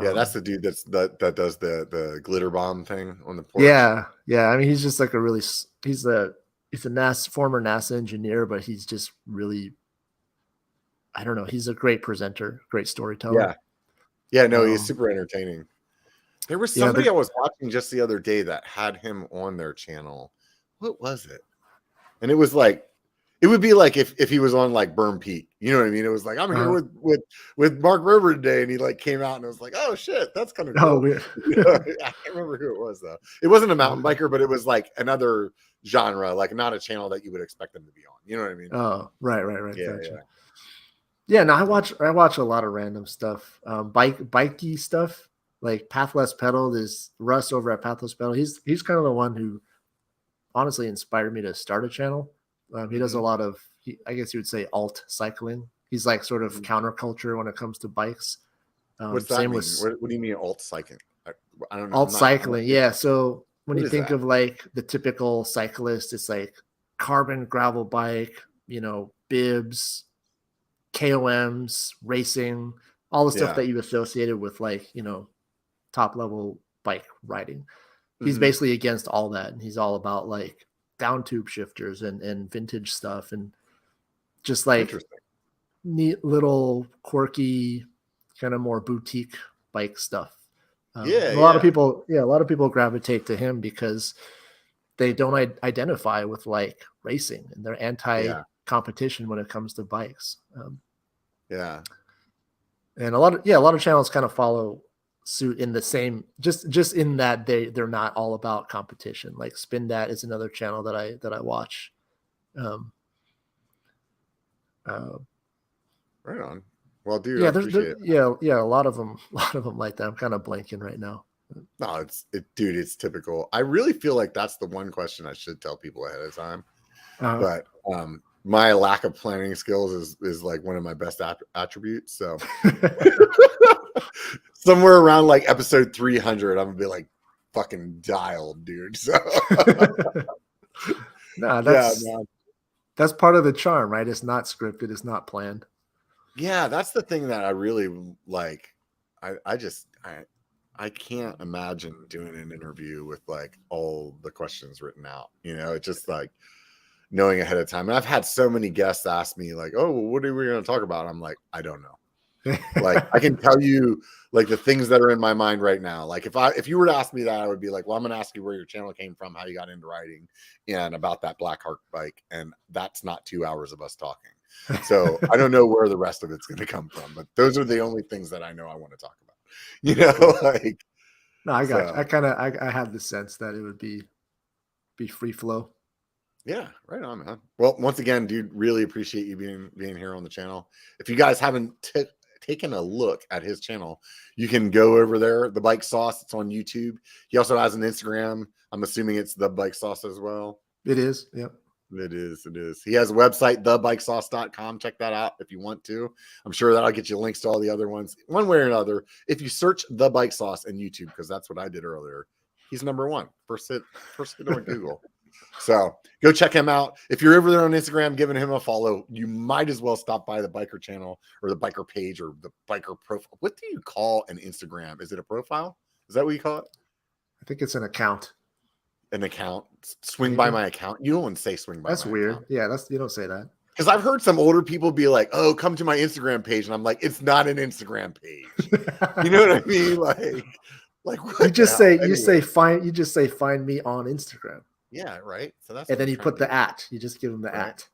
Speaker 1: Yeah, that's the dude that does the glitter bomb thing on the porch.
Speaker 2: Yeah. I mean, he's just like he's a former NASA engineer, but he's just really, I don't know. He's a great presenter, great storyteller.
Speaker 1: Yeah. No, he's super entertaining. There was somebody I was watching just the other day that had him on their channel. What was it? And it was like, it would be like if he was on like Burn Peak, you know what I mean? It was like, I'm here with Mark Rober today, and he like came out and I was like, oh shit, that's kind of cool.
Speaker 2: Oh, weird.
Speaker 1: I can't remember who it was though. It wasn't a mountain biker, but it was like another genre, like not a channel that you would expect them to be on. You know what I mean?
Speaker 2: Oh, right.
Speaker 1: Yeah,
Speaker 2: gotcha. Yeah, no, I watch a lot of random stuff. Bikey stuff, like Pathless Pedal. There's Russ over at Pathless Pedal. He's kind of the one who honestly inspired me to start a channel. He does a lot of, I guess you would say, alt cycling. He's like sort of counterculture when it comes to bikes.
Speaker 1: What's that mean? What do you mean alt cycling? I don't know.
Speaker 2: Alt cycling, yeah. So when you think of like the typical cyclist, it's like carbon gravel bike, bibs, KOMs, racing, all the stuff that you associated with like, top level bike riding. He's basically against all that. And he's all about like down tube shifters and vintage stuff. And just like, neat little quirky, kind of more boutique bike stuff. A lot of people gravitate to him because they don't identify with like racing, and they're anti-competition when it comes to bikes. And a lot of channels kind of follow suit in the same, just in that they're not all about competition. Like Spin Dat is another channel that I watch.
Speaker 1: Right on. Well, dude,
Speaker 2: yeah,
Speaker 1: I appreciate it.
Speaker 2: Yeah, a lot of them like that. I'm kind of blanking right now.
Speaker 1: No, dude, it's typical. I really feel like that's the one question I should tell people ahead of time. But my lack of planning skills is like one of my best attributes. So somewhere around like episode 300, I'm gonna be like fucking dialed, dude. So
Speaker 2: that's part of the charm, right? It's not scripted, it's not planned.
Speaker 1: Yeah, that's the thing that I really like. I can't imagine doing an interview with like all the questions written out. You know, it's just like knowing ahead of time. And I've had so many guests ask me like, "Oh, what are we going to talk about?" I'm like, I don't know. Like I can tell you like the things that are in my mind right now. Like if you were to ask me that, I would be like, well, I'm going to ask you where your channel came from, how you got into riding, and about that BlackHeart bike. And that's not 2 hours of us talking. So I don't know where the rest of it's going to come from, but those are the only things that I know I want to talk about. You know, like
Speaker 2: no, I got you. I had the sense that it would be free flow.
Speaker 1: Yeah, right on, man. Well, once again, dude, really appreciate you being here on the channel. If you guys haven't taken a look at his channel, you can go over there. The Bike Sauce. It's on YouTube. He also has an Instagram. I'm assuming it's the Bike Sauce as well.
Speaker 2: It is. Yep.
Speaker 1: It is. He has a website, thebikesauce.com. Check that out if you want to. I'm sure that'll get you links to all the other ones. One way or another, if you search The Bike Sauce in YouTube, because that's what I did earlier, he's number one. First hit on Google. So go check him out. If you're over there on Instagram giving him a follow, you might as well stop by the biker channel or the biker page or the biker profile. What do you call an Instagram? Is it a profile? Is that what you call it?
Speaker 2: I think it's an account.
Speaker 1: An account. Swing by my account. You don't say swing by.
Speaker 2: That's
Speaker 1: my
Speaker 2: weird.
Speaker 1: account.
Speaker 2: Yeah, you don't say that.
Speaker 1: Because I've heard some older people be like, "Oh, come to my Instagram page," and I'm like, "It's not an Instagram page." You know what I mean? Like
Speaker 2: you just say find me on Instagram.
Speaker 1: Yeah, right. So that's
Speaker 2: and then you put the at. You just give them the at.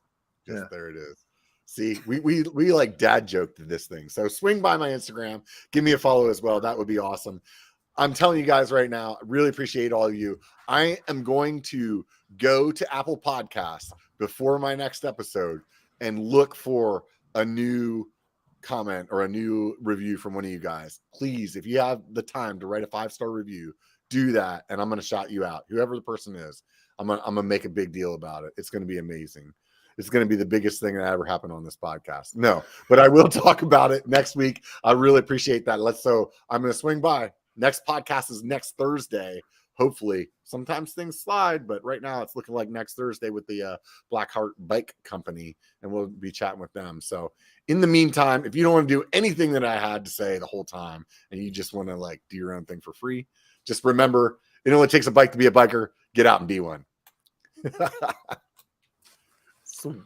Speaker 1: Yeah, there it is. See, we like dad joked this thing. So swing by my Instagram, give me a follow as well. That would be awesome. I'm telling you guys right now, I really appreciate all of you. I am going to go to Apple Podcasts before my next episode and look for a new comment or a new review from one of you guys. Please, if you have the time to write a 5-star review, do that. And I'm going to shout you out. Whoever the person is, I'm going to make a big deal about it. It's going to be amazing. It's going to be the biggest thing that ever happened on this podcast. No, but I will talk about it next week. I really appreciate that. So I'm going to swing by. Next podcast is next Thursday. Hopefully, sometimes things slide, but right now it's looking like next Thursday with the BlackHeart Bike Company, and we'll be chatting with them. So in the meantime, if you don't want to do anything that I had to say the whole time and you just want to like do your own thing for free, just remember, it only takes a bike to be a biker. Get out and be one. Sweet.